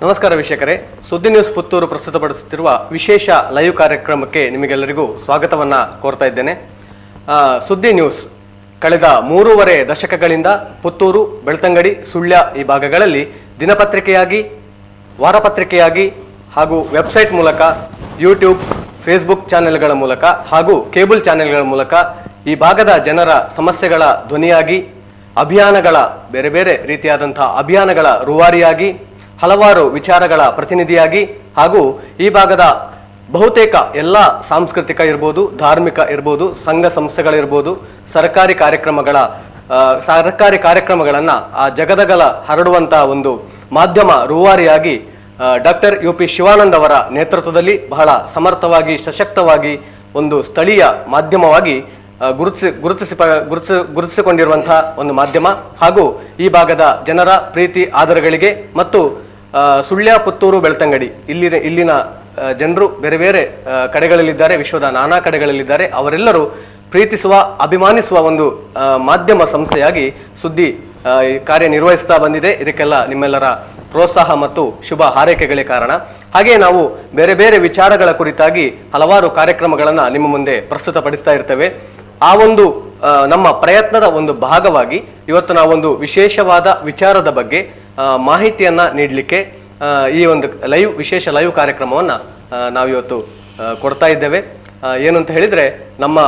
ನಮಸ್ಕಾರ ವೀಕ್ಷಕರೇ, ಸುದ್ದಿ ನ್ಯೂಸ್ ಪುತ್ತೂರು ಪ್ರಸ್ತುತಪಡಿಸುತ್ತಿರುವ ವಿಶೇಷ ಲೈವ್ ಕಾರ್ಯಕ್ರಮಕ್ಕೆ ನಿಮಗೆಲ್ಲರಿಗೂ ಸ್ವಾಗತವನ್ನ ಕೋರ್ತಾ ಇದ್ದೇನೆ. ಸುದ್ದಿ ನ್ಯೂಸ್ ಕಳೆದ 3.5 ದಶಕಗಳಿಂದ ಪುತ್ತೂರು, ಬೆಳ್ತಂಗಡಿ, ಸುಳ್ಯ ಈ ಭಾಗಗಳಲ್ಲಿ ದಿನಪತ್ರಿಕೆಯಾಗಿ, ವಾರಪತ್ರಿಕೆಯಾಗಿ ಹಾಗೂ ವೆಬ್ಸೈಟ್ ಮೂಲಕ, ಯೂಟ್ಯೂಬ್, ಫೇಸ್ಬುಕ್ ಚಾನೆಲ್ಗಳ ಮೂಲಕ ಹಾಗೂ ಕೇಬಲ್ ಚಾನೆಲ್ಗಳ ಮೂಲಕ ಈ ಭಾಗದ ಜನರ ಸಮಸ್ಯೆಗಳ ಧ್ವನಿಯಾಗಿ, ಅಭಿಯಾನಗಳ ಬೇರೆ ಬೇರೆ ರೀತಿಯಾದಂತಹ ಅಭಿಯಾನಗಳ ರೂವಾರಿಯಾಗಿ, ಹಲವಾರು ವಿಚಾರಗಳ ಪ್ರತಿನಿಧಿಯಾಗಿ ಹಾಗೂ ಈ ಭಾಗದ ಬಹುತೇಕ ಎಲ್ಲ ಸಾಂಸ್ಕೃತಿಕ ಇರ್ಬೋದು, ಧಾರ್ಮಿಕ ಇರ್ಬೋದು, ಸಂಘ ಸಂಸ್ಥೆಗಳಿರ್ಬೋದು, ಸರ್ಕಾರಿ ಕಾರ್ಯಕ್ರಮಗಳನ್ನು ಆ ಜಗದಗಲ ಹರಡುವಂತಹ ಒಂದು ಮಾಧ್ಯಮ ರೂವಾರಿಯಾಗಿ ಡಾಕ್ಟರ್ UP ಶಿವಾನಂದ್ ಅವರ ನೇತೃತ್ವದಲ್ಲಿ ಬಹಳ ಸಮರ್ಥವಾಗಿ, ಸಶಕ್ತವಾಗಿ ಒಂದು ಸ್ಥಳೀಯ ಮಾಧ್ಯಮವಾಗಿ ಗುರುತಿಸಿಕೊಂಡಿರುವಂತಹ ಒಂದು ಮಾಧ್ಯಮ ಹಾಗೂ ಈ ಭಾಗದ ಜನರ ಪ್ರೀತಿ ಆದರಗಳಿಗೆ ಮತ್ತು ಸುಳ್ಯ, ಪುತ್ತೂರು, ಬೆಳ್ತಂಗಡಿ ಇಲ್ಲಿನ ಜನರು ಬೇರೆ ಬೇರೆ ಕಡೆಗಳಲ್ಲಿದ್ದಾರೆ, ವಿಶ್ವದ ನಾನಾ ಕಡೆಗಳಲ್ಲಿದ್ದಾರೆ. ಅವರೆಲ್ಲರೂ ಪ್ರೀತಿಸುವ, ಅಭಿಮಾನಿಸುವ ಒಂದು ಮಾಧ್ಯಮ ಸಂಸ್ಥೆಯಾಗಿ ಸುದ್ದಿ ಕಾರ್ಯನಿರ್ವಹಿಸ್ತಾ ಬಂದಿದೆ. ಇದಕ್ಕೆಲ್ಲ ನಿಮ್ಮೆಲ್ಲರ ಪ್ರೋತ್ಸಾಹ ಮತ್ತು ಶುಭ ಹಾರೈಕೆಗಳೇ ಕಾರಣ. ಹಾಗೆ ನಾವು ಬೇರೆ ಬೇರೆ ವಿಚಾರಗಳ ಕುರಿತಾಗಿ ಹಲವಾರು ಕಾರ್ಯಕ್ರಮಗಳನ್ನು ನಿಮ್ಮ ಮುಂದೆ ಪ್ರಸ್ತುತಪಡಿಸ್ತಾ ಇರ್ತೇವೆ. ಆ ಒಂದು ನಮ್ಮ ಪ್ರಯತ್ನದ ಒಂದು ಭಾಗವಾಗಿ ಇವತ್ತು ನಾವೊಂದು ವಿಶೇಷವಾದ ವಿಚಾರದ ಬಗ್ಗೆ ಮಾಹಿತಿಯನ್ನ ನೀಡಲಿಕ್ಕೆ ಈ ಒಂದು ವಿಶೇಷ ಲೈವ್ ಕಾರ್ಯಕ್ರಮವನ್ನ ನಾವಿವತ್ತು ಕೊಡ್ತಾ ಇದ್ದೇವೆ. ಏನು ಅಂತ ಹೇಳಿದ್ರೆ, ನಮ್ಮ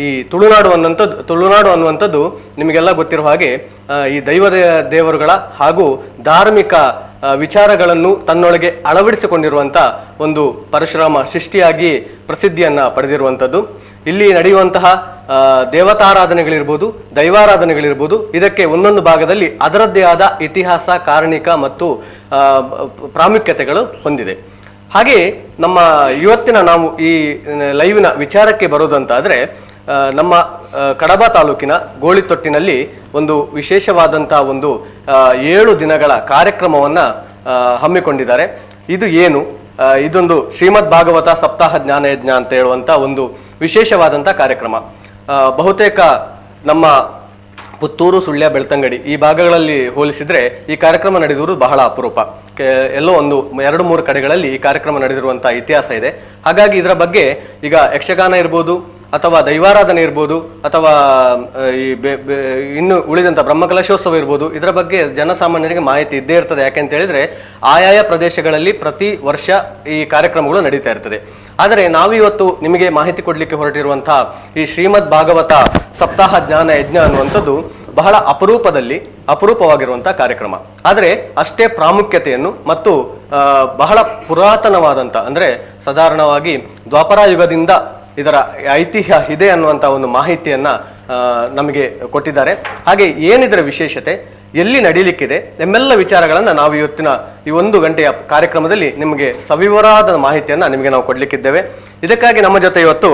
ಈ ತುಳುನಾಡು ಅನ್ನುವಂಥದ್ದು ನಿಮಗೆಲ್ಲ ಗೊತ್ತಿರುವ ಹಾಗೆ ಈ ದೇವರುಗಳ ಹಾಗೂ ಧಾರ್ಮಿಕ ವಿಚಾರಗಳನ್ನು ತನ್ನೊಳಗೆ ಅಳವಡಿಸಿಕೊಂಡಿರುವಂತ ಒಂದು ಪರಶುರಾಮ ಸೃಷ್ಟಿಯಾಗಿ ಪ್ರಸಿದ್ಧಿಯನ್ನ ಪಡೆದಿರುವಂಥದ್ದು. ಇಲ್ಲಿ ನಡೆಯುವಂತಹ ದೇವತಾರಾಧನೆಗಳಿರ್ಬೋದು, ದೈವಾರಾಧನೆಗಳಿರ್ಬೋದು, ಇದಕ್ಕೆ ಒಂದೊಂದು ಭಾಗದಲ್ಲಿ ಅದರದ್ದೇ ಆದ ಇತಿಹಾಸ, ಕಾರಣಿಕ ಮತ್ತು ಪ್ರಾಮುಖ್ಯತೆಗಳು ಹೊಂದಿದೆ. ಹಾಗೆ ನಮ್ಮ ಇವತ್ತಿನ ನಾವು ಈ ಲೈವಿನ ವಿಚಾರಕ್ಕೆ ಬರೋದಂತಾದ್ರೆ, ನಮ್ಮ ಕಡಬ ತಾಲೂಕಿನ ಗೋಳಿತೊಟ್ಟಿನಲ್ಲಿ ಒಂದು ವಿಶೇಷವಾದಂತಹ ಒಂದು 7 ದಿನಗಳ ಕಾರ್ಯಕ್ರಮವನ್ನ ಹಮ್ಮಿಕೊಂಡಿದ್ದಾರೆ. ಇದು ಏನು? ಇದೊಂದು ಶ್ರೀಮದ್ ಭಾಗವತ ಸಪ್ತಾಹ ಜ್ಞಾನಯಜ್ಞ ಅಂತ ಹೇಳುವಂತ ಒಂದು ವಿಶೇಷವಾದಂಥ ಕಾರ್ಯಕ್ರಮ. ಬಹುತೇಕ ನಮ್ಮ ಪುತ್ತೂರು, ಸುಳ್ಯ, ಬೆಳ್ತಂಗಡಿ ಈ ಭಾಗಗಳಲ್ಲಿ ಹೋಲಿಸಿದ್ರೆ ಈ ಕಾರ್ಯಕ್ರಮ ನಡೆದಿರುವುದು ಬಹಳ ಅಪರೂಪ. ಎಲ್ಲೋ ಒಂದು 2-3 ಕಡೆಗಳಲ್ಲಿ ಈ ಕಾರ್ಯಕ್ರಮ ನಡೆದಿರುವಂತಹ ಇತಿಹಾಸ ಇದೆ. ಹಾಗಾಗಿ ಇದರ ಬಗ್ಗೆ ಈಗ ಯಕ್ಷಗಾನ ಇರ್ಬೋದು, ಅಥವಾ ದೈವಾರಾಧನೆ ಇರ್ಬೋದು, ಅಥವಾ ಈ ಇನ್ನು ಉಳಿದಂಥ ಬ್ರಹ್ಮಕಲಶೋತ್ಸವ ಇರ್ಬೋದು, ಇದರ ಬಗ್ಗೆ ಜನಸಾಮಾನ್ಯರಿಗೆ ಮಾಹಿತಿ ಇದ್ದೇ ಇರ್ತದೆ. ಯಾಕೆಂತ ಹೇಳಿದ್ರೆ ಆಯಾಯ ಪ್ರದೇಶಗಳಲ್ಲಿ ಪ್ರತಿ ವರ್ಷ ಈ ಕಾರ್ಯಕ್ರಮಗಳು ನಡೀತಾ ಇರ್ತದೆ. ಆದರೆ ನಾವಿವತ್ತು ನಿಮಗೆ ಮಾಹಿತಿ ಕೊಡ್ಲಿಕ್ಕೆ ಹೊರಟಿರುವಂತಹ ಈ ಶ್ರೀಮದ್ ಭಾಗವತ ಸಪ್ತಾಹ ಜ್ಞಾನ ಯಜ್ಞ ಅನ್ನುವಂಥದ್ದು ಬಹಳ ಅಪರೂಪವಾಗಿರುವಂತಹ ಕಾರ್ಯಕ್ರಮ. ಆದರೆ ಅಷ್ಟೇ ಪ್ರಾಮುಖ್ಯತೆಯನ್ನು ಮತ್ತು ಬಹಳ ಪುರಾತನವಾದಂಥ, ಅಂದ್ರೆ ಸಾಧಾರಣವಾಗಿ ದ್ವಾಪರಾಯುಗದಿಂದ ಇದರ ಐತಿಹ್ಯ ಇದೆ ಅನ್ನುವಂಥ ಒಂದು ಮಾಹಿತಿಯನ್ನ ನಮಗೆ ಕೊಟ್ಟಿದ್ದಾರೆ. ಹಾಗೆ ಏನಿದರ ವಿಶೇಷತೆ, ಎಲ್ಲಿ ನಡೀಲಿಕ್ಕಿದೆ ಎಂಬೆಲ್ಲ ವಿಚಾರಗಳನ್ನ ನಾವು ಇವತ್ತಿನ ಈ 1 ಗಂಟೆಯ ಕಾರ್ಯಕ್ರಮದಲ್ಲಿ ನಿಮಗೆ ಸವಿವರವಾದ ಮಾಹಿತಿಯನ್ನ ನಿಮಗೆ ನಾವು ಕೊಡ್ಲಿಕ್ಕಿದ್ದೇವೆ. ಇದಕ್ಕಾಗಿ ನಮ್ಮ ಜೊತೆ ಇವತ್ತು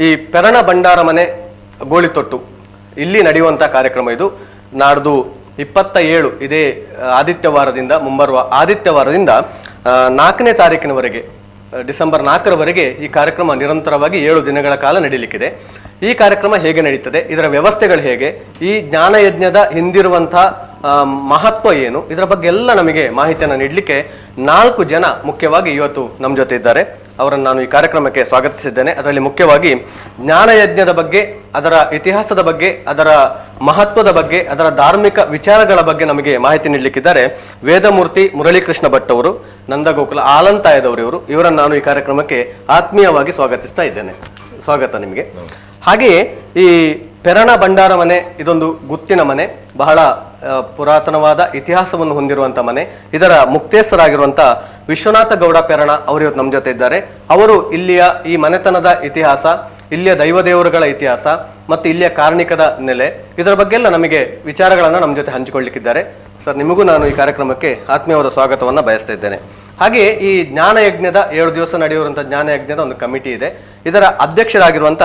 ಈ ಪೆರಣ ಭಂಡಾರ ಮನೆ ಗೋಳಿತೊಟ್ಟು ಇಲ್ಲಿ ನಡೆಯುವಂತಹ ಕಾರ್ಯಕ್ರಮ. ಇದು ನಾಡ್ದು 27 ಇದೇ ಆದಿತ್ಯವಾರದಿಂದ, ಮುಂಬರುವ ಆದಿತ್ಯವಾರದಿಂದ 4ನೇ ತಾರೀಕಿನವರೆಗೆ, ಡಿಸೆಂಬರ್ 4ರವರೆಗೆ ಈ ಕಾರ್ಯಕ್ರಮ ನಿರಂತರವಾಗಿ 7 ದಿನಗಳ ಕಾಲ ನಡೀಲಿಕ್ಕಿದೆ. ಈ ಕಾರ್ಯಕ್ರಮ ಹೇಗೆ ನಡೀತದೆ, ಇದರ ವ್ಯವಸ್ಥೆಗಳು ಹೇಗೆ, ಈ ಜ್ಞಾನಯಜ್ಞದ ಹಿಂದಿರುವಂತಹ ಮಹತ್ವ ಏನು, ಇದರ ಬಗ್ಗೆ ಎಲ್ಲ ನಮಗೆ ಮಾಹಿತಿಯನ್ನು ನೀಡಲಿಕ್ಕೆ 4 ಜನ ಮುಖ್ಯವಾಗಿ ಇವತ್ತು ನಮ್ಮ ಜೊತೆ ಇದ್ದಾರೆ. ಅವರನ್ನು ನಾನು ಈ ಕಾರ್ಯಕ್ರಮಕ್ಕೆ ಸ್ವಾಗತಿಸಿದ್ದೇನೆ. ಅದರಲ್ಲಿ ಮುಖ್ಯವಾಗಿ ಜ್ಞಾನಯಜ್ಞದ ಬಗ್ಗೆ, ಅದರ ಇತಿಹಾಸದ ಬಗ್ಗೆ, ಅದರ ಮಹತ್ವದ ಬಗ್ಗೆ, ಅದರ ಧಾರ್ಮಿಕ ವಿಚಾರಗಳ ಬಗ್ಗೆ ನಮಗೆ ಮಾಹಿತಿ ನೀಡಲಿಕ್ಕಿದ್ದಾರೆ ವೇದಮೂರ್ತಿ ಮುರಳೀಕೃಷ್ಣ ಭಟ್ ಅವರು, ನಂದಗೋಕುಲ ಆಲಂತಾಯದವರು ಇವರು. ಇವರನ್ನು ನಾನು ಈ ಕಾರ್ಯಕ್ರಮಕ್ಕೆ ಆತ್ಮೀಯವಾಗಿ ಸ್ವಾಗತಿಸ್ತಾ ಇದ್ದೇನೆ. ಸ್ವಾಗತ ನಿಮಗೆ. ಹಾಗೆಯೇ ಈ ಪೆರಣ ಭಂಡಾರ ಮನೆ ಇದೊಂದು ಗುತ್ತಿನ ಮನೆ, ಬಹಳ ಪುರಾತನವಾದ ಇತಿಹಾಸವನ್ನು ಹೊಂದಿರುವಂತ ಮನೆ. ಇದರ ಮುಕ್ತೇಶ್ವರಾಗಿರುವಂತ ವಿಶ್ವನಾಥ ಗೌಡ ಪೆರಣ ಅವರು ಇವತ್ತು ನಮ್ಮ ಜೊತೆ ಇದ್ದಾರೆ. ಅವರು ಇಲ್ಲಿಯ ಈ ಮನೆತನದ ಇತಿಹಾಸ, ಇಲ್ಲಿಯ ದೈವದೇವರುಗಳ ಇತಿಹಾಸ ಮತ್ತು ಇಲ್ಲಿಯ ಕಾರಣಿಕದ ನೆಲೆ, ಇದರ ಬಗ್ಗೆ ಎಲ್ಲ ನಮಗೆ ವಿಚಾರಗಳನ್ನ ನಮ್ಮ ಜೊತೆ ಹಂಚಿಕೊಳ್ಳಿಕ್ಕಿದ್ದಾರೆ. ಸರ್, ನಿಮಗೂ ನಾನು ಈ ಕಾರ್ಯಕ್ರಮಕ್ಕೆ ಆತ್ಮೀಯವಾದ ಸ್ವಾಗತವನ್ನ ಬಯಸ್ತಾ ಇದ್ದೇನೆ. ಹಾಗೆ ಈ ಜ್ಞಾನಯಜ್ಞದ 7 ದಿವಸ ನಡೆಯುವಂತಹ ಜ್ಞಾನಯಜ್ಞದ ಒಂದು ಕಮಿಟಿ ಇದೆ. ಇದರ ಅಧ್ಯಕ್ಷರಾಗಿರುವಂತ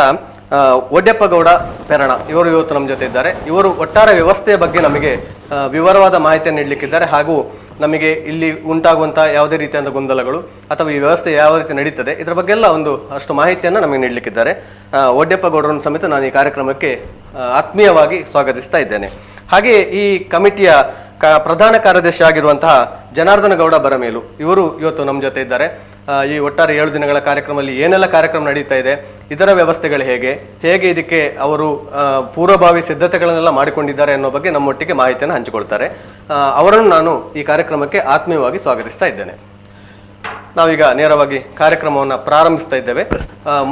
ಒಡ್ಯಪ್ಪ ಗೌಡ ಪೆರಣ ಇವರು ಇವತ್ತು ನಮ್ಮ ಜೊತೆ ಇದ್ದಾರೆ. ಇವರು ಒಟ್ಟಾರೆ ವ್ಯವಸ್ಥೆಯ ಬಗ್ಗೆ ನಮಗೆ ವಿವರವಾದ ಮಾಹಿತಿಯನ್ನು ನೀಡಲಿಕ್ಕಿದ್ದಾರೆ. ಹಾಗೂ ನಮಗೆ ಇಲ್ಲಿ ಉಂಟಾಗುವಂತಹ ಯಾವುದೇ ರೀತಿಯಾದ ಗೊಂದಲಗಳು ಅಥವಾ ಈ ವ್ಯವಸ್ಥೆ ಯಾವ ರೀತಿ ನಡೀತದೆ ಇದರ ಬಗ್ಗೆ ಎಲ್ಲ ಒಂದು ಅಷ್ಟು ಮಾಹಿತಿಯನ್ನು ನಮಗೆ ನೀಡಲಿಕ್ಕಿದ್ದಾರೆ. ಒಡ್ಯಪ್ಪ ಗೌಡರನ್ನು ಸಮೇತ ನಾನು ಈ ಕಾರ್ಯಕ್ರಮಕ್ಕೆ ಆತ್ಮೀಯವಾಗಿ ಸ್ವಾಗತಿಸ್ತಾ ಇದ್ದೇನೆ. ಹಾಗೆ ಈ ಕಮಿಟಿಯ ಪ್ರಧಾನ ಕಾರ್ಯದರ್ಶಿ ಆಗಿರುವಂತಹ ಜನಾರ್ದನ ಗೌಡ ಬರಮೇಲು ಇವರು ಇವತ್ತು ನಮ್ಮ ಜೊತೆ ಇದ್ದಾರೆ. ಈ ಒಟ್ಟಾರೆ 7 ದಿನಗಳ ಕಾರ್ಯಕ್ರಮದಲ್ಲಿ ಏನೆಲ್ಲ ಕಾರ್ಯಕ್ರಮ ನಡೀತಾ ಇದೆ, ಇದರ ವ್ಯವಸ್ಥೆಗಳು ಹೇಗೆ ಇದಕ್ಕೆ ಅವರು ಪೂರ್ವಭಾವಿ ಸಿದ್ಧತೆಗಳನ್ನೆಲ್ಲ ಮಾಡಿಕೊಂಡಿದ್ದಾರೆ ಅನ್ನೋ ಬಗ್ಗೆ ನಮ್ಮೊಟ್ಟಿಗೆ ಮಾಹಿತಿಯನ್ನು ಹಂಚಿಕೊಳ್ತಾರೆ. ಅವರನ್ನು ನಾನು ಈ ಕಾರ್ಯಕ್ರಮಕ್ಕೆ ಆತ್ಮೀಯವಾಗಿ ಸ್ವಾಗತಿಸ್ತಾ ಇದ್ದೇನೆ. ನಾವೀಗ ನೇರವಾಗಿ ಕಾರ್ಯಕ್ರಮವನ್ನು ಪ್ರಾರಂಭಿಸ್ತಾ ಇದ್ದೇವೆ.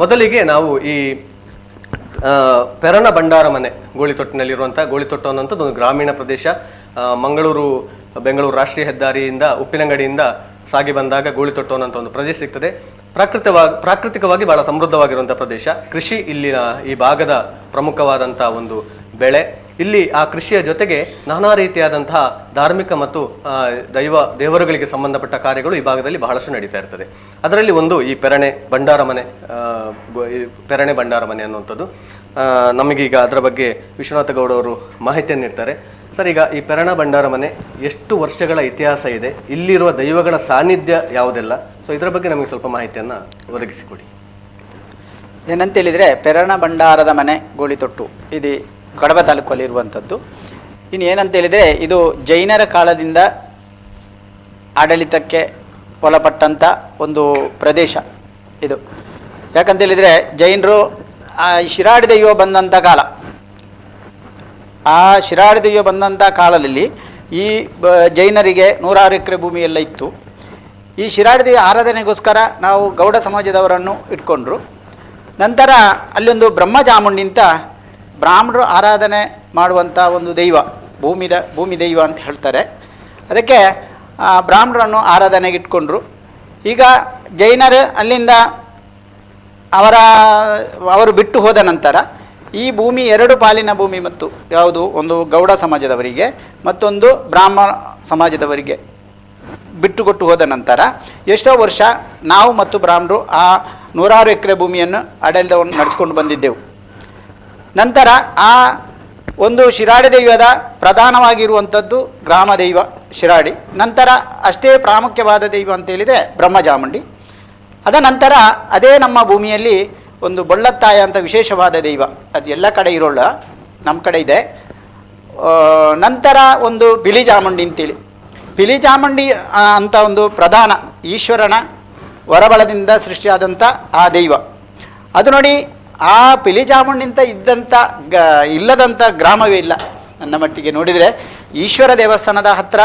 ಮೊದಲಿಗೆ ನಾವು ಈ ಪೆರಣ ಭಂಡಾರ ಮನೆ ಗೋಳಿತೊಟ್ಟಿನಲ್ಲಿರುವಂತಹ ಗೋಳಿತೊಟ್ಟು ಅನ್ನುವಂಥದ್ದು ಒಂದು ಗ್ರಾಮೀಣ ಪ್ರದೇಶ. ಬೆಂಗಳೂರು ರಾಷ್ಟ್ರೀಯ ಹೆದ್ದಾರಿಯಿಂದ ಉಪ್ಪಿನಂಗಡಿಯಿಂದ ಸಾಗಿ ಬಂದಾಗ ಗೋಳಿತೊಟ್ಟು ಅನ್ನೋಂಥ ಒಂದು ಪ್ರದೇಶ ಸಿಗ್ತದೆ. ಪ್ರಾಕೃತಿಕವಾಗಿ ಬಹಳ ಸಮೃದ್ಧವಾಗಿರುವಂತಹ ಪ್ರದೇಶ. ಕೃಷಿ ಇಲ್ಲಿನ ಈ ಭಾಗದ ಪ್ರಮುಖವಾದಂತಹ ಒಂದು ಬೆಳೆ. ಇಲ್ಲಿ ಆ ಕೃಷಿಯ ಜೊತೆಗೆ ನಾನಾ ರೀತಿಯಾದಂತಹ ಧಾರ್ಮಿಕ ಮತ್ತು ದೇವರುಗಳಿಗೆ ಸಂಬಂಧಪಟ್ಟ ಕಾರ್ಯಗಳು ಈ ಭಾಗದಲ್ಲಿ ಬಹಳಷ್ಟು ನಡೀತಾ ಇರ್ತದೆ. ಅದರಲ್ಲಿ ಒಂದು ಈ ಪೆರಣೆ ಭಂಡಾರ ಮನೆ ಅನ್ನುವಂಥದ್ದು. ನಮಗೀಗ ಅದರ ಬಗ್ಗೆ ವಿಶ್ವನಾಥ ಗೌಡ ಅವರು ಮಾಹಿತಿಯನ್ನು ನೀಡ್ತಾರೆ. ಸರ್, ಈಗ ಈ ಪೆರಣ ಭಂಡಾರ ಮನೆ ಎಷ್ಟು ವರ್ಷಗಳ ಇತಿಹಾಸ ಇದೆ, ಇಲ್ಲಿರುವ ದೈವಗಳ ಸಾನ್ನಿಧ್ಯ ಯಾವುದೆಲ್ಲ, ಸೊ ಇದರ ಬಗ್ಗೆ ನಮಗೆ ಸ್ವಲ್ಪ ಮಾಹಿತಿಯನ್ನು ಒದಗಿಸಿಕೊಡಿ. ಏನಂತೇಳಿದರೆ, ಪೆರಣ ಭಂಡಾರದ ಮನೆ ಗೋಳಿತೊಟ್ಟು ಇದು ಕಡಬ ತಾಲೂಕಲ್ಲಿ ಇರುವಂಥದ್ದು. ಇನ್ನು ಏನಂತೇಳಿದರೆ, ಇದು ಜೈನರ ಕಾಲದಿಂದ ಆಡಳಿತಕ್ಕೆ ಒಳಪಟ್ಟಂಥ ಒಂದು ಪ್ರದೇಶ ಇದು. ಯಾಕಂತೇಳಿದರೆ, ಜೈನರು ಶಿರಾಡಿ ದೈವ ಬಂದಂಥ ಕಾಲ, ಆ ಶಿರಾಡಿ ದೈವ ಬಂದಂಥ ಕಾಲದಲ್ಲಿ ಈ ಜೈನರಿಗೆ 106 ಎಕರೆ ಭೂಮಿ ಎಲ್ಲ ಇತ್ತು. ಈ ಶಿರಾಡಿ ದೈವ ಆರಾಧನೆಗೋಸ್ಕರ ನಾವು ಗೌಡ ಸಮಾಜದವರನ್ನು ಇಟ್ಕೊಂಡ್ರು. ನಂತರ ಅಲ್ಲೊಂದು ಬ್ರಹ್ಮಚಾಮುಂಡಿ ಅಂತ ಬ್ರಾಹ್ಮಣರು ಆರಾಧನೆ ಮಾಡುವಂಥ ಒಂದು ದೈವ, ಭೂಮಿ ದೈವ ಅಂತ ಹೇಳ್ತಾರೆ. ಅದಕ್ಕೆ ಬ್ರಾಹ್ಮಣರನ್ನು ಆರಾಧನೆಗೆ ಇಟ್ಕೊಂಡ್ರು. ಈಗ ಜೈನರು ಅಲ್ಲಿಂದ ಅವರು ಬಿಟ್ಟು ಹೋದ ನಂತರ ಈ ಭೂಮಿ 2 ಪಾಲಿನ ಭೂಮಿ, ಮತ್ತು ಯಾವುದು, ಒಂದು ಗೌಡ ಸಮಾಜದವರಿಗೆ ಮತ್ತೊಂದು ಬ್ರಾಹ್ಮಣ ಸಮಾಜದವರಿಗೆ ಬಿಟ್ಟುಕೊಟ್ಟು ಹೋದ ನಂತರ ಎಷ್ಟೋ ವರ್ಷ ನಾವು ಮತ್ತು ಬ್ರಾಹ್ಮಣರು ಆ 106 ಎಕರೆ ಭೂಮಿಯನ್ನು ಆಡಳಿತವನ್ನು ನಡೆಸ್ಕೊಂಡು ಬಂದಿದ್ದೆವು. ನಂತರ ಆ ಒಂದು ಶಿರಾಡಿ ದೈವದ ಪ್ರಧಾನವಾಗಿರುವಂಥದ್ದು ಗ್ರಾಮ ದೈವ ಶಿರಾಡಿ. ನಂತರ ಅಷ್ಟೇ ಪ್ರಾಮುಖ್ಯವಾದ ದೈವ ಅಂತೇಳಿದರೆ ಬ್ರಹ್ಮಚಾಮುಂಡಿ. ಅದ ನಂತರ ಅದೇ ನಮ್ಮ ಭೂಮಿಯಲ್ಲಿ ಒಂದು ಬೊಳ್ಳತ್ತಾಯ ಅಂತ ವಿಶೇಷವಾದ ದೈವ, ಅದು ಎಲ್ಲ ಕಡೆ ಇರೋಲ್ಲ, ನಮ್ಮ ಕಡೆ ಇದೆ. ನಂತರ ಒಂದು ಪಿಲಿಚಾಮುಂಡಿ ಅಂತೇಳಿ, ಪಿಲಿಚಾಮುಂಡಿ ಅಂತ ಒಂದು ಪ್ರಧಾನ ಈಶ್ವರನ ವರಬಲದಿಂದ ಸೃಷ್ಟಿಯಾದಂಥ ಆ ದೈವ. ಅದು ನೋಡಿ, ಆ ಪಿಲಿಚಾಮುಂಡಿಂತ ಇಲ್ಲದಂಥ ಗ್ರಾಮವೇ ಇಲ್ಲ ನನ್ನ ಮಟ್ಟಿಗೆ ನೋಡಿದರೆ. ಈಶ್ವರ ದೇವಸ್ಥಾನದ ಹತ್ತಿರ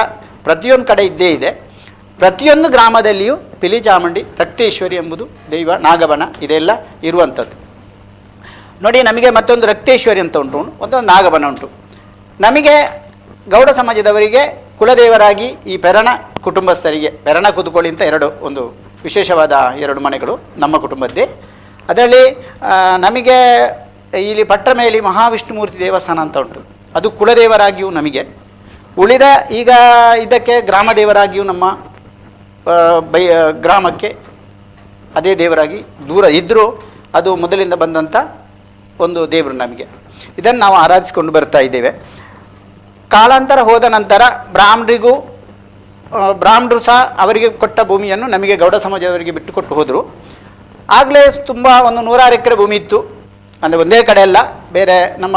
ಪ್ರತಿಯೊಂದು ಕಡೆ ಇದ್ದೇ ಇದೆ. ಪ್ರತಿಯೊಂದು ಗ್ರಾಮದಲ್ಲಿಯೂ ಪಿಲಿಚಾಮುಂಡಿ, ರಕ್ತೇಶ್ವರಿ ಎಂಬುದು ದೈವ, ನಾಗಬನ ಇದೆಲ್ಲ ಇರುವಂಥದ್ದು. ನೋಡಿ, ನಮಗೆ ಮತ್ತೊಂದು ರಕ್ತೇಶ್ವರಿ ಅಂತ ಉಂಟು, ಒಂದು ನಾಗಬನ ಉಂಟು. ನಮಗೆ ಗೌಡ ಸಮಾಜದವರಿಗೆ ಕುಲದೇವರಾಗಿ ಈ ಪೆರಣ ಕುಟುಂಬಸ್ಥರಿಗೆ ಪೆರಣ ಕುದುಕೊಳ್ಳಿ ಅಂತ ಒಂದು ವಿಶೇಷವಾದ 2 ಮನೆಗಳು ನಮ್ಮ ಕುಟುಂಬದ್ದೇ. ಅದರಲ್ಲಿ ನಮಗೆ ಇಲ್ಲಿ ಪಟ್ಟಮೇಲಿ ಮಹಾವಿಷ್ಣುಮೂರ್ತಿ ದೇವಸ್ಥಾನ ಅಂತ ಉಂಟು, ಅದು ಕುಲದೇವರಾಗಿಯೂ ನಮಗೆ. ಉಳಿದ ಈಗ ಇದಕ್ಕೆ ಗ್ರಾಮದೇವರಾಗಿಯೂ ನಮ್ಮ ಗ್ರಾಮಕ್ಕೆ ಅದೇ ದೇವರಾಗಿ ದೂರ ಇದ್ದರೂ ಅದು ಮೊದಲಿಂದ ಬಂದಂಥ ಒಂದು ದೇವರು ನಮಗೆ. ಇದನ್ನು ನಾವು ಆರಾಧಿಸಿಕೊಂಡು ಬರ್ತಾ ಇದ್ದೇವೆ. ಕಾಲಾಂತರ ಹೋದ ನಂತರ ಬ್ರಾಹ್ಮಣರು ಸಹ ಅವರಿಗೆ ಕೊಟ್ಟ ಭೂಮಿಯನ್ನು ನಮಗೆ ಗೌಡ ಸಮಾಜದವರಿಗೆ ಬಿಟ್ಟುಕೊಟ್ಟು ಹೋದರು. ಆಗಲೇ ತುಂಬ ಒಂದು 106 ಎಕರೆ ಭೂಮಿ ಇತ್ತು. ಅಂದರೆ ಒಂದೇ ಕಡೆ ಅಲ್ಲ, ಬೇರೆ ನಮ್ಮ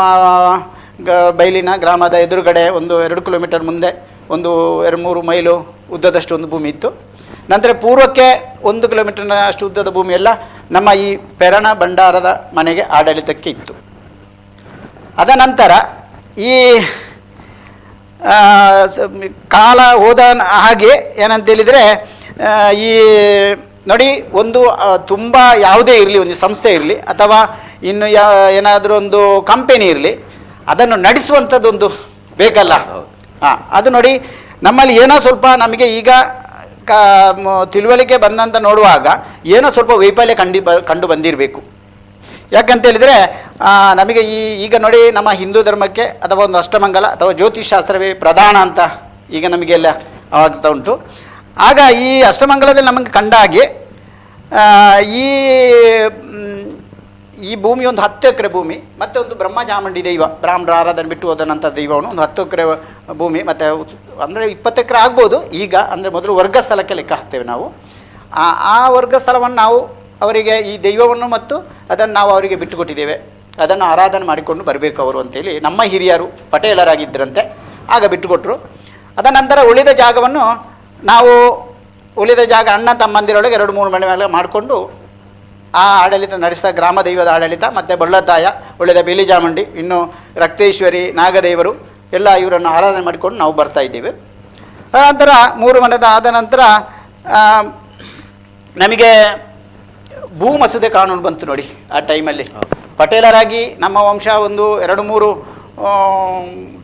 ಬೈಲಿನ ಗ್ರಾಮದ ಎದುರುಗಡೆ ಒಂದು 2 ಕಿಲೋಮೀಟರ್ ಮುಂದೆ ಒಂದು 2-3 ಮೈಲು ಉದ್ದದಷ್ಟು ಒಂದು ಭೂಮಿ ಇತ್ತು. ನಂತರ ಪೂರ್ವಕ್ಕೆ 1 ಕಿಲೋಮೀಟರ್ನಷ್ಟು ಉದ್ದದ ಭೂಮಿ ಎಲ್ಲ ನಮ್ಮ ಈ ಪೆರಣ ಭಂಡಾರದ ಮನೆಗೆ ಆಡಳಿತಕ್ಕೆ ಇತ್ತು. ಅದ ನಂತರ ಈ ಕಾಲ ಹೋದ ಹಾಗೆ ಏನಂತೇಳಿದರೆ, ಈ ನೋಡಿ, ಒಂದು ತುಂಬ ಯಾವುದೇ ಇರಲಿ, ಒಂದು ಸಂಸ್ಥೆ ಇರಲಿ ಅಥವಾ ಇನ್ನು ಏನಾದರೂ ಒಂದು ಕಂಪೆನಿ ಇರಲಿ, ಅದನ್ನು ನಡೆಸುವಂಥದ್ದೊಂದು ಬೇಕಲ್ಲ. ಅದು ನೋಡಿ, ನಮ್ಮಲ್ಲಿ ಏನೋ ಸ್ವಲ್ಪ ನಮಗೆ ಈಗ ತಿಳುವಳಿಕೆ ಬಂದಂತ ನೋಡುವಾಗ ಏನೋ ಸ್ವಲ್ಪ ವೈಫಲ್ಯ ಕಂಡು ಬಂದಿರಬೇಕು. ಯಾಕಂತೇಳಿದರೆ ನಮಗೆ ಈಗ ನೋಡಿ, ನಮ್ಮ ಹಿಂದೂ ಧರ್ಮಕ್ಕೆ ಅಥವಾ ಒಂದು ಅಷ್ಟಮಂಗಲ ಅಥವಾ ಜ್ಯೋತಿಷಾಸ್ತ್ರವೇ ಪ್ರಧಾನ ಅಂತ ಈಗ ನಮಗೆಲ್ಲ ಆಗ್ತಾ ಉಂಟು. ಆಗ ಈ ಅಷ್ಟಮಂಗಲದಲ್ಲಿ ನಮಗೆ ಕಂಡ ಹಾಗೆ ಈ ಭೂಮಿ ಒಂದು 10 ಎಕರೆ ಭೂಮಿ, ಮತ್ತು ಒಂದು ಬ್ರಹ್ಮಚಾಮುಂಡಿ ದೈವ, ಬ್ರಾಹ್ಮಣರ ಆರಾಧನೆ ಬಿಟ್ಟು ಹೋದನಂಥ ದೈವವನ್ನು ಒಂದು 10 ಎಕರೆ ಭೂಮಿ, ಮತ್ತು ಅಂದರೆ 20 ಎಕರೆ ಆಗ್ಬೋದು ಈಗ. ಅಂದರೆ ಮೊದಲು ವರ್ಗ ಸ್ಥಳಕ್ಕೆ ಲೆಕ್ಕ ಹಾಕ್ತೇವೆ ನಾವು. ಆ ವರ್ಗ ಸ್ಥಳವನ್ನು ನಾವು ಅವರಿಗೆ, ಈ ದೈವವನ್ನು ಮತ್ತು ಅದನ್ನು ನಾವು ಅವರಿಗೆ ಬಿಟ್ಟುಕೊಟ್ಟಿದ್ದೇವೆ. ಅದನ್ನು ಆರಾಧನೆ ಮಾಡಿಕೊಂಡು ಬರಬೇಕು ಅವರು ಅಂತೇಳಿ ನಮ್ಮ ಹಿರಿಯರು ಪಟೇಲರಾಗಿದ್ದರಂತೆ, ಆಗ ಬಿಟ್ಟುಕೊಟ್ಟರು. ಅದ ನಂತರ ಉಳಿದ ಜಾಗವನ್ನು ನಾವು ಅಣ್ಣ ತಮ್ಮಂದಿರೊಳಗೆ 2-3 ಮನೆ ಮೇಲೆ ಮಾಡಿಕೊಂಡು ಆ ಆಡಳಿತ ನಡೆಸಿದ ಗ್ರಾಮ ದೈವದ ಆಡಳಿತ ಮತ್ತು ಬಳ್ಳತಾಯ, ಉಳಿದ ಬೇಲಿಜಾಮಂಡಿ, ಇನ್ನು ರಕ್ತೇಶ್ವರಿ, ನಾಗದೇವರು ಎಲ್ಲ ಇವರನ್ನು ಆರಾಧನೆ ಮಾಡಿಕೊಂಡು ನಾವು ಬರ್ತಾ ಇದ್ದೀವಿ. ಅನಂತರ 3 ಮನೆದ ಆದ ನಂತರ ನಮಗೆ ಭೂ ಮಸೂದೆ ಕಾನೂನು ಬಂತು ನೋಡಿ. ಆ ಟೈಮಲ್ಲಿ ಪಟೇಲರಾಗಿ ನಮ್ಮ ವಂಶ ಒಂದು 2-3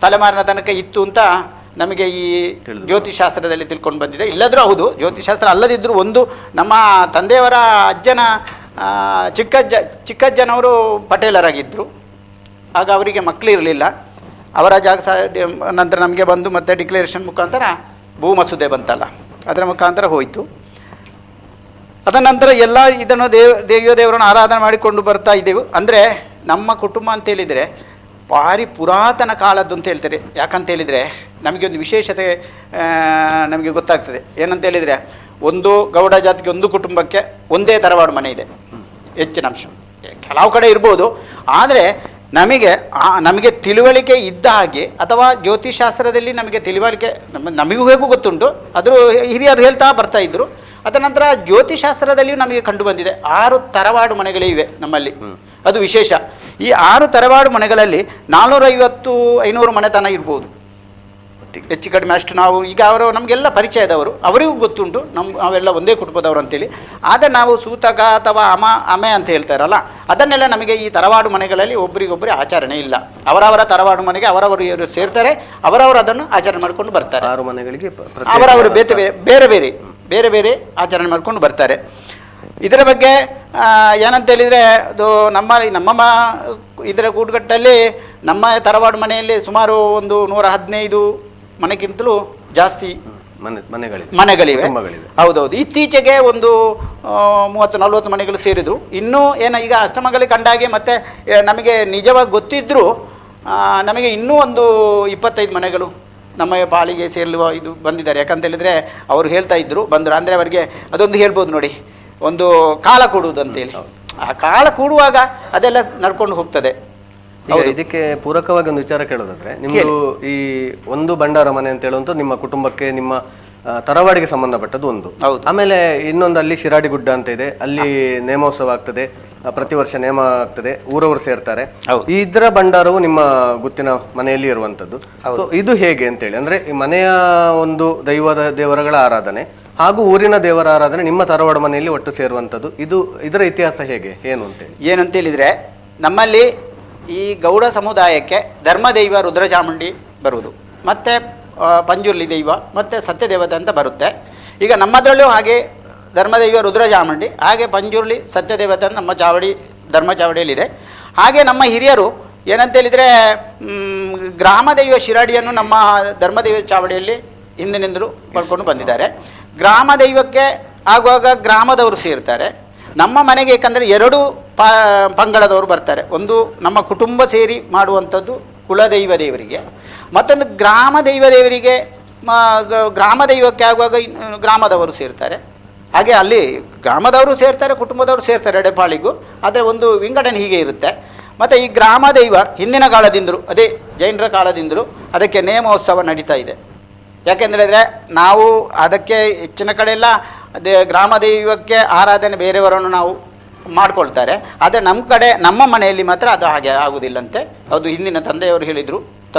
ತಲೆಮಾರಿನ ತನಕ ಇತ್ತು ಅಂತ ನಮಗೆ ಈ ಜ್ಯೋತಿಷಾಸ್ತ್ರದಲ್ಲಿ ತಿಳ್ಕೊಂಡು ಬಂದಿದೆ. ಇಲ್ಲದ್ರೂ ಹೌದು, ಜ್ಯೋತಿಷಾಸ್ತ್ರ ಅಲ್ಲದಿದ್ದರೂ ಒಂದು ನಮ್ಮ ತಂದೆಯವರ ಅಜ್ಜನ ಚಿಕ್ಕಜ್ಜನವರು ಪಟೇಲರಾಗಿದ್ದರು. ಆಗ ಅವರಿಗೆ ಮಕ್ಕಳು ಇರಲಿಲ್ಲ. ಅವರ ಜಾಗ ನಂತರ ನಮಗೆ ಬಂದು ಮತ್ತೆ ಡಿಕ್ಲರೇಷನ್ ಮುಖಾಂತರ ಭೂ ಮಸೂದೆ ಬಂತಲ್ಲ, ಅದರ ಮುಖಾಂತರ ಹೋಯಿತು. ಅದ ನಂತರ ಎಲ್ಲ ಇದನ್ನು ದೇವರನ್ನು ಆರಾಧನೆ ಮಾಡಿಕೊಂಡು ಬರ್ತಾ ಇದ್ದೆವು. ಅಂದರೆ ನಮ್ಮ ಕುಟುಂಬ ಅಂತೇಳಿದರೆ ಭಾರಿ ಪುರಾತನ ಕಾಲದ್ದು ಅಂತ ಹೇಳ್ತಾರೆ. ಯಾಕಂತ ಹೇಳಿದರೆ ನಮಗೆ ಒಂದು ವಿಶೇಷತೆ ನಮಗೆ ಗೊತ್ತಾಗ್ತದೆ. ಏನಂತೇಳಿದರೆ, ಒಂದು ಗೌಡ ಜಾತಿಗೆ ಒಂದು ಕುಟುಂಬಕ್ಕೆ ಒಂದೇ ತರವಾಡು ಮನೆ ಇದೆ, ಹೆಚ್ಚಿನ ಅಂಶ. ಕೆಲವು ಕಡೆ ಇರ್ಬೋದು, ಆದರೆ ನಮಗೆ ತಿಳುವಳಿಕೆ ಇದ್ದ ಹಾಗೆ ಅಥವಾ ಜ್ಯೋತಿಷಾಸ್ತ್ರದಲ್ಲಿ ನಮಗೆ ತಿಳುವಳಿಕೆ ನಮಗೂ ಹೇಗೂ ಗೊತ್ತುಂಟು, ಅದ್ರ ಹಿರಿಯರು ಹೇಳ್ತಾ ಬರ್ತಾ ಇದ್ರು. ಅದ ನಂತರ ಜ್ಯೋತಿಷಾಸ್ತ್ರದಲ್ಲಿಯೂ ನಮಗೆ ಕಂಡು ಬಂದಿದೆ 6 ತರವಾಡು ಮನೆಗಳೇ ಇವೆ ನಮ್ಮಲ್ಲಿ. ಅದು ವಿಶೇಷ. ಈ 6 ತರವಾಡು ಮನೆಗಳಲ್ಲಿ 450-500 ಮನೆತನ ಇರ್ಬೋದು, ಹೆಚ್ಚು ಕಡಿಮೆ ಅಷ್ಟು. ನಾವು ಈಗ ಅವರು ನಮಗೆಲ್ಲ ಪರಿಚಯದವರು, ಅವರಿಗೂ ಗೊತ್ತುಂಟು ನಾವೆಲ್ಲ ಒಂದೇ ಕುಟುಂಬದವರು ಅಂತೇಳಿ. ಆದರೆ ನಾವು ಸೂತಕ ಅಥವಾ ಅಮೆ ಅಂತ ಹೇಳ್ತಾರಲ್ಲ, ಅದನ್ನೆಲ್ಲ ನಮಗೆ ಈ ತರವಾಡು ಮನೆಗಳಲ್ಲಿ ಒಬ್ಬರಿಗೊಬ್ಬರು ಆಚರಣೆ ಇಲ್ಲ. ಅವರವರ ತರವಾಡು ಮನೆಗೆ ಅವರವರು ಸೇರ್ತಾರೆ, ಅವರವರು ಅದನ್ನು ಆಚರಣೆ ಮಾಡಿಕೊಂಡು ಬರ್ತಾರೆ. 6 ಮನೆಗಳಿಗೆ ಅವರವರು ಬೇರೆ ಬೇರೆ ಆಚರಣೆ ಮಾಡಿಕೊಂಡು ಬರ್ತಾರೆ. ಇದರ ಬಗ್ಗೆ ಏನಂತ ಹೇಳಿದರೆ, ಅದು ನಮ್ಮ ಇದರ ಕೂಡುಗಟ್ಟಲ್ಲಿ ನಮ್ಮ ತರವಾಡು ಮನೆಯಲ್ಲಿ ಸುಮಾರು ಒಂದು 115 ಮನೆಗಿಂತಲೂ ಜಾಸ್ತಿ ಮನೆಗಳಿವೆ. ಹೌದೌದು. ಇತ್ತೀಚೆಗೆ ಒಂದು 30-40 ಮನೆಗಳು ಸೇರಿದ್ರು. ಇನ್ನೂ ಈಗ ಅಷ್ಟಮಂಗಲಿ ಕಂಡಾಗೆ ಮತ್ತೆ ನಮಗೆ ನಿಜವಾಗಿ ಗೊತ್ತಿದ್ದರೂ ನಮಗೆ ಇನ್ನೂ ಒಂದು 25 ಮನೆಗಳು ನಮ್ಮ ಪಾಲಿಗೆ ಸೇರಲು ಇದು ಬಂದಿದ್ದಾರೆ. ಯಾಕಂತ ಹೇಳಿದರೆ ಅವರು ಹೇಳ್ತಾ ಇದ್ದರು ಬಂದರು. ಅಂದರೆ ಅವರಿಗೆ ಅದೊಂದು ಹೇಳ್ಬೋದು ನೋಡಿ, ಒಂದು ಕಾಲ ಕೊಡುವುದು ಅಂತೇಳಿ. ಆ ಕಾಲ ಕೂಡುವಾಗ ಅದೆಲ್ಲ ನಡ್ಕೊಂಡು ಹೋಗ್ತದೆ. ಇದಕ್ಕೆ ಪೂರಕವಾಗಿ ಒಂದು ವಿಚಾರ ಕೇಳೋದಾದ್ರೆ, ನಿಮ್ದು ಈ ಒಂದು ಭಂಡಾರ ಮನೆ ಅಂತ ಹೇಳುವಂತ ನಿಮ್ಮ ಕುಟುಂಬಕ್ಕೆ ನಿಮ್ಮ ತರವಾಡಿಗೆ ಸಂಬಂಧಪಟ್ಟದ್ದು ಒಂದು. ಆಮೇಲೆ ಇನ್ನೊಂದು ಅಲ್ಲಿ ಶಿರಾಡಿ ಗುಡ್ಡ ಅಂತ ಇದೆ, ಅಲ್ಲಿ ನೇಮೋತ್ಸವ ಆಗ್ತದೆ, ಪ್ರತಿ ವರ್ಷ ನೇಮ ಆಗ್ತದೆ, ಊರವರು ಸೇರ್ತಾರೆ. ಇದರ ಭಂಡಾರವು ನಿಮ್ಮ ಗುತ್ತಿನ ಮನೆಯಲ್ಲಿ ಇರುವಂತದ್ದು. ಸೊ ಇದು ಹೇಗೆ ಅಂತೇಳಿ, ಅಂದ್ರೆ ಈ ಮನೆಯ ಒಂದು ದೇವರಗಳ ಆರಾಧನೆ ಹಾಗೂ ಊರಿನ ದೇವರ ಆರಾಧನೆ ನಿಮ್ಮ ತರವಾಡು ಮನೆಯಲ್ಲಿ ಒಟ್ಟು ಸೇರುವಂತದ್ದು, ಇದರ ಇತಿಹಾಸ ಹೇಗೆ ಏನಂತ ಹೇಳಿದ್ರೆ, ನಮ್ಮಲ್ಲಿ ಈ ಗೌಡ ಸಮುದಾಯಕ್ಕೆ ಧರ್ಮದೈವ ರುದ್ರಚಾಮುಂಡಿ ಬರುವುದು, ಮತ್ತು ಪಂಜುರ್ಲಿ ದೈವ ಮತ್ತು ಸತ್ಯದೇವತೆ ಅಂತ ಬರುತ್ತೆ. ಈಗ ನಮ್ಮದರಲ್ಲೂ ಹಾಗೆ ಧರ್ಮದೈವ ರುದ್ರಚಾಮುಂಡಿ, ಹಾಗೆ ಪಂಜುರ್ಲಿ ಸತ್ಯದೇವತೆ ಅಂತ ನಮ್ಮ ಧರ್ಮ ಚಾವಡಿಯಲ್ಲಿದೆ. ಹಾಗೆ ನಮ್ಮ ಹಿರಿಯರು ಏನಂತೇಳಿದರೆ, ಗ್ರಾಮದೈವ ಶಿರಾಡಿಯನ್ನು ನಮ್ಮ ಧರ್ಮದೈವ ಚಾವಡಿಯಲ್ಲಿ ಹಿಂದಿನಿಂದಲೂ ಪಡ್ಕೊಂಡು ಬಂದಿದ್ದಾರೆ. ಗ್ರಾಮದೈವಕ್ಕೆ ಆಗುವಾಗ ಗ್ರಾಮದವರು ಸೇರ್ತಾರೆ. ನಮ್ಮ ಮನೆಗೆ ಏಕೆಂದರೆ 2 ಪಂಗಡದವರು ಬರ್ತಾರೆ. ಒಂದು ನಮ್ಮ ಕುಟುಂಬ ಸೇರಿ ಮಾಡುವಂಥದ್ದು ಕುಲದೈವ ದೇವರಿಗೆ, ಮತ್ತೊಂದು ಗ್ರಾಮ ದೇವರಿಗೆ. ಗ್ರಾಮ ದೈವಕ್ಕೆ ಆಗುವಾಗ ಗ್ರಾಮದವರು ಸೇರ್ತಾರೆ. ಹಾಗೆ ಅಲ್ಲಿ ಗ್ರಾಮದವರು ಸೇರ್ತಾರೆ, ಕುಟುಂಬದವರು ಸೇರ್ತಾರೆ ಎಡೆಪಾಳಿಗೂ. ಆದರೆ ಒಂದು ವಿಂಗಡಣೆ ಹೀಗೆ ಇರುತ್ತೆ. ಮತ್ತು ಈ ಗ್ರಾಮ ದೈವ ಹಿಂದಿನ ಕಾಲದಿಂದಲೂ, ಅದೇ ಜೈನರ ಕಾಲದಿಂದಲೂ ಅದಕ್ಕೆ ನೇಮೋತ್ಸವ ನಡೀತಾ ಇದೆ. ಯಾಕೆಂದರೆ ನಾವು ಅದಕ್ಕೆ ಹೆಚ್ಚಿನ ಕಡೆ ಎಲ್ಲ ಗ್ರಾಮ ದೈವಕ್ಕೆ ಆರಾಧನೆ ಬೇರೆಯವರನ್ನು ನಾವು ಮಾಡ್ಕೊಳ್ತಾರೆ. ಆದರೆ ನಮ್ಮ ಕಡೆ ನಮ್ಮ ಮನೆಯಲ್ಲಿ ಮಾತ್ರ ಅದು ಹಾಗೆ ಆಗುವುದಿಲ್ಲಂತೆ. ಅದು ಹಿಂದಿನ ತಂದೆಯವರು ಹೇಳಿದರು,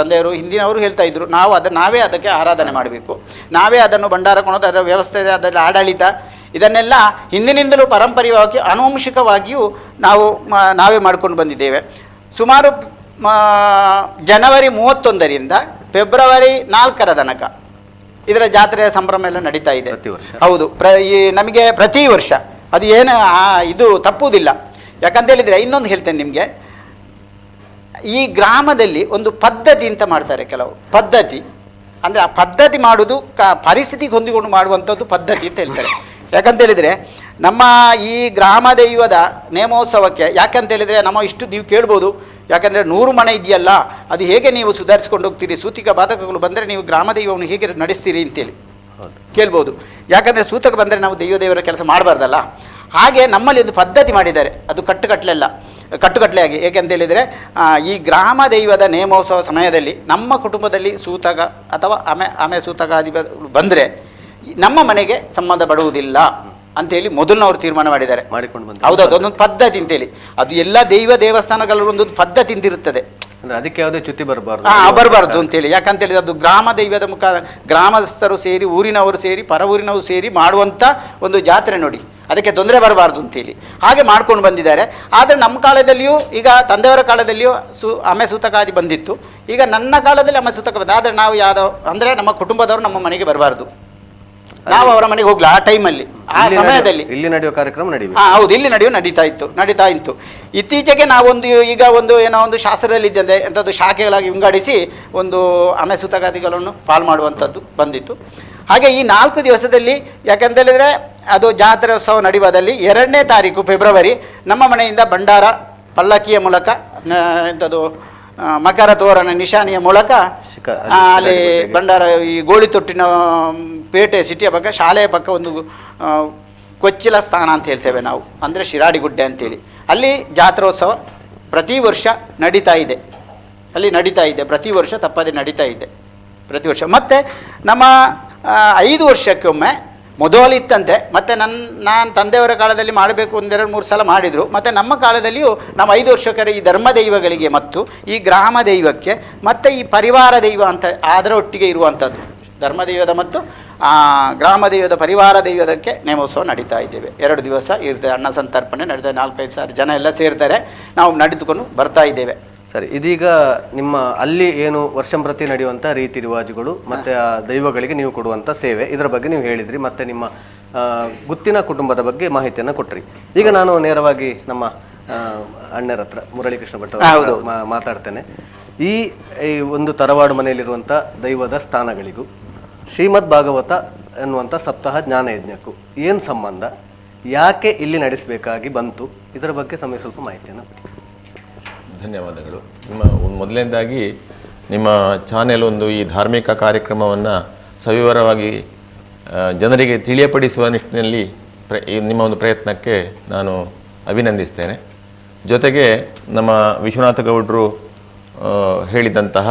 ಹಿಂದಿನವರು ಹೇಳ್ತಾ ಇದ್ರು, ನಾವೇ ಅದಕ್ಕೆ ಆರಾಧನೆ ಮಾಡಬೇಕು, ನಾವೇ ಅದನ್ನು ಭಂಡಾರ ಕೊಡೋದು, ಅದರ ವ್ಯವಸ್ಥೆ, ಅದರ ಆಡಳಿತ, ಇದನ್ನೆಲ್ಲ ಹಿಂದಿನಿಂದಲೂ ಪಾರಂಪರ್ಯವಾಗಿ ಆನುವಂಶಿಕವಾಗಿಯೂ ನಾವೇ ಮಾಡ್ಕೊಂಡು ಬಂದಿದ್ದೇವೆ. ಸುಮಾರು ಜನವರಿ 31ರಿಂದ ಫೆಬ್ರವರಿ 4ರ ತನಕ ಇದರ ಜಾತ್ರೆಯ ಸಂಭ್ರಮ ಎಲ್ಲ ನಡೀತಾ ಇದೆ. ಹೌದು, ನಮಗೆ ಪ್ರತಿ ವರ್ಷ ಅದು ಇದು ತಪ್ಪುವುದಿಲ್ಲ. ಯಾಕಂತೇಳಿದರೆ ಇನ್ನೊಂದು ಹೇಳ್ತೇನೆ ನಿಮಗೆ, ಈ ಗ್ರಾಮದಲ್ಲಿ ಒಂದು ಪದ್ಧತಿ ಅಂತ ಮಾಡ್ತಾರೆ. ಕೆಲವು ಪದ್ಧತಿ ಅಂದರೆ ಆ ಪದ್ಧತಿ ಮಾಡೋದು ಪರಿಸ್ಥಿತಿಗೆ ಹೊಂದಿಕೊಂಡು ಮಾಡುವಂಥದ್ದು ಪದ್ಧತಿ ಅಂತ ಹೇಳ್ತಾರೆ. ಯಾಕಂತೇಳಿದರೆ ನಮ್ಮ ಈ ಗ್ರಾಮ ದೈವದ ನೇಮೋತ್ಸವಕ್ಕೆ, ಯಾಕಂತೇಳಿದರೆ ನೀವು ಕೇಳ್ಬೋದು, ಯಾಕಂದರೆ 100 ಮನೆ ಇದೆಯಲ್ಲ, ಅದು ಹೇಗೆ ನೀವು ಸುಧಾರಿಸ್ಕೊಂಡು ಹೋಗ್ತೀರಿ, ಸೂತಿಕ ಬಾಧಕಗಳು ಬಂದರೆ ನೀವು ಗ್ರಾಮ ದೈವವನ್ನು ಹೇಗೆ ನಡೆಸ್ತೀರಿ ಅಂತೇಳಿ ಕೇಳ್ಬೋದು. ಯಾಕಂದರೆ ಸೂತಕ ಬಂದರೆ ನಾವು ದೇವರ ಕೆಲಸ ಮಾಡಬಾರ್ದಲ್ಲ. ಹಾಗೆ ನಮ್ಮಲ್ಲಿ ಒಂದು ಪದ್ಧತಿ ಮಾಡಿದ್ದಾರೆ, ಅದು ಕಟ್ಟುಕಟ್ಟಲೆಲ್ಲ ಕಟ್ಟುಕಟ್ಟಲೆಯಾಗಿ. ಏಕೆಂತ ಹೇಳಿದರೆ ಈ ಗ್ರಾಮ ದೈವದ ನೇಮೋತ್ಸವ ಸಮಯದಲ್ಲಿ ನಮ್ಮ ಕುಟುಂಬದಲ್ಲಿ ಸೂತಕ ಅಥವಾ ಆಮೆ ಸೂತಕಾದಿ ಬಂದರೆ ನಮ್ಮ ಮನೆಗೆ ಸಂಬಂಧ ಪಡುವುದಿಲ್ಲ ಅಂತೇಳಿ ಮೊದಲನವರು ತೀರ್ಮಾನ ಮಾಡಿದ್ದಾರೆ. ಮಾಡಿಕೊಂಡು ಬಂದ ಹೌದೌದು, ಅದೊಂದು ಪದ್ಧತಿ ಅಂತೇಳಿ. ಅದು ಎಲ್ಲ ದೇವಸ್ಥಾನಗಳ ಒಂದು ಪದ್ಧತಿ ಅಂತಿರುತ್ತದೆ. ಅದಕ್ಕೆ ಯಾವುದೇ ಚ್ಯುತಿ ಬರಬಾರ್ದು ಬರಬಾರ್ದು ಅಂತೇಳಿ. ಯಾಕಂತೇಳಿದ್ರೆ ಅದು ಗ್ರಾಮ ದೈವದ ಗ್ರಾಮಸ್ಥರು ಸೇರಿ, ಊರಿನವರು ಸೇರಿ, ಪರ ಊರಿನವರು ಸೇರಿ ಮಾಡುವಂಥ ಒಂದು ಜಾತ್ರೆ ನೋಡಿ, ಅದಕ್ಕೆ ತೊಂದರೆ ಬರಬಾರ್ದು ಅಂತೇಳಿ ಹಾಗೆ ಮಾಡ್ಕೊಂಡು ಬಂದಿದ್ದಾರೆ. ಆದರೆ ನಮ್ಮ ಕಾಲದಲ್ಲಿಯೂ, ಈಗ ತಂದೆಯವರ ಕಾಲದಲ್ಲಿಯೂ ಆಮೆ ಸೂತಕಾದಿ ಬಂದಿತ್ತು. ಈಗ ನನ್ನ ಕಾಲದಲ್ಲಿ ಆಮೆ ಸೂತಕ ಬಂದ. ಆದರೆ ನಾವು ಯಾರೋ ಅಂದರೆ ನಮ್ಮ ಕುಟುಂಬದವರು ನಮ್ಮ ಮನೆಗೆ ಬರಬಾರ್ದು, ನಾವು ಅವರ ಮನೆಗೆ ಹೋಗ್ಲ ಆ ಟೈಮಲ್ಲಿ, ಆ ಸಮಯದಲ್ಲಿ. ಇಲ್ಲಿ ನಡೆಯುವ ಕಾರ್ಯಕ್ರಮ ಹೌದು, ಇಲ್ಲಿ ನಡೀತಾ ಇತ್ತು. ಇತ್ತೀಚೆಗೆ ನಾವೊಂದು ಈಗ ಏನೋ ಒಂದು ಶಾಸ್ತ್ರದಲ್ಲಿ ಇದ್ದಂತೆ ಎಂಥದ್ದು ಶಾಖೆಗಳಾಗಿ ವಿಂಗಡಿಸಿ ಒಂದು ಆಮೆ ಸೂತಕಾದಿಗಳನ್ನು ಪಾಲು ಮಾಡುವಂಥದ್ದು ಬಂದಿತ್ತು. ಹಾಗೆ ಈ 4 ದಿವಸದಲ್ಲಿ ಯಾಕೆಂತೇಳಿದರೆ ಅದು ಜಾತ್ರೆ ಉತ್ಸವ ನಡೆಯುವುದಲ್ಲಿ 2ನೇ ತಾರೀಕು ಫೆಬ್ರವರಿ ನಮ್ಮ ಮನೆಯಿಂದ ಭಂಡಾರ ಪಲ್ಲಕ್ಕಿಯ ಮೂಲಕ ಎಂಥದ್ದು ಮಕರ ತೋರಣ ನಿಶಾನಿಯ ಮೂಲಕ ಅಲ್ಲಿ ಭಂಡಾರ ಈ ಗೋಳಿತೊಟ್ಟಿನ ಪೇಟೆ ಸಿಟಿಯ ಪಕ್ಕ, ಶಾಲೆಯ ಪಕ್ಕ ಒಂದು ಕೊಚ್ಚಿಲ ಸ್ಥಾನ ಅಂತ ಹೇಳ್ತೇವೆ ನಾವು, ಅಂದರೆ ಶಿರಾಡಿಗುಡ್ಡೆ ಅಂತೇಳಿ. ಅಲ್ಲಿ ಜಾತ್ರೋತ್ಸವ ಪ್ರತಿ ವರ್ಷ ನಡೀತಾ ಇದೆ. ಪ್ರತಿ ವರ್ಷ ತಪ್ಪದೆ ನಡೀತಾ ಇದೆ ಪ್ರತಿ ವರ್ಷ. ಮತ್ತು ನಮ್ಮ 5 ವರ್ಷಕ್ಕೊಮ್ಮೆ ಮೊದಲಿತ್ತಂತೆ. ಮತ್ತು ನಾನು ತಂದೆಯವರ ಕಾಲದಲ್ಲಿ ಮಾಡಬೇಕು 1-2-3 ಸಲ ಮಾಡಿದರು. ಮತ್ತು ನಮ್ಮ ಕಾಲದಲ್ಲಿಯೂ ನಮ್ಮ 5 ವರ್ಷಕ್ಕರ ಈ ಧರ್ಮ ದೈವಗಳಿಗೆ ಮತ್ತು ಈ ಗ್ರಾಮ ದೈವಕ್ಕೆ ಮತ್ತು ಈ ಪರಿವಾರ ದೈವ ಅಂತ ಅದರ ಒಟ್ಟಿಗೆ ಇರುವಂಥದ್ದು, ಧರ್ಮ ದೈವದ ಮತ್ತು ಗ್ರಾಮ ದೈವದ ಪರಿವಾರ ದೈವದಕ್ಕೆ ನೇಮೋತ್ಸವ ನಡೀತಾ ಇದ್ದೇವೆ. 2 ದಿವಸ ಇರ್ತದೆ. ಅನ್ನ ಸಂತರ್ಪಣೆ ನಡೆದ 4-5 ಸಾವಿರ ಜನ ಎಲ್ಲ ಸೇರ್ತಾರೆ. ನಾವು ನಡೆದುಕೊಂಡು ಬರ್ತಾ ಇದ್ದೇವೆ. ಸರಿ, ಇದೀಗ ನಿಮ್ಮ ಅಲ್ಲಿ ಏನು ವರ್ಷಂಪ್ರತಿ ನಡೆಯುವಂಥ ರೀತಿ ರಿವಾಜುಗಳು ಮತ್ತು ಆ ದೈವಗಳಿಗೆ ನೀವು ಕೊಡುವಂಥ ಸೇವೆ, ಇದರ ಬಗ್ಗೆ ನೀವು ಹೇಳಿದ್ರಿ. ಮತ್ತು ನಿಮ್ಮ ಗುತ್ತಿನ ಕುಟುಂಬದ ಬಗ್ಗೆ ಮಾಹಿತಿಯನ್ನು ಕೊಟ್ರಿ. ಈಗ ನಾನು ನೇರವಾಗಿ ನಮ್ಮ ಅಣ್ಣರ ಹತ್ರ ಮುರಳೀಕೃಷ್ಣ ಭಟ್ ಅವರು ಮಾತಾಡ್ತೇನೆ. ಈ ಒಂದು ತರವಾಡು ಮನೆಯಲ್ಲಿರುವಂಥ ದೈವದ ಸ್ಥಾನಗಳಿಗೂ ಶ್ರೀಮದ್ ಭಾಗವತ ಎನ್ನುವಂಥ ಸಪ್ತಾಹ ಜ್ಞಾನಯಜ್ಞಕ್ಕೂ ಏನು ಸಂಬಂಧ, ಯಾಕೆ ಇಲ್ಲಿ ನಡೆಸಬೇಕಾಗಿ ಬಂತು, ಇದರ ಬಗ್ಗೆ ಸ್ವಲ್ಪ ಮಾಹಿತಿಯನ್ನು ಕೊಡಿ. ಧನ್ಯವಾದಗಳು. ಮೊದಲನೇದಾಗಿ ನಿಮ್ಮ ಚಾನೆಲ್ ಒಂದು ಈ ಧಾರ್ಮಿಕ ಕಾರ್ಯಕ್ರಮವನ್ನು ಸವಿವರವಾಗಿ ಜನರಿಗೆ ತಿಳಿಯಪಡಿಸುವ ನಿಟ್ಟಿನಲ್ಲಿ ನಿಮ್ಮ ಒಂದು ಪ್ರಯತ್ನಕ್ಕೆ ನಾನು ಅಭಿನಂದಿಸ್ತೇನೆ. ಜೊತೆಗೆ ನಮ್ಮ ವಿಶ್ವನಾಥ ಗೌಡರು ಹೇಳಿದಂತಹ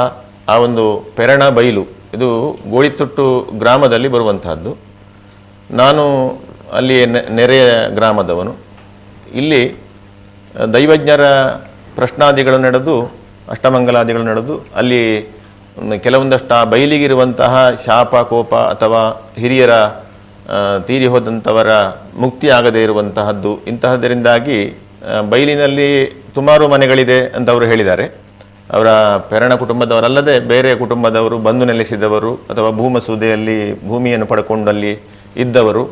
ಆ ಒಂದು ಪೆರಣ ಬೈಲು, ಇದು ಗೋಳಿತೊಟ್ಟು ಗ್ರಾಮದಲ್ಲಿ ಬರುವಂತಹದ್ದು. ನಾನು ಅಲ್ಲಿ ನೆರೆಯ ಗ್ರಾಮದವನು. ಇಲ್ಲಿ ದೈವಜ್ಞರ ಪ್ರಶ್ನಾದಿಗಳು ನಡೆದು, ಅಷ್ಟಮಂಗಲಾದಿಗಳು ನಡೆದು, ಅಲ್ಲಿ ಕೆಲವೊಂದಷ್ಟು ಆ ಬೈಲಿಗಿರುವಂತಹ ಶಾಪ ಕೋಪ ಅಥವಾ ಹಿರಿಯರ ತೀರಿ ಹೋದಂಥವರ ಮುಕ್ತಿ ಆಗದೇ ಇರುವಂತಹದ್ದು, ಇಂತಹದರಿಂದಾಗಿ ಬೈಲಿನಲ್ಲಿ ಸುಮಾರು ಮನೆಗಳಿದೆ ಅಂತ ಅವರು ಹೇಳಿದ್ದಾರೆ. ಅವರ ಪೆರಣ ಕುಟುಂಬದವರಲ್ಲದೆ ಬೇರೆ ಕುಟುಂಬದವರು, ಬಂದು ನೆಲೆಸಿದವರು ಅಥವಾ ಭೂಮಸೂದೆಯಲ್ಲಿ ಭೂಮಿಯನ್ನು ಪಡ್ಕೊಂಡಲ್ಲಿ ಇದ್ದವರು.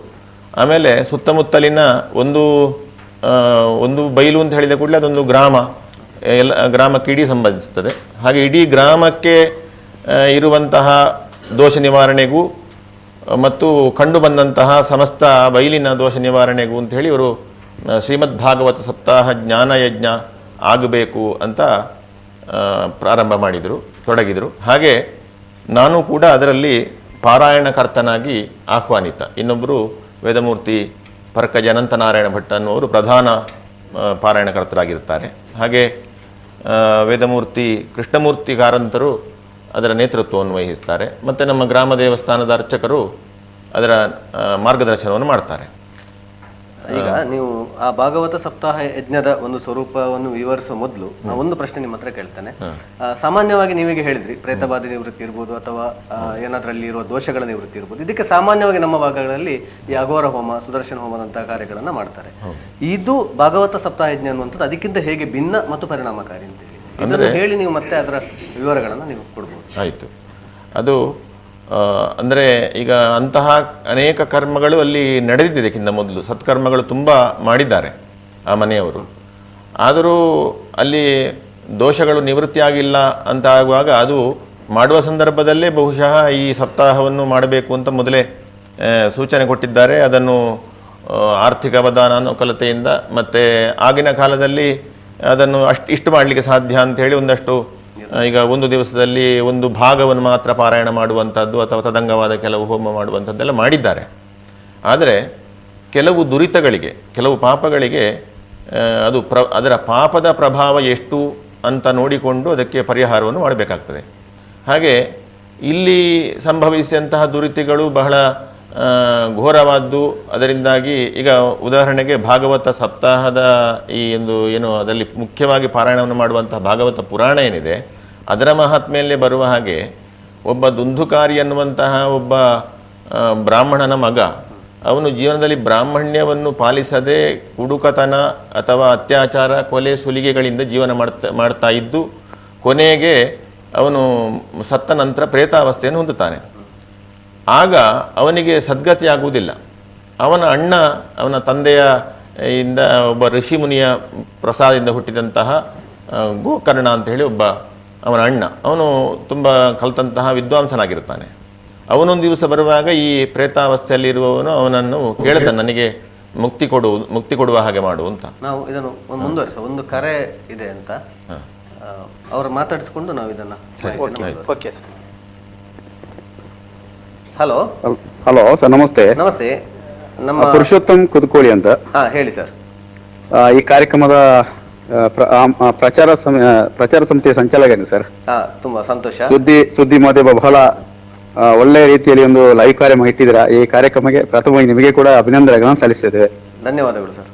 ಆಮೇಲೆ ಸುತ್ತಮುತ್ತಲಿನ ಒಂದು ಬೈಲು ಅಂತ ಹೇಳಿದ ಕೂಡಲೇ ಅದೊಂದು ಗ್ರಾಮ, ಎಲ್ಲ ಗ್ರಾಮಕ್ಕೆ ಇಡೀ ಸಂಬಂಧಿಸ್ತದೆ. ಹಾಗೆ ಇಡೀ ಗ್ರಾಮಕ್ಕೆ ಇರುವಂತಹ ದೋಷ ನಿವಾರಣೆಗೂ ಮತ್ತು ಕಂಡು ಬಂದಂತಹ ಸಮಸ್ತ ಬೈಲಿನ ದೋಷ ನಿವಾರಣೆಗೂ ಅಂತ ಹೇಳಿ ಇವರು ಶ್ರೀಮದ್ ಭಾಗವತ ಸಪ್ತಾಹ ಜ್ಞಾನಯಜ್ಞ ಆಗಬೇಕು ಅಂತ ಪ್ರಾರಂಭ ತೊಡಗಿದರು. ಹಾಗೆ ನಾನು ಕೂಡ ಅದರಲ್ಲಿ ಪಾರಾಯಣಕರ್ತನಾಗಿ ಆಹ್ವಾನಿತ. ಇನ್ನೊಬ್ಬರು ವೇದಮೂರ್ತಿ ಪರ್ಕಜ ಅನಂತನಾರಾಯಣ ಭಟ್ ಅನ್ನುವರು ಪ್ರಧಾನ ಪಾರಾಯಣಕರ್ತರಾಗಿರ್ತಾರೆ. ಹಾಗೆ ವೇದಮೂರ್ತಿ ಕೃಷ್ಣಮೂರ್ತಿ ಕಾರಂತರು ಅದರ ನೇತೃತ್ವವನ್ನು ವಹಿಸ್ತಾರೆ. ಮತ್ತು ನಮ್ಮ ಗ್ರಾಮ ದೇವಸ್ಥಾನದ ಅರ್ಚಕರು ಅದರ ಮಾರ್ಗದರ್ಶನವನ್ನು ಮಾಡ್ತಾರೆ. ಈಗ ನೀವು ಆ ಭಾಗವತ ಸಪ್ತಾಹ ಯಜ್ಞದ ಒಂದು ಸ್ವರೂಪವನ್ನು ವಿವರಿಸುವ ಮೊದಲು ನಾನು ಒಂದು ಪ್ರಶ್ನೆ ನಿಮ್ಮ ಹತ್ರ ಕೇಳ್ತೇನೆ. ಸಾಮಾನ್ಯವಾಗಿ ನೀವೀಗ ಹೇಳಿದ್ರಿ ಪ್ರೇತಬಾಧೆ ನಿವೃತ್ತಿ ಇರ್ಬೋದು ಅಥವಾ ಏನಾದ್ರಲ್ಲಿ ಇರುವ ದೋಷಗಳ ನಿವೃತ್ತಿ ಇರ್ಬೋದು. ಇದಕ್ಕೆ ಸಾಮಾನ್ಯವಾಗಿ ನಮ್ಮ ಭಾಗಗಳಲ್ಲಿ ಈ ಅಘೋರ ಹೋಮ, ಸುದರ್ಶನ ಹೋಮದಂತಹ ಕಾರ್ಯಗಳನ್ನ ಮಾಡ್ತಾರೆ. ಇದು ಭಾಗವತ ಸಪ್ತಾಹ ಯಜ್ಞ ಅನ್ನುವಂಥದ್ದು ಅದಕ್ಕಿಂತ ಹೇಗೆ ಭಿನ್ನ ಮತ್ತು ಪರಿಣಾಮಕಾರಿ ಅಂತೇಳಿ ಇದನ್ನು ಹೇಳಿ ನೀವು ಮತ್ತೆ ಅದರ ವಿವರಗಳನ್ನು ನೀವು ಕೊಡ್ಬೋದು. ಆಯಿತು. ಅದು ಅಂದರೆ ಈಗ ಅಂತಹ ಅನೇಕ ಕರ್ಮಗಳು ಅಲ್ಲಿ ನಡೆದಿದ್ದಕ್ಕಿಂತ ಮೊದಲು ಸತ್ಕರ್ಮಗಳು ತುಂಬ ಮಾಡಿದ್ದಾರೆ ಆ ಮನೆಯವರು. ಆದರೂ ಅಲ್ಲಿ ದೋಷಗಳು ನಿವೃತ್ತಿಯಾಗಿಲ್ಲ ಅಂತ ಆಗುವಾಗ ಅದು ಮಾಡುವ ಸಂದರ್ಭದಲ್ಲೇ ಬಹುಶಃ ಈ ಸಪ್ತಾಹವನ್ನು ಮಾಡಬೇಕು ಅಂತ ಮೊದಲೇ ಸೂಚನೆ ಕೊಟ್ಟಿದ್ದಾರೆ. ಅದನ್ನು ಆರ್ಥಿಕ ಅವಧಾನಾನುಕೂಲತೆಯಿಂದ ಮತ್ತು ಆಗಿನ ಕಾಲದಲ್ಲಿ ಅದನ್ನು ಇಷ್ಟು ಮಾಡಲಿಕ್ಕೆ ಸಾಧ್ಯ ಅಂಥೇಳಿ ಒಂದಷ್ಟು, ಈಗ ಒಂದು ದಿವಸದಲ್ಲಿ ಒಂದು ಭಾಗವನ್ನು ಮಾತ್ರ ಪಾರಾಯಣ ಮಾಡುವಂಥದ್ದು ಅಥವಾ ತದಂಗವಾದ ಕೆಲವು ಹೋಮ ಮಾಡುವಂಥದ್ದೆಲ್ಲ ಮಾಡಿದ್ದಾರೆ. ಆದರೆ ಕೆಲವು ದುರಿತಗಳಿಗೆ, ಕೆಲವು ಪಾಪಗಳಿಗೆ ಅದು ಅದರ ಪಾಪದ ಪ್ರಭಾವ ಎಷ್ಟು ಅಂತ ನೋಡಿಕೊಂಡು ಅದಕ್ಕೆ ಪರಿಹಾರವನ್ನು ಮಾಡಬೇಕಾಗ್ತದೆ. ಹಾಗೆ ಇಲ್ಲಿ ಸಂಭವಿಸಿದಂತಹ ದುರಿತಗಳು ಬಹಳ ಘೋರವಾದ್ದು. ಅದರಿಂದಾಗಿ ಈಗ ಉದಾಹರಣೆಗೆ ಭಾಗವತ ಸಪ್ತಾಹದ ಈ ಒಂದು ಏನು ಅದರಲ್ಲಿ ಮುಖ್ಯವಾಗಿ ಪಾರಾಯಣವನ್ನು ಮಾಡುವಂತಹ ಭಾಗವತ ಪುರಾಣ ಏನಿದೆ, ಅದರ ಮಹಾತ್ಮೆಯಲ್ಲೇ ಬರುವ ಹಾಗೆ ಒಬ್ಬ ದುಂದುಕಾರಿ ಅನ್ನುವಂತಹ ಒಬ್ಬ ಬ್ರಾಹ್ಮಣನ ಮಗ, ಅವನು ಜೀವನದಲ್ಲಿ ಬ್ರಾಹ್ಮಣ್ಯವನ್ನು ಪಾಲಿಸದೆ ಕುಡುಕತನ ಅಥವಾ ಅತ್ಯಾಚಾರ, ಕೊಲೆ, ಸುಲಿಗೆಗಳಿಂದ ಜೀವನ ಮಾಡ್ತಾ ಇದ್ದು ಕೊನೆಗೆ ಅವನು ಸತ್ತ ನಂತರ ಪ್ರೇತಾವಸ್ಥೆಯನ್ನು ಹೊಂದುತ್ತಾನೆ. ಆಗ ಅವನಿಗೆ ಸದ್ಗತಿ ಆಗುವುದಿಲ್ಲ. ಅವನ ಅಣ್ಣ, ಅವನ ತಂದೆಯ ಇಂದ ಒಬ್ಬ ಋಷಿಮುನಿಯ ಪ್ರಸಾದದಿಂದ ಹುಟ್ಟಿದಂತಹ ಗೋಕರ್ಣ ಅಂತ ಹೇಳಿ ಒಬ್ಬ ಅವನ ಅಣ್ಣ, ಅವನು ತುಂಬ ಕಲಿತಂತಹ ವಿದ್ವಾಂಸನಾಗಿರ್ತಾನೆ. ಅವನೊಂದು ದಿವಸ ಬರುವಾಗ ಈ ಪ್ರೇತಾವಸ್ಥೆಯಲ್ಲಿರುವವನು ಅವನನ್ನು ಕೇಳ್ತಾನೆ, ನನಗೆ ಮುಕ್ತಿ ಕೊಡುವ ಹಾಗೆ ಮಾಡು ಅಂತ. ನಾವು ಇದನ್ನು ಮುಂದುವರಿಸ, ಒಂದು ಕರೆ ಇದೆ ಅಂತ ಅವ್ರು ಮಾತಾಡಿಸ್ಕೊಂಡು ನಾವು ಇದನ್ನ. Okay sir. Hello hello sir, ನಮಸ್ತೆ. ನಮಸ್ತೆ. ನಮ್ಮ ಪುರುಷೋತ್ತಮ್ ಕುದಕೋಳಿ ಅಂತ. ಹೇಳಿ ಸರ್. ಈ ಕಾರ್ಯಕ್ರಮದ ಪ್ರಚಾರ ಸಮಿತಿಯ ಸಂಚಾಲಕನೇ ಸರ್. ತುಂಬಾ ಸಂತೋಷ. ಸುದ್ದಿ ಮಾಧ್ಯಮ ಬಹಳ ಒಳ್ಳೆ ರೀತಿಯಲ್ಲಿ ಒಂದು ಲೈವ್ ಕಾರ್ಯಕ್ರಮ ಇಟ್ಟಿದ್ದೀರಾ. ಈ ಕಾರ್ಯಕ್ರಮಕ್ಕೆ ಪ್ರಥಮವಾಗಿ ನಿಮಗೆ ಕೂಡ ಅಭಿನಂದನೆಗಳನ್ನು ಸಲ್ಲಿಸಿದ್ದೇವೆ. ಧನ್ಯವಾದಗಳು ಸರ್.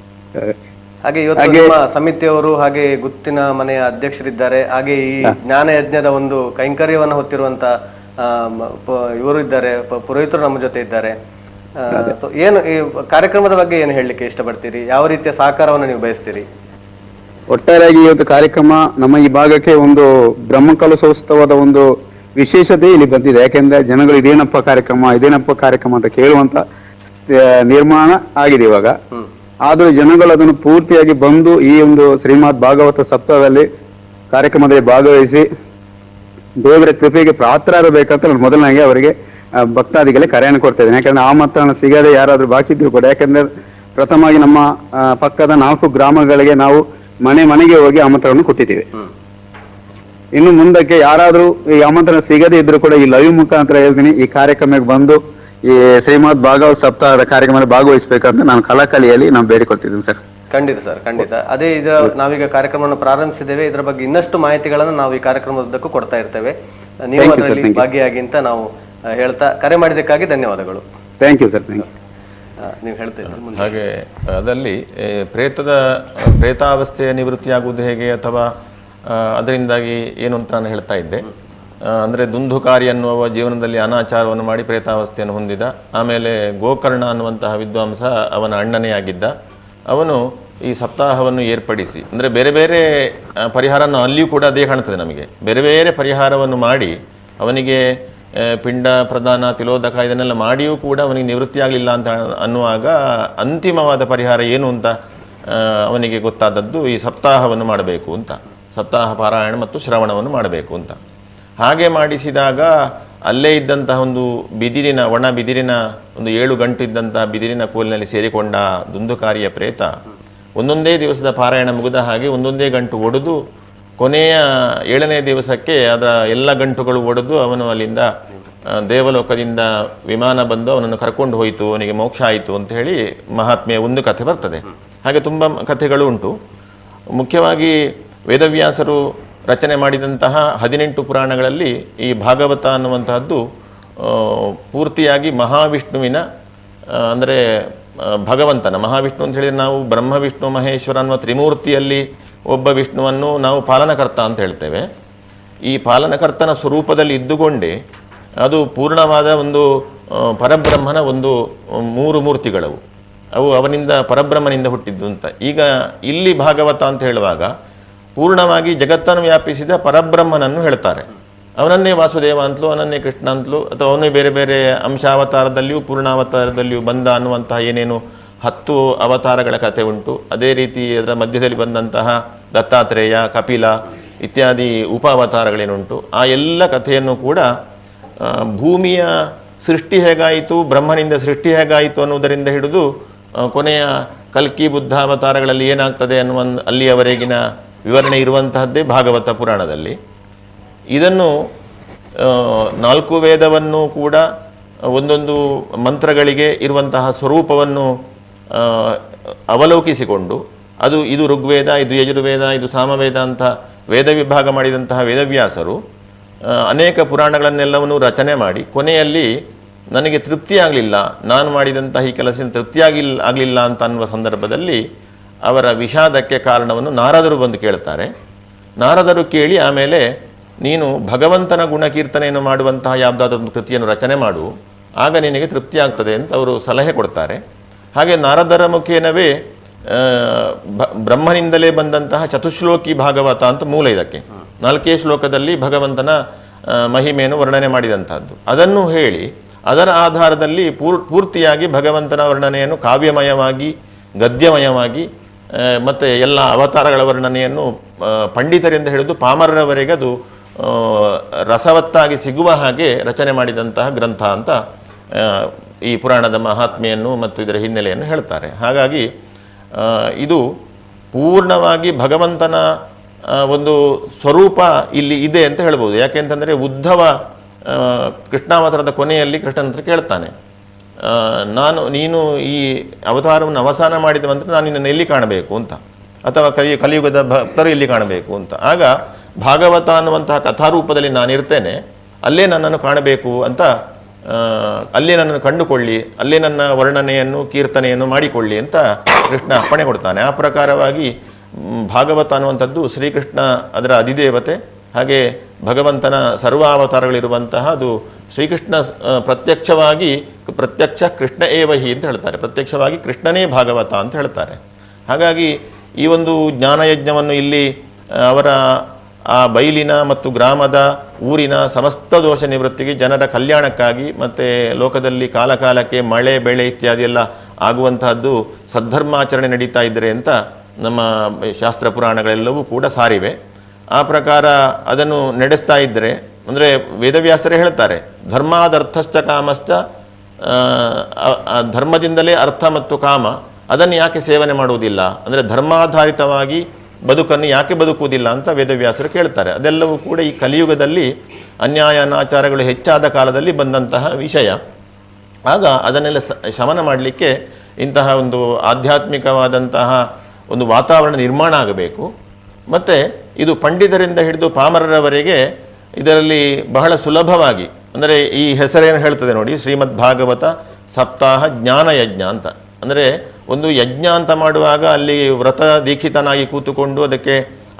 ಹಾಗೆ ಇವತ್ತು ನಮ್ಮ ಸಮಿತಿಯವರು, ಹಾಗೆ ಗುತ್ತಿನ ಮನೆಯ ಅಧ್ಯಕ್ಷರಿದ್ದಾರೆ, ಹಾಗೆ ಈ ಜ್ಞಾನ ಯಜ್ಞದ ಒಂದು ಕೈಂಕರ್ಯವನ್ನು ಹೊತ್ತಿರುವಂತ ಇವರು ಇದ್ದಾರೆ, ಪುರೋಹಿತರು ನಮ್ಮ ಜೊತೆ ಇದ್ದಾರೆ. ಸೊ ಏನು ಈ ಕಾರ್ಯಕ್ರಮದ ಬಗ್ಗೆ ಏನು ಹೇಳಲಿಕ್ಕೆ ಇಷ್ಟಪಡ್ತೀರಿ? ಯಾವ ರೀತಿಯ ಸಹಕಾರವನ್ನು ನೀವು ಬಯಸ್ತೀರಿ? ಒಟ್ಟಾರೆಯಾಗಿ ಇವತ್ತು ಕಾರ್ಯಕ್ರಮ ನಮ್ಮ ಈ ಭಾಗಕ್ಕೆ ಒಂದು ಬ್ರಹ್ಮಕಲಶೋತ್ಸವದ ಒಂದು ವಿಶೇಷತೆ ಇಲ್ಲಿ ಬಂದಿದೆ. ಯಾಕೆಂದ್ರೆ ಜನಗಳು ಇದೇನಪ್ಪ ಕಾರ್ಯಕ್ರಮ ಅಂತ ಕೇಳುವಂತ ನಿರ್ಮಾಣ ಆಗಿದೆ ಇವಾಗ. ಆದ್ರೂ ಜನಗಳು ಅದನ್ನು ಪೂರ್ತಿಯಾಗಿ ಬಂದು ಈ ಒಂದು ಶ್ರೀಮದ್ ಭಾಗವತ ಸಪ್ತಾಹದಲ್ಲಿ ಕಾರ್ಯಕ್ರಮದಲ್ಲಿ ಭಾಗವಹಿಸಿ ದೇವರ ಕೃಪೆಗೆ ಪಾತ್ರರಾಗಬೇಕಂತ ನಾನು ಮೊದಲನಾಗಿ ಅವರಿಗೆ ಭಕ್ತಾದಿಗಳಿಗೆ ಕರೆಯನ್ನು ಕೊಡ್ತಾ ಇದ್ದೇನೆ. ಯಾಕಂದ್ರೆ ಆ ಮತವನ್ನು ಸಿಗದೆ ಯಾರಾದ್ರೂ ಬಾಕಿ ಇದ್ರು ಕೂಡ, ಯಾಕಂದ್ರೆ ಪ್ರಥಮವಾಗಿ ನಮ್ಮ ಪಕ್ಕದ 4 ಗ್ರಾಮಗಳಿಗೆ ನಾವು ಮನೆಗೆ ಹೋಗಿ ಆಮಂತ್ರಣವನ್ನು ಕೊಟ್ಟಿದ್ದೀವಿ. ಇನ್ನು ಮುಂದಕ್ಕೆ ಯಾರಾದ್ರೂ ಈ ಆಮಂತ್ರಣ ಸಿಗದೇ ಇದ್ರು ಕೂಡ ಈ ಲೈವ್ ಮುಖಾಂತರ ಹೇಳ್ತೀನಿ, ಈ ಕಾರ್ಯಕ್ರಮಕ್ಕೆ ಬಂದು ಈ ಶ್ರೀಮದ್ ಭಾಗವತ ಸಪ್ತಾಹದ ಕಾರ್ಯಕ್ರಮದಲ್ಲಿ ಭಾಗವಹಿಸಬೇಕಂತ ನಾನು ಕಳಕಳಿಯಲ್ಲಿ ನಾವು ಬೇಡಿಕೊಳ್ತಿದ್ದೀನಿ ಸರ್. ಖಂಡಿತ ಸರ್, ಖಂಡಿತ. ಅದೇ ನಾವೀಗ ಕಾರ್ಯಕ್ರಮವನ್ನು ಪ್ರಾರಂಭಿಸಿದ್ದೇವೆ. ಇದರ ಬಗ್ಗೆ ಇನ್ನಷ್ಟು ಮಾಹಿತಿಗಳನ್ನು ನಾವು ಈ ಕಾರ್ಯಕ್ರಮದುದ್ದಕ್ಕೂ ಕೊಡ್ತಾ ಇರ್ತೇವೆ. ನೀವು ಅದರಲ್ಲಿ ಭಾಗಿಯಾಗಿ ಅಂತ ನಾವು ಹೇಳ್ತಾ, ಕರೆ ಮಾಡಿದ್ದಕ್ಕಾಗಿ ಧನ್ಯವಾದಗಳು. Thank you sir. ನೀವು ಹೇಳ್ತಾ ಇದ್ದೀರಿ ಹಾಗೆ ಅದಲ್ಲಿ ಪ್ರೇತಾವಸ್ಥೆಯ ನಿವೃತ್ತಿಯಾಗುವುದು ಹೇಗೆ ಅಥವಾ ಅದರಿಂದಾಗಿ ಏನು ಅಂತ ನಾನು ಹೇಳ್ತಾ ಇದ್ದೆ. ಅಂದರೆ ದುಂದುಕಾರಿ ಅನ್ನುವ ಜೀವನದಲ್ಲಿ ಅನಾಚಾರವನ್ನು ಮಾಡಿ ಪ್ರೇತಾವಸ್ಥೆಯನ್ನು ಹೊಂದಿದ. ಆಮೇಲೆ ಗೋಕರ್ಣ ಅನ್ನುವಂತಹ ವಿದ್ವಾಂಸ ಅವನ ಅಣ್ಣನೇ ಆಗಿದ್ದ. ಅವನು ಈ ಸಪ್ತಾಹವನ್ನು ಏರ್ಪಡಿಸಿ, ಅಂದರೆ ಬೇರೆ ಬೇರೆ ಪರಿಹಾರವನ್ನು ಅಲ್ಲಿಯೂ ಕೂಡ ಅದೇ ಕಾಣ್ತದೆ ನಮಗೆ. ಬೇರೆ ಬೇರೆ ಪರಿಹಾರವನ್ನು ಮಾಡಿ ಅವನಿಗೆ ಪಿಂಡ ಪ್ರದಾನ, ತಿಲೋದಕ ಇದನ್ನೆಲ್ಲ ಮಾಡಿಯೂ ಕೂಡ ಅವನಿಗೆ ನಿವೃತ್ತಿ ಆಗಲಿಲ್ಲ ಅಂತ ಅನ್ನುವಾಗ ಅಂತಿಮವಾದ ಪರಿಹಾರ ಏನು ಅಂತ ಅವನಿಗೆ ಗೊತ್ತಾದದ್ದು ಈ ಸಪ್ತಾಹವನ್ನು ಮಾಡಬೇಕು ಅಂತ, ಸಪ್ತಾಹ ಪಾರಾಯಣ ಮತ್ತು ಶ್ರವಣವನ್ನು ಮಾಡಬೇಕು ಅಂತ. ಹಾಗೆ ಮಾಡಿಸಿದಾಗ ಅಲ್ಲೇ ಇದ್ದಂತಹ ಒಂದು ಒಣ ಬಿದಿರಿನ ಒಂದು 7 ಗಂಟು ಇದ್ದಂತಹ ಬಿದಿರಿನ ಕೋಲಿನಲ್ಲಿ ಸೇರಿಕೊಂಡ ದುಂದುಕಾರಿಯ ಪ್ರೇತ ಒಂದೊಂದೇ ದಿವಸದ ಪಾರಾಯಣ ಮುಗಿದ ಹಾಗೆ ಒಂದೊಂದೇ ಗಂಟು ಒಡೆದು ಕೊನೆಯ 7ನೇ ದಿವಸಕ್ಕೆ ಅದರ ಎಲ್ಲ ಗಂಟುಗಳು ಒಡೆದು ಅವನು ಅಲ್ಲಿಂದ ದೇವಲೋಕದಿಂದ ವಿಮಾನ ಬಂದು ಅವನನ್ನು ಕರ್ಕೊಂಡು ಹೋಯಿತು, ಅವನಿಗೆ ಮೋಕ್ಷ ಆಯಿತು ಅಂತ ಹೇಳಿ ಮಹಾತ್ಮೆಯ ಒಂದು ಕಥೆ ಬರ್ತದೆ. ಹಾಗೆ ತುಂಬ ಕಥೆಗಳು ಉಂಟು. ಮುಖ್ಯವಾಗಿ ವೇದವ್ಯಾಸರು ರಚನೆ ಮಾಡಿದಂತಹ 18 ಪುರಾಣಗಳಲ್ಲಿ ಈ ಭಾಗವತ ಅನ್ನುವಂತಹದ್ದು ಪೂರ್ತಿಯಾಗಿ ಮಹಾವಿಷ್ಣುವಿನ, ಅಂದರೆ ಭಗವಂತನ, ಮಹಾವಿಷ್ಣು ಅಂತ ಹೇಳಿದರೆ ನಾವು ಬ್ರಹ್ಮ ವಿಷ್ಣು ಮಹೇಶ್ವರ ಅನ್ನುವ ತ್ರಿಮೂರ್ತಿಯಲ್ಲಿ ಒಬ್ಬ ವಿಷ್ಣುವನ್ನು ನಾವು ಪಾಲನಕರ್ತ ಅಂತ ಹೇಳ್ತೇವೆ. ಈ ಪಾಲನಕರ್ತನ ಸ್ವರೂಪದಲ್ಲಿ ಇದ್ದುಕೊಂಡೇ ಅದು ಪೂರ್ಣವಾದ ಒಂದು ಪರಬ್ರಹ್ಮನ ಒಂದು 3 ಮೂರ್ತಿಗಳವು, ಅವು ಅವನಿಂದ ಪರಬ್ರಹ್ಮನಿಂದ ಹುಟ್ಟಿದ್ದು ಅಂತ. ಈಗ ಇಲ್ಲಿ ಭಾಗವತ ಅಂತ ಹೇಳುವಾಗ ಪೂರ್ಣವಾಗಿ ಜಗತ್ತನ್ನು ವ್ಯಾಪಿಸಿದ ಪರಬ್ರಹ್ಮನನ್ನು ಹೇಳ್ತಾರೆ. ಅವನನ್ನೇ ವಾಸುದೇವ ಅಂತಲೂ, ಅವನನ್ನೇ ಕೃಷ್ಣ ಅಂತಲೂ, ಅಥವಾ ಅವನೇ ಬೇರೆ ಬೇರೆ ಅಂಶಾವತಾರದಲ್ಲಿಯೂ ಪೂರ್ಣಾವತಾರದಲ್ಲಿಯೂ ಬಂದ ಅನ್ನುವಂತಹ ಏನೇನು 10 ಅವತಾರಗಳ ಕಥೆ ಉಂಟು. ಅದೇ ರೀತಿ ಅದರ ಮಧ್ಯದಲ್ಲಿ ಬಂದಂತಹ ದತ್ತಾತ್ರೇಯ, ಕಪಿಲ ಇತ್ಯಾದಿ ಉಪ ಅವತಾರಗಳೇನುಂಟು, ಆ ಎಲ್ಲ ಕಥೆಯನ್ನು ಕೂಡ ಭೂಮಿಯ ಸೃಷ್ಟಿ ಹೇಗಾಯಿತು, ಬ್ರಹ್ಮನಿಂದ ಸೃಷ್ಟಿ ಹೇಗಾಯಿತು ಅನ್ನುವುದರಿಂದ ಹಿಡಿದು ಕೊನೆಯ ಕಲ್ಕಿ ಬುದ್ಧ ಅವತಾರಗಳಲ್ಲಿ ಏನಾಗ್ತದೆ ಅನ್ನುವ ಅಲ್ಲಿಯವರೆಗಿನ ವಿವರಣೆ ಇರುವಂತಹದ್ದೇ ಭಾಗವತ ಪುರಾಣದಲ್ಲಿ. ಇದನ್ನು 4 ವೇದವನ್ನು ಕೂಡ ಒಂದೊಂದು ಮಂತ್ರಗಳಿಗೆ ಇರುವಂತಹ ಸ್ವರೂಪವನ್ನು ಅವಲೋಕಿಸಿಕೊಂಡು ಇದು ಋಗ್ವೇದ, ಇದು ಯಜುರ್ವೇದ, ಇದು ಸಾಮವೇದ ಅಂತ ವೇದ ವಿಭಾಗ ಮಾಡಿದಂತಹ ವೇದವ್ಯಾಸರು ಅನೇಕ ಪುರಾಣಗಳನ್ನೆಲ್ಲವನ್ನು ರಚನೆ ಮಾಡಿ ಕೊನೆಯಲ್ಲಿ ನನಗೆ ತೃಪ್ತಿ ಆಗಲಿಲ್ಲ, ನಾನು ಮಾಡಿದಂತಹ ಈ ಕೆಲಸದಿಂದ ತೃಪ್ತಿ ಆಗಲಿಲ್ಲ ಅಂತ ಅನ್ನುವ ಸಂದರ್ಭದಲ್ಲಿ ಅವರ ವಿಷಾದಕ್ಕೆ ಕಾರಣವನ್ನು ನಾರದರು ಬಂದು ಕೇಳ್ತಾರೆ. ನಾರದರು ಕೇಳಿ ಆಮೇಲೆ ನೀನು ಭಗವಂತನ ಗುಣಕೀರ್ತನೆಯನ್ನು ಮಾಡುವಂತಹ ಯಾವುದಾದ್ರೂ ಒಂದು ಕೃತಿಯನ್ನು ರಚನೆ ಮಾಡು, ಆಗ ನಿನಗೆ ತೃಪ್ತಿ ಆಗ್ತದೆ ಅಂತ ಅವರು ಸಲಹೆ ಕೊಡ್ತಾರೆ. ಹಾಗೆ ನಾರದರ ಮುಖೇನವೇ ಬ್ರಹ್ಮನಿಂದಲೇ ಬಂದಂತಹ ಚತುಶ್ಲೋಕಿ ಭಾಗವತ ಅಂತ ಮೂಲ ಇದಕ್ಕೆ. 4 ಶ್ಲೋಕದಲ್ಲಿ ಭಗವಂತನ ಮಹಿಮೆಯನ್ನು ವರ್ಣನೆ ಮಾಡಿದಂತಹದ್ದು. ಅದನ್ನು ಹೇಳಿ ಅದರ ಆಧಾರದಲ್ಲಿ ಪೂರ್ತಿಯಾಗಿ ಭಗವಂತನ ವರ್ಣನೆಯನ್ನು ಕಾವ್ಯಮಯವಾಗಿ ಗದ್ಯಮಯವಾಗಿ ಮತ್ತು ಎಲ್ಲ ಅವತಾರಗಳ ವರ್ಣನೆಯನ್ನು ಪಂಡಿತರಿಂದ ಹಿಡಿದು ಪಾಮರರವರೆಗೆ ಅದು ರಸವತ್ತಾಗಿ ಸಿಗುವ ಹಾಗೆ ರಚನೆ ಮಾಡಿದಂತಹ ಗ್ರಂಥ ಅಂತ ಈ ಪುರಾಣದ ಮಹಾತ್ಮೆಯನ್ನು ಮತ್ತು ಇದರ ಹಿನ್ನೆಲೆಯನ್ನು ಹೇಳ್ತಾರೆ. ಹಾಗಾಗಿ ಇದು ಪೂರ್ಣವಾಗಿ ಭಗವಂತನ ಒಂದು ಸ್ವರೂಪ ಇಲ್ಲಿ ಇದೆ ಅಂತ ಹೇಳ್ಬೋದು. ಯಾಕೆಂತಂದರೆ ಉದ್ಧವ ಕೃಷ್ಣಾವತಾರದ ಕೊನೆಯಲ್ಲಿ ಕೃಷ್ಣನ ಹತ್ರ ಕೇಳ್ತಾನೆ, ನೀನು ಈ ಅವತಾರವನ್ನು ಅವಸಾನ ಮಾಡಿದವಂತ ನಾನು ನಿನ್ನನ್ನು ಎಲ್ಲಿ ಕಾಣಬೇಕು ಅಂತ, ಅಥವಾ ಕಲಿಯುಗದ ಭಕ್ತರು ಎಲ್ಲಿ ಕಾಣಬೇಕು ಅಂತ. ಆಗ ಭಾಗವತ ಅನ್ನುವಂತಹ ಕಥಾರೂಪದಲ್ಲಿ ನಾನಿರ್ತೇನೆ, ಅಲ್ಲೇ ನನ್ನನ್ನು ಕಾಣಬೇಕು ಅಂತ, ಅಲ್ಲೇ ನನ್ನನ್ನು ಕಂಡುಕೊಳ್ಳಿ, ಅಲ್ಲೇ ನನ್ನ ವರ್ಣನೆಯನ್ನು ಕೀರ್ತನೆಯನ್ನು ಮಾಡಿಕೊಳ್ಳಿ ಅಂತ ಕೃಷ್ಣ ಅಪ್ಪಣೆ ಕೊಡ್ತಾನೆ. ಆ ಪ್ರಕಾರವಾಗಿ ಭಾಗವತ ಅನ್ನುವಂಥದ್ದು ಶ್ರೀಕೃಷ್ಣ ಅದರ ಅಧಿದೇವತೆ. ಹಾಗೆ ಭಗವಂತನ ಸರ್ವಾವತಾರಗಳಿರುವಂತಹ ಅದು ಶ್ರೀಕೃಷ್ಣ ಪ್ರತ್ಯಕ್ಷ ಕೃಷ್ಣ ಏವಹಿ ಅಂತ ಹೇಳ್ತಾರೆ. ಪ್ರತ್ಯಕ್ಷವಾಗಿ ಕೃಷ್ಣನೇ ಭಾಗವತ ಅಂತ ಹೇಳ್ತಾರೆ. ಹಾಗಾಗಿ ಈ ಒಂದು ಜ್ಞಾನಯಜ್ಞವನ್ನು ಇಲ್ಲಿ ಅವರ ಆ ಬೈಲಿನ ಮತ್ತು ಗ್ರಾಮದ ಊರಿನ ಸಮಸ್ತ ದೋಷ ನಿವೃತ್ತಿಗೆ, ಜನರ ಕಲ್ಯಾಣಕ್ಕಾಗಿ, ಮತ್ತು ಲೋಕದಲ್ಲಿ ಕಾಲಕಾಲಕ್ಕೆ ಮಳೆ ಬೆಳೆ ಇತ್ಯಾದಿ ಎಲ್ಲ ಆಗುವಂತಹದ್ದು ಸದ್ಧರ್ಮಾಚರಣೆ ನಡೀತಾ ಇದ್ದರೆ ಅಂತ ನಮ್ಮ ಶಾಸ್ತ್ರ ಪುರಾಣಗಳೆಲ್ಲವೂ ಕೂಡ ಸಾರಿವೆ. ಆ ಪ್ರಕಾರ ಅದನ್ನು ನಡೆಸ್ತಾ ಇದ್ದರೆ, ಅಂದರೆ ವೇದವ್ಯಾಸರೇ ಹೇಳ್ತಾರೆ, ಧರ್ಮಾದರ್ಥಶ್ಚ ಕಾಮಶ್ಚ, ಧರ್ಮದಿಂದಲೇ ಅರ್ಥ ಮತ್ತು ಕಾಮ, ಅದನ್ನು ಯಾಕೆ ಸೇವನೆ ಮಾಡುವುದಿಲ್ಲ, ಅಂದರೆ ಧರ್ಮಾಧಾರಿತವಾಗಿ ಬದುಕನ್ನು ಯಾಕೆ ಬದುಕುವುದಿಲ್ಲ ಅಂತ ವೇದವ್ಯಾಸರು ಕೇಳ್ತಾರೆ. ಅದೆಲ್ಲವೂ ಕೂಡ ಈ ಕಲಿಯುಗದಲ್ಲಿ ಅನ್ಯಾಯ ಅನಾಚಾರಗಳು ಹೆಚ್ಚಾದ ಕಾಲದಲ್ಲಿ ಬಂದಂತಹ ವಿಷಯ. ಆಗ ಅದನ್ನೆಲ್ಲ ಶಮನ ಮಾಡಲಿಕ್ಕೆ ಇಂತಹ ಒಂದು ಆಧ್ಯಾತ್ಮಿಕವಾದಂತಹ ಒಂದು ವಾತಾವರಣ ನಿರ್ಮಾಣ ಆಗಬೇಕು. ಮತ್ತು ಇದು ಪಂಡಿತರಿಂದ ಹಿಡಿದು ಪಾಮರರವರೆಗೆ ಇದರಲ್ಲಿ ಬಹಳ ಸುಲಭವಾಗಿ, ಅಂದರೆ ಈ ಹೆಸರೇನು ಹೇಳ್ತದೆ ನೋಡಿ, ಶ್ರೀಮದ್ ಭಾಗವತ ಸಪ್ತಾಹ ಜ್ಞಾನಯಜ್ಞ ಅಂತ. ಅಂದರೆ ಒಂದು ಯಜ್ಞ ಅಂತ ಮಾಡುವಾಗ ಅಲ್ಲಿ ವ್ರತ ದೀಕ್ಷಿತನಾಗಿ ಕೂತುಕೊಂಡು ಅದಕ್ಕೆ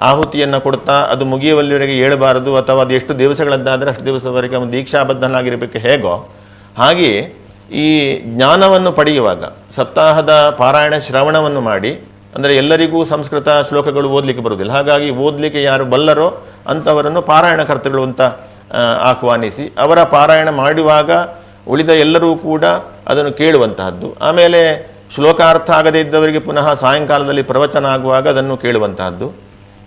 ಆಹುತಿಯನ್ನು ಕೊಡ್ತಾ ಅದು ಮುಗಿಯುವಲ್ಲಿವರೆಗೆ ಏಳಬಾರದು, ಅಥವಾ ಅದು ಎಷ್ಟು ದಿವಸಗಳದ್ದಾದರೆ ಅಷ್ಟು ದಿವಸವರೆಗೆ ಅವನು ದೀಕ್ಷಾಬದ್ಧನಾಗಿರಬೇಕು ಹೇಗೋ ಹಾಗೆಯೇ ಈ ಜ್ಞಾನವನ್ನು ಪಡೆಯುವಾಗ ಸಪ್ತಾಹದ ಪಾರಾಯಣ ಶ್ರವಣವನ್ನು ಮಾಡಿ, ಅಂದರೆ ಎಲ್ಲರಿಗೂ ಸಂಸ್ಕೃತ ಶ್ಲೋಕಗಳು ಓದಲಿಕ್ಕೆ ಬರುವುದಿಲ್ಲ, ಹಾಗಾಗಿ ಓದಲಿಕ್ಕೆ ಯಾರು ಬಲ್ಲರೋ ಅಂಥವರನ್ನು ಪಾರಾಯಣಕರ್ತಗಳು ಅಂತ ಆಹ್ವಾನಿಸಿ ಅವರ ಪಾರಾಯಣ ಮಾಡುವಾಗ ಉಳಿದ ಎಲ್ಲರೂ ಕೂಡ ಅದನ್ನು ಕೇಳುವಂತಹದ್ದು. ಆಮೇಲೆ ಶ್ಲೋಕಾರ್ಥ ಆಗದೇ ಇದ್ದವರಿಗೆ ಪುನಃ ಸಾಯಂಕಾಲದಲ್ಲಿ ಪ್ರವಚನ ಆಗುವಾಗ ಅದನ್ನು ಕೇಳುವಂತಹದ್ದು.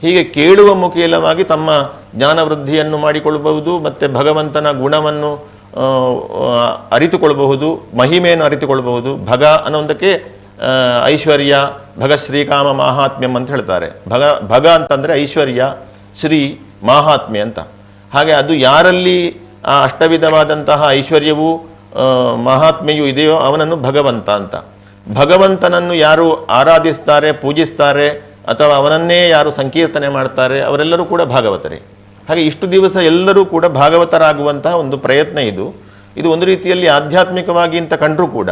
ಹೀಗೆ ಕೇಳುವ ಮುಖೇಲವಾಗಿ ತಮ್ಮ ಜ್ಞಾನ ವೃದ್ಧಿಯನ್ನು ಮಾಡಿಕೊಳ್ಳಬಹುದು, ಮತ್ತು ಭಗವಂತನ ಗುಣವನ್ನು ಅರಿತುಕೊಳ್ಳಬಹುದು, ಮಹಿಮೆಯನ್ನು ಅರಿತುಕೊಳ್ಳಬಹುದು. ಭಗ ಅನ್ನೋದಕ್ಕೆ ಐಶ್ವರ್ಯ, ಭಗಶ್ರೀಕಾಮ ಮಾಹಾತ್ಮ್ಯಂ ಅಂತ ಹೇಳ್ತಾರೆ. ಭಗ ಅಂತಂದರೆ ಐಶ್ವರ್ಯ, ಶ್ರೀ, ಮಾಹಾತ್ಮ್ಯ ಅಂತ. ಹಾಗೆ ಅದು ಯಾರಲ್ಲಿ ಆ ಅಷ್ಟವಿಧವಾದಂತಹ ಐಶ್ವರ್ಯವೂ ಮಹಾತ್ಮೆಯೂ ಇದೆಯೋ ಅವನನ್ನು ಭಗವಂತ ಅಂತ. ಭಗವಂತನನ್ನು ಯಾರು ಆರಾಧಿಸ್ತಾರೆ, ಪೂಜಿಸ್ತಾರೆ, ಅಥವಾ ಅವನನ್ನೇ ಯಾರು ಸಂಕೀರ್ತನೆ ಮಾಡ್ತಾರೆ ಅವರೆಲ್ಲರೂ ಕೂಡ ಭಾಗವತರೇ. ಹಾಗೆ ಇಷ್ಟು ದಿವಸ ಎಲ್ಲರೂ ಕೂಡ ಭಾಗವತರಾಗುವಂತಹ ಒಂದು ಪ್ರಯತ್ನ ಇದು ಒಂದು ರೀತಿಯಲ್ಲಿ ಆಧ್ಯಾತ್ಮಿಕವಾಗಿ ಅಂತ ಕಂಡರೂ ಕೂಡ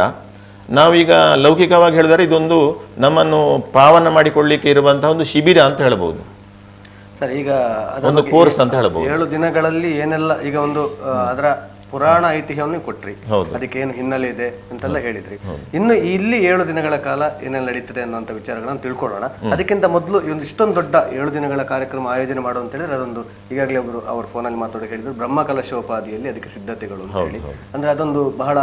ನಾವೀಗ ಲೌಕಿಕವಾಗಿ ಹೇಳಿದರೆ ಇದೊಂದು ನಮ್ಮನ್ನು ಪಾವನ ಮಾಡಿಕೊಳ್ಳಿಕ್ಕೆ ಇರುವಂತಹ ಒಂದು ಶಿಬಿರ ಅಂತ ಹೇಳ್ಬೋದು ಸರ್. ಈಗ ಒಂದು ಕೋರ್ಸ್ ಅಂತ ಹೇಳ್ಬೋದು. 7 ದಿನಗಳಲ್ಲಿ ಏನೆಲ್ಲ ಈಗ ಒಂದು ಅದರ ಪುರಾಣ ಐತಿಹ್ಯವನ್ನು ಕೊಟ್ರಿ, ಅದಕ್ಕೆ ಏನು ಹಿನ್ನೆಲೆ ಇದೆ ಅಂತೆಲ್ಲ ಹೇಳಿದ್ರಿ. ಇನ್ನು ಇಲ್ಲಿ 7 ದಿನಗಳ ಕಾಲ ಏನೆಲ್ಲ ನಡೀತದೆ ಅನ್ನುವಂಥ ವಿಚಾರಗಳನ್ನು ತಿಳ್ಕೊಳ್ಳೋಣ. ಅದಕ್ಕಿಂತ ಮೊದಲು ಈ ಒಂದು ಇಷ್ಟೊಂದು ದೊಡ್ಡ 7 ದಿನಗಳ ಕಾರ್ಯಕ್ರಮ ಆಯೋಜನೆ ಮಾಡುವ ಅಂತ ಹೇಳಿದ್ರೆ ಅದೊಂದು ಈಗಾಗಲೇ ಒಬ್ಬರು ಅವ್ರ ಫೋನಲ್ಲಿ ಮಾತಾಡಿ ಹೇಳಿದ್ರು, ಬ್ರಹ್ಮಕಲಶೋಪಾದಿಯಲ್ಲಿ ಅದಕ್ಕೆ ಸಿದ್ಧತೆಗಳು ಅಂತ ಹೇಳಿ. ಅಂದ್ರೆ ಅದೊಂದು ಬಹಳ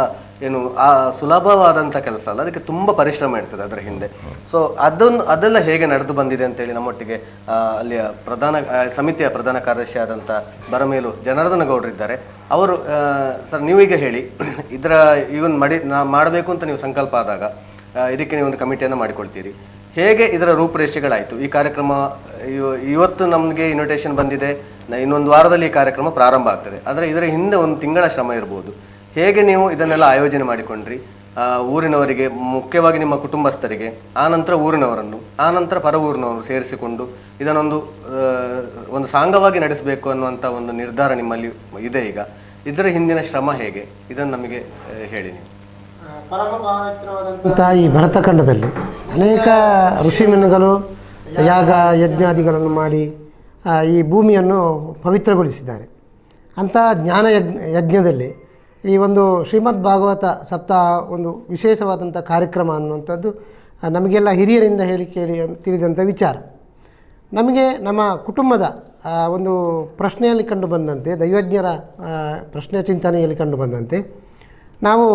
ಏನು ಆ ಸುಲಭವಾದಂಥ ಕೆಲಸ ಅಲ್ಲ, ಅದಕ್ಕೆ ತುಂಬಾ ಪರಿಶ್ರಮ ಇರ್ತದೆ ಅದರ ಹಿಂದೆ. ಸೊ ಅದೆಲ್ಲ ಹೇಗೆ ನಡೆದು ಬಂದಿದೆ ಅಂತೇಳಿ ನಮ್ಮೊಟ್ಟಿಗೆ ಅಲ್ಲಿಯ ಸಮಿತಿಯ ಪ್ರಧಾನ ಕಾರ್ಯದರ್ಶಿ ಆದಂಥ ಬರಮೇಲು ಜನಾರ್ದನ ಗೌಡರಿದ್ದಾರೆ. ಅವರು ಸರ್ ನೀವೀಗ ಹೇಳಿ, ಇದರ ಇವನ್ ಮಾಡಬೇಕು ಅಂತ ನೀವು ಸಂಕಲ್ಪ ಆದಾಗ ಇದಕ್ಕೆ ನೀವು ಒಂದು ಕಮಿಟಿಯನ್ನು ಮಾಡಿಕೊಳ್ತೀರಿ. ಹೇಗೆ ಇದರ ರೂಪುರೇಷೆಗಳಾಯಿತು? ಈ ಕಾರ್ಯಕ್ರಮ ಇವತ್ತು ನಮಗೆ ಇನ್ವಿಟೇಷನ್ ಬಂದಿದೆ, ಇನ್ನೊಂದು ವಾರದಲ್ಲಿ ಈ ಕಾರ್ಯಕ್ರಮ ಪ್ರಾರಂಭ ಆಗ್ತದೆ, ಆದರೆ ಇದರ ಹಿಂದೆ ಒಂದು ತಿಂಗಳ ಶ್ರಮ ಇರ್ಬೋದು. ಹೇಗೆ ನೀವು ಇದನ್ನೆಲ್ಲ ಆಯೋಜನೆ ಮಾಡಿಕೊಂಡ್ರಿ? ಊರಿನವರಿಗೆ, ಮುಖ್ಯವಾಗಿ ನಿಮ್ಮ ಕುಟುಂಬಸ್ಥರಿಗೆ, ಆನಂತರ ಊರಿನವರನ್ನು, ಆನಂತರ ಪರ ಊರಿನವರು ಸೇರಿಸಿಕೊಂಡು ಇದನ್ನೊಂದು ಒಂದು ಸಾಂಗವಾಗಿ ನಡೆಸಬೇಕು ಅನ್ನುವಂಥ ಒಂದು ನಿರ್ಧಾರ ನಿಮ್ಮಲ್ಲಿ ಇದೆ. ಈಗ ಇದರ ಹಿಂದಿನ ಶ್ರಮ ಹೇಗೆ, ಇದನ್ನು ನಮಗೆ ಹೇಳಿ ನೀವು. ಈ ಭರತಖಂಡದಲ್ಲಿ ಅನೇಕ ಋಷಿಮುನಿಗಳು ಯಾಗ ಯಜ್ಞಾದಿಗಳನ್ನು ಮಾಡಿ ಈ ಭೂಮಿಯನ್ನು ಪವಿತ್ರಗೊಳಿಸಿದ್ದಾರೆ. ಅಂಥ ಜ್ಞಾನ ಯಜ್ಞದಲ್ಲಿ ಈ ಒಂದು ಶ್ರೀಮದ್ ಭಾಗವತ ಸಪ್ತಾಹ ಒಂದು ವಿಶೇಷವಾದಂಥ ಕಾರ್ಯಕ್ರಮ ಅನ್ನುವಂಥದ್ದು ನಮಗೆಲ್ಲ ಹಿರಿಯರಿಂದ ಹೇಳಿ ಕೇಳಿ ತಿಳಿದಂಥ ವಿಚಾರ. ನಮಗೆ ನಮ್ಮ ಕುಟುಂಬದ ಒಂದು ಪ್ರಶ್ನೆಯಲ್ಲಿ ಕಂಡು ಬಂದಂತೆ, ದೈವಜ್ಞರ ಪ್ರಶ್ನೆ ಚಿಂತನೆಯಲ್ಲಿ ಕಂಡು ಬಂದಂತೆ ನಾವು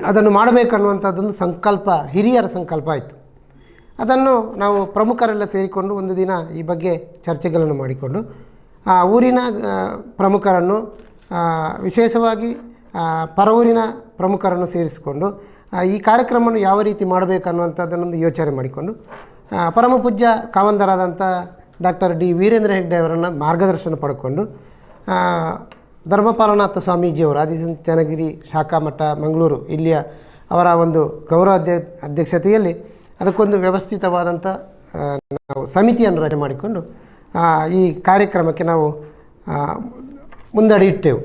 ಅದನ್ನು ಮಾಡಬೇಕನ್ನುವಂಥದ್ದೊಂದು ಸಂಕಲ್ಪ, ಹಿರಿಯರ ಸಂಕಲ್ಪ ಆಯಿತು. ಅದನ್ನು ನಾವು ಪ್ರಮುಖರೆಲ್ಲ ಸೇರಿಕೊಂಡು ಒಂದು ದಿನ ಈ ಬಗ್ಗೆ ಚರ್ಚೆಗಳನ್ನು ಮಾಡಿಕೊಂಡು ಊರಿನ ಪ್ರಮುಖರನ್ನು, ವಿಶೇಷವಾಗಿ ಪರವೂರಿನ ಪ್ರಮುಖರನ್ನು ಸೇರಿಸಿಕೊಂಡು ಈ ಕಾರ್ಯಕ್ರಮವನ್ನು ಯಾವ ರೀತಿ ಮಾಡಬೇಕನ್ನುವಂಥದ್ದನ್ನೊಂದು ಯೋಚನೆ ಮಾಡಿಕೊಂಡು ಪರಮಪೂಜ್ಯ ಕಾವಂದರಾದಂಥ ಡಾಕ್ಟರ್ ಡಿ ವೀರೇಂದ್ರ ಹೆಗ್ಡೆ ಅವರನ್ನು ಮಾರ್ಗದರ್ಶನ ಪಡ್ಕೊಂಡು ಧರ್ಮಪಾಲನಾಥ ಸ್ವಾಮೀಜಿಯವರು ಆದಿಚುಂಚನಗಿರಿ ಶಾಖಾ ಮಠ ಮಂಗಳೂರು ಇಲ್ಲಿಯ ಅವರ ಒಂದು ಗೌರವ ಅಧ್ಯಕ್ಷತೆಯಲ್ಲಿ ಅದಕ್ಕೊಂದು ವ್ಯವಸ್ಥಿತವಾದಂಥ ನಾವು ಸಮಿತಿಯನ್ನು ರಚನೆ ಮಾಡಿಕೊಂಡು ಈ ಕಾರ್ಯಕ್ರಮಕ್ಕೆ ನಾವು ಮುಂದಡಿ ಇಟ್ಟೆವು.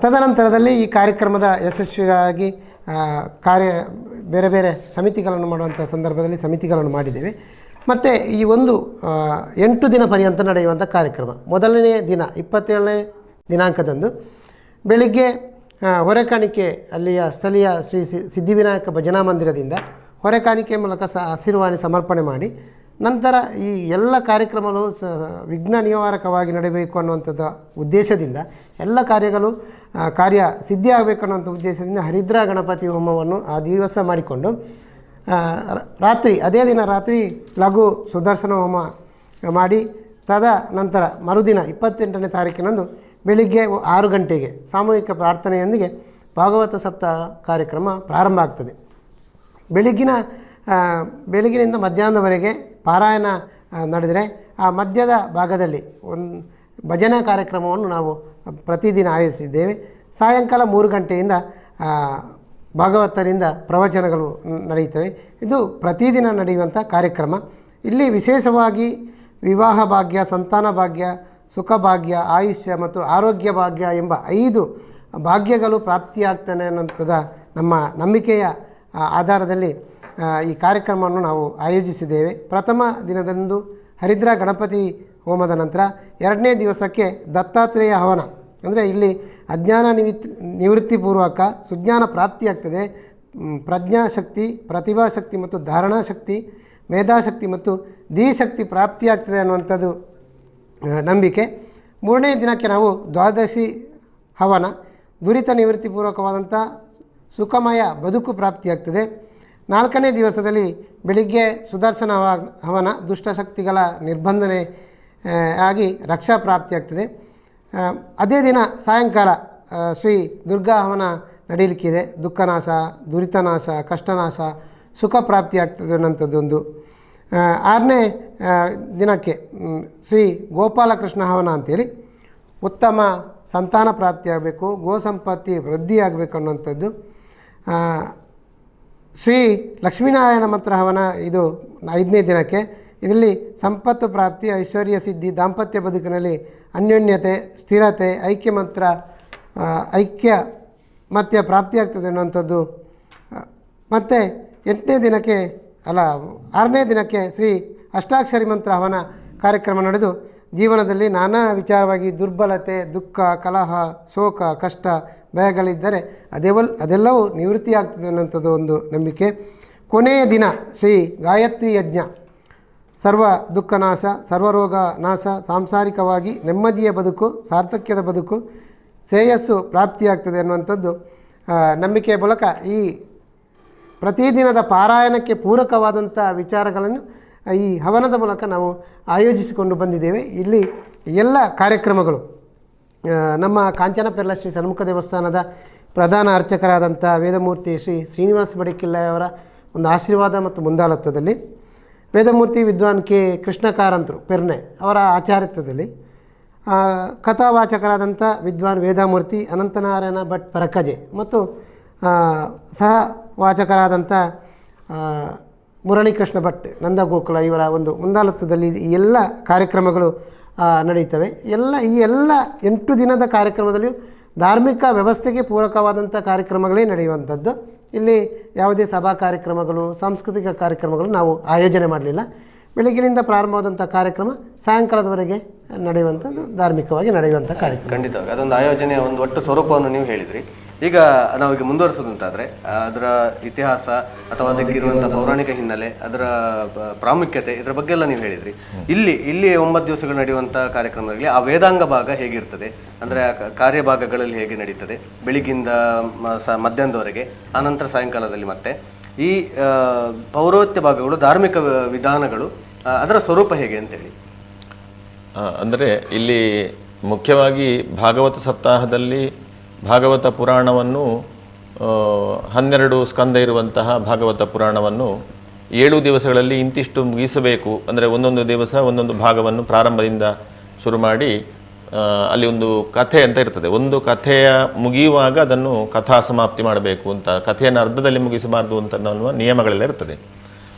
ತದನಂತರದಲ್ಲಿ ಈ ಕಾರ್ಯಕ್ರಮದ ಯಶಸ್ವಿಯಾಗಿ ಬೇರೆ ಬೇರೆ ಸಮಿತಿಗಳನ್ನು ಮಾಡುವಂಥ ಸಂದರ್ಭದಲ್ಲಿ ಸಮಿತಿಗಳನ್ನು ಮಾಡಿದ್ದೇವೆ. ಮತ್ತು ಈ ಒಂದು 8 ದಿನ ಪರ್ಯಂತ ನಡೆಯುವಂಥ ಕಾರ್ಯಕ್ರಮ, ಮೊದಲನೇ ದಿನ 27ನೇ ದಿನಾಂಕದಂದು ಬೆಳಿಗ್ಗೆ ಹೊರೆಕಾಣಿಕೆ ಅಲ್ಲಿಯ ಸ್ಥಳೀಯ ಶ್ರೀ ಸಿದ್ಧಿವಿನಾಯಕ ಭಜನಾ ಮಂದಿರದಿಂದ ಹೊರೆಕಾಣಿಕೆ ಮೂಲಕ ಹಸಿರುವಾಣಿ ಸಮರ್ಪಣೆ ಮಾಡಿ, ನಂತರ ಈ ಎಲ್ಲ ಕಾರ್ಯಕ್ರಮಗಳು ವಿಘ್ನ ನಿವಾರಕವಾಗಿ ನಡೆಯಬೇಕು ಅನ್ನುವಂಥದ್ದು ಉದ್ದೇಶದಿಂದ ಎಲ್ಲ ಕಾರ್ಯ ಸಿದ್ಧಿಯಾಗಬೇಕು ಅನ್ನುವಂಥ ಉದ್ದೇಶದಿಂದ ಹರಿದ್ರಾ ಗಣಪತಿ ಹೋಮವನ್ನು ಆ ದಿವಸ ಮಾಡಿಕೊಂಡು ಅದೇ ದಿನ ರಾತ್ರಿ ಲಘು ಸುದರ್ಶನ ಹೋಮ ಮಾಡಿ, ನಂತರ ಮರುದಿನ 28ನೇ ತಾರೀಕಿನಂದು ಬೆಳಿಗ್ಗೆ 6 ಗಂಟೆಗೆ ಸಾಮೂಹಿಕ ಪ್ರಾರ್ಥನೆಯೊಂದಿಗೆ ಭಾಗವತ ಸಪ್ತಾಹ ಕಾರ್ಯಕ್ರಮ ಪ್ರಾರಂಭ ಆಗ್ತದೆ. ಬೆಳಗಿನಿಂದ ಮಧ್ಯಾಹ್ನದವರೆಗೆ ಪಾರಾಯಣ ನಡೆದರೆ ಆ ಮಧ್ಯದ ಭಾಗದಲ್ಲಿ ಒಂದು ಭಜನಾ ಕಾರ್ಯಕ್ರಮವನ್ನು ನಾವು ಪ್ರತಿದಿನ ಆಯೋಜಿಸಿದ್ದೇವೆ. ಸಾಯಂಕಾಲ 3 ಗಂಟೆಯಿಂದ ಭಾಗವತರಿಂದ ಪ್ರವಚನಗಳು ನಡೆಯುತ್ತವೆ. ಇದು ಪ್ರತಿದಿನ ನಡೆಯುವಂಥ ಕಾರ್ಯಕ್ರಮ. ಇಲ್ಲಿ ವಿಶೇಷವಾಗಿ ವಿವಾಹ ಭಾಗ್ಯ, ಸಂತಾನ ಭಾಗ್ಯ, ಸುಖ ಭಾಗ್ಯ, ಆಯುಷ್ಯ ಮತ್ತು ಆರೋಗ್ಯ ಭಾಗ್ಯ ಎಂಬ 5 ಭಾಗ್ಯಗಳು ಪ್ರಾಪ್ತಿಯಾಗ್ತಾನೆ ಅನ್ನೋಂಥದ್ದು ನಮ್ಮ ನಂಬಿಕೆಯ ಆಧಾರದಲ್ಲಿ ಈ ಕಾರ್ಯಕ್ರಮವನ್ನು ನಾವು ಆಯೋಜಿಸಿದ್ದೇವೆ. ಪ್ರಥಮ ದಿನದಂದು ಹರಿದ್ರಾ ಗಣಪತಿ ಹೋಮದ ನಂತರ 2ನೇ ದಿವಸಕ್ಕೆ ದತ್ತಾತ್ರೇಯ ಹವನ, ಅಂದರೆ ಇಲ್ಲಿ ಅಜ್ಞಾನ ನಿವೃತ್ತಿಪೂರ್ವಕ ಸುಜ್ಞಾನ ಪ್ರಾಪ್ತಿಯಾಗ್ತದೆ. ಪ್ರಜ್ಞಾಶಕ್ತಿ, ಪ್ರತಿಭಾಶಕ್ತಿ ಮತ್ತು ಧಾರಣಾಶಕ್ತಿ, ಮೇಧಾಶಕ್ತಿ ಮತ್ತು ಧೀಶಕ್ತಿ ಪ್ರಾಪ್ತಿಯಾಗ್ತದೆ ಅನ್ನುವಂಥದ್ದು ನಂಬಿಕೆ. 3ನೇ ದಿನಕ್ಕೆ ನಾವು ದ್ವಾದಶಿ ಹವನ, ದುರಿತ ನಿವೃತ್ತಿಪೂರ್ವಕವಾದಂಥ ಸುಖಮಯ ಬದುಕು ಪ್ರಾಪ್ತಿಯಾಗ್ತದೆ. 4ನೇ ದಿವಸದಲ್ಲಿ ಬೆಳಿಗ್ಗೆ ಸುದರ್ಶನ ಹವನ, ದುಷ್ಟಶಕ್ತಿಗಳ ನಿರ್ಬಂಧನೆ ಆಗಿ ರಕ್ಷಾ ಪ್ರಾಪ್ತಿಯಾಗ್ತದೆ. ಅದೇ ದಿನ ಸಾಯಂಕಾಲ ಶ್ರೀ ದುರ್ಗಾ ಹವನ ನಡೆಯಲಿಕ್ಕಿದೆ. ದುಃಖನಾಶ, ದುರಿತನಾಶ, ಕಷ್ಟನಾಶ, ಸುಖ ಪ್ರಾಪ್ತಿಯಾಗ್ತದೆ ಅನ್ನೋಂಥದ್ದೊಂದು. 6ನೇ ದಿನಕ್ಕೆ ಶ್ರೀ ಗೋಪಾಲಕೃಷ್ಣ ಹವನ ಅಂಥೇಳಿ ಉತ್ತಮ ಸಂತಾನ ಪ್ರಾಪ್ತಿಯಾಗಬೇಕು, ಗೋ ಸಂಪತ್ತಿ ವೃದ್ಧಿಯಾಗಬೇಕು ಅನ್ನುವಂಥದ್ದು. ಶ್ರೀ ಲಕ್ಷ್ಮೀನಾರಾಯಣ ಮಂತ್ರ ಹವನ, ಇದು 5ನೇ ದಿನಕ್ಕೆ. ಇದರಲ್ಲಿ ಸಂಪತ್ತು ಪ್ರಾಪ್ತಿ, ಐಶ್ವರ್ಯ ಸಿದ್ಧಿ, ದಾಂಪತ್ಯ ಬದುಕಿನಲ್ಲಿ ಅನ್ಯೋನ್ಯತೆ, ಸ್ಥಿರತೆ, ಐಕ್ಯಮತ್ಯ ಪ್ರಾಪ್ತಿಯಾಗ್ತದೆ ಅನ್ನುವಂಥದ್ದು. ಮತ್ತು 6ನೇ ದಿನಕ್ಕೆ ಶ್ರೀ ಅಷ್ಟಾಕ್ಷರಿ ಮಂತ್ರ ಹವನ ಕಾರ್ಯಕ್ರಮ ನಡೆದು ಜೀವನದಲ್ಲಿ ನಾನಾ ವಿಚಾರವಾಗಿ ದುರ್ಬಲತೆ, ದುಃಖ, ಕಲಹ, ಶೋಕ, ಕಷ್ಟ, ಭಯಗಳಿದ್ದರೆ ಅದೆಲ್ಲವೂ ನಿವೃತ್ತಿಯಾಗ್ತದೆ ಅನ್ನೋಂಥದ್ದು ಒಂದು ನಂಬಿಕೆ. ಕೊನೆಯ ದಿನ ಶ್ರೀ ಗಾಯತ್ರಿ ಯಜ್ಞ, ಸರ್ವ ದುಃಖ ನಾಶ, ಸರ್ವರೋಗ ನಾಶ, ಸಾಂಸಾರಿಕವಾಗಿ ನೆಮ್ಮದಿಯ ಬದುಕು, ಸಾರ್ಥಕ್ಯದ ಬದುಕು, ಶ್ರೇಯಸ್ಸು ಪ್ರಾಪ್ತಿಯಾಗ್ತದೆ ಅನ್ನುವಂಥದ್ದು ನಂಬಿಕೆಯ ಮೂಲಕ ಈ ಪ್ರತಿದಿನದ ಪಾರಾಯಣಕ್ಕೆ ಪೂರಕವಾದಂಥ ವಿಚಾರಗಳನ್ನು ಈ ಹವನದ ಮೂಲಕ ನಾವು ಆಯೋಜಿಸಿಕೊಂಡು ಬಂದಿದ್ದೇವೆ. ಇಲ್ಲಿ ಎಲ್ಲ ಕಾರ್ಯಕ್ರಮಗಳು ನಮ್ಮ ಕಾಂಚನ ಪೆರ್ಲ ಶ್ರೀ ಸನ್ಮುಖ ದೇವಸ್ಥಾನದ ಪ್ರಧಾನ ಅರ್ಚಕರಾದಂಥ ವೇದಮೂರ್ತಿ ಶ್ರೀ ಶ್ರೀನಿವಾಸ ಬಡಿಕಿಲ್ಲಯವರ ಒಂದು ಆಶೀರ್ವಾದ ಮತ್ತು ಮುಂದಾಳತ್ವದಲ್ಲಿ, ವೇದಮೂರ್ತಿ ವಿದ್ವಾನ್ ಕೆ ಕೃಷ್ಣ ಕಾರಂತರು ಪೆರ್ನೆ ಅವರ ಆಚಾರ್ಯತ್ವದಲ್ಲಿ, ಕಥಾವಾಚಕರಾದಂಥ ವಿದ್ವಾನ್ ವೇದಮೂರ್ತಿ ಅನಂತನಾರಾಯಣ ಭಟ್ ಪರಕಜೆ ಮತ್ತು ಸಹ ವಾಚಕರಾದಂಥ ಮುರಳೀಕೃಷ್ಣ ಭಟ್ ನಂದಗೋಕುಲ ಇವರ ಒಂದು ಮುಂದಾಳತ್ವದಲ್ಲಿ ಈ ಎಲ್ಲ ಕಾರ್ಯಕ್ರಮಗಳು ನಡೆಯುತ್ತವೆ. ಈ ಎಲ್ಲ 8 ದಿನದ ಕಾರ್ಯಕ್ರಮದಲ್ಲಿಯೂ ಧಾರ್ಮಿಕ ವ್ಯವಸ್ಥೆಗೆ ಪೂರಕವಾದಂಥ ಕಾರ್ಯಕ್ರಮಗಳೇ ನಡೆಯುವಂಥದ್ದು. ಇಲ್ಲಿ ಯಾವುದೇ ಸಭಾ ಕಾರ್ಯಕ್ರಮಗಳು, ಸಾಂಸ್ಕೃತಿಕ ಕಾರ್ಯಕ್ರಮಗಳು ನಾವು ಆಯೋಜನೆ ಮಾಡಲಿಲ್ಲ. ಬೆಳಗಿನಿಂದ ಪ್ರಾರಂಭವಾದಂಥ ಕಾರ್ಯಕ್ರಮ ಸಾಯಂಕಾಲದವರೆಗೆ ನಡೆಯುವಂಥದ್ದು, ಧಾರ್ಮಿಕವಾಗಿ ನಡೆಯುವಂಥ ಕಾರ್ಯಕ್ರಮ. ಖಂಡಿತವಾಗಿ ಅದೊಂದು ಆಯೋಜನೆಯ ಒಂದು ಒಟ್ಟು ಸ್ವರೂಪವನ್ನು ನೀವು ಹೇಳಿದ್ರಿ. ಈಗ ನಾವೀಗ ಮುಂದುವರಿಸೋದಂತಾದರೆ ಅದರ ಇತಿಹಾಸ ಅಥವಾ ಅದಕ್ಕಿರುವಂಥ ಪೌರಾಣಿಕ ಹಿನ್ನೆಲೆ, ಅದರ ಪ್ರಾಮುಖ್ಯತೆ, ಇದರ ಬಗ್ಗೆ ಎಲ್ಲ ನೀವು ಹೇಳಿದ್ರಿ. ಇಲ್ಲಿ 9 ದಿವಸಗಳು ನಡೆಯುವಂಥ ಕಾರ್ಯಕ್ರಮಗಳಲ್ಲಿ ಆ ವೇದಾಂಗ ಭಾಗ ಹೇಗಿರ್ತದೆ, ಅಂದರೆ ಕಾರ್ಯಭಾಗಗಳಲ್ಲಿ ಹೇಗೆ ನಡೀತದೆ, ಬೆಳಿಗ್ಗಿಂದ ಮಧ್ಯಾಹ್ನದವರೆಗೆ, ಆನಂತರ ಸಾಯಂಕಾಲದಲ್ಲಿ ಮತ್ತೆ ಈ ಪೌರೋಹಿತ್ಯ ಭಾಗಗಳು, ಧಾರ್ಮಿಕ ವಿಧಾನಗಳು, ಅದರ ಸ್ವರೂಪ ಹೇಗೆ ಅಂತೇಳಿ. ಅಂದರೆ ಇಲ್ಲಿ ಮುಖ್ಯವಾಗಿ ಭಾಗವತ ಸಪ್ತಾಹದಲ್ಲಿ ಭಾಗವತ ಪುರಾಣವನ್ನು 12 ಸ್ಕಂದ ಇರುವಂತಹ ಭಾಗವತ ಪುರಾಣವನ್ನು 7 ದಿವಸಗಳಲ್ಲಿ ಇಂತಿಷ್ಟು ಮುಗಿಸಬೇಕು. ಅಂದರೆ ಒಂದೊಂದು ದಿವಸ ಒಂದೊಂದು ಭಾಗವನ್ನು ಪ್ರಾರಂಭದಿಂದ ಶುರು ಮಾಡಿ ಅಲ್ಲಿ ಒಂದು ಕಥೆ ಅಂತ ಇರ್ತದೆ. ಒಂದು ಕಥೆಯ ಮುಗಿಯುವಾಗ ಅದನ್ನು ಕಥಾ ಸಮಾಪ್ತಿ ಮಾಡಬೇಕು ಅಂತ, ಕಥೆಯನ್ನು ಅರ್ಧದಲ್ಲಿ ಮುಗಿಸಬಾರ್ದು ಅಂತ ಅನ್ನುವ ನಿಯಮಗಳೆಲ್ಲ ಇರ್ತದೆ.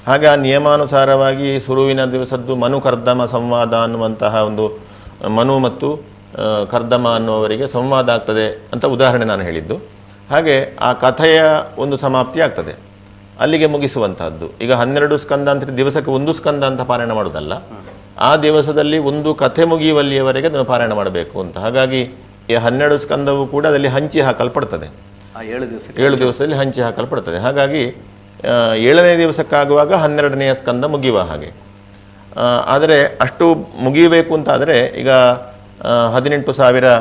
ಹಾಗೆ ಆ ನಿಯಮಾನುಸಾರವಾಗಿ ಶುರುವಿನ ದಿವಸದ್ದು ಮನು ಕರ್ದಮ ಸಂವಾದ ಅನ್ನುವಂತಹ ಒಂದು ಮನು ಮತ್ತು ಕರ್ದಮ ಅನ್ನುವವರಿಗೆ ಸಂವಾದ ಆಗ್ತದೆ ಅಂತ ಉದಾಹರಣೆ ನಾನು ಹೇಳಿದ್ದು. ಹಾಗೆ ಆ ಕಥೆಯ ಒಂದು ಸಮಾಪ್ತಿ ಆಗ್ತದೆ, ಅಲ್ಲಿಗೆ ಮುಗಿಸುವಂತಹದ್ದು. ಈಗ 12 ಸ್ಕಂದ ಅಂತ ದಿವಸಕ್ಕೆ 1 ಸ್ಕಂದ ಅಂತ ಪಾರಾಯಣ ಮಾಡೋದಲ್ಲ, ಆ ದಿವಸದಲ್ಲಿ ಒಂದು ಕಥೆ ಮುಗಿಯುವಲ್ಲಿಯವರೆಗೆ ಅದನ್ನು ಪಾರಾಯಣ ಮಾಡಬೇಕು ಅಂತ. ಹಾಗಾಗಿ ಈ 12 ಸ್ಕಂದವು ಕೂಡ ಅದರಲ್ಲಿ ಹಂಚಿ ಹಾಕಲ್ಪಡ್ತದೆ, 7 ದಿವಸದಲ್ಲಿ ಹಂಚಿ ಹಾಕಲ್ಪಡ್ತದೆ. ಹಾಗಾಗಿ 7ನೇ ದಿವಸಕ್ಕಾಗುವಾಗ 12ನೇ ಸ್ಕಂದ ಮುಗಿಯುವ ಹಾಗೆ. ಆದರೆ ಅಷ್ಟು ಮುಗಿಯಬೇಕು ಅಂತಾದರೆ ಈಗ 18,000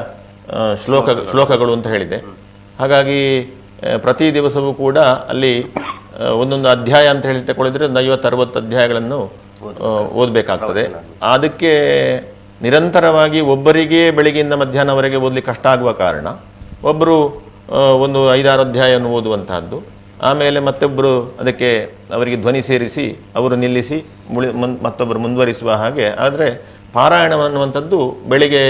ಶ್ಲೋಕಗಳು ಅಂತ ಹೇಳಿದೆ. ಹಾಗಾಗಿ ಪ್ರತಿ ದಿವಸವೂ ಕೂಡ ಅಲ್ಲಿ ಒಂದೊಂದು ಅಧ್ಯಾಯ ಅಂತ ಹೇಳಿ ತಗೊಳಿದ್ರೆ ಒಂದು 50-60 ಅಧ್ಯಾಯಗಳನ್ನು ಓದಬೇಕಾಗ್ತದೆ. ಅದಕ್ಕೆ ನಿರಂತರವಾಗಿ ಒಬ್ಬರಿಗೆ ಬೆಳಗ್ಗೆಯಿಂದ ಮಧ್ಯಾಹ್ನವರೆಗೆ ಓದಲಿಕ್ಕೆ ಕಷ್ಟ ಆಗುವ ಕಾರಣ ಒಬ್ಬರು ಒಂದು 5-6 ಅಧ್ಯಾಯವನ್ನು ಓದುವಂತಹದ್ದು, ಆಮೇಲೆ ಮತ್ತೊಬ್ಬರು ಅದಕ್ಕೆ ಅವರಿಗೆ ಧ್ವನಿ ಸೇರಿಸಿ ಅವರು ನಿಲ್ಲಿಸಿ ಮತ್ತೊಬ್ಬರು ಮುಂದುವರಿಸುವ ಹಾಗೆ. ಆದರೆ ಪಾರಾಯಣ ಅನ್ನುವಂಥದ್ದು ಬೆಳಿಗ್ಗೆ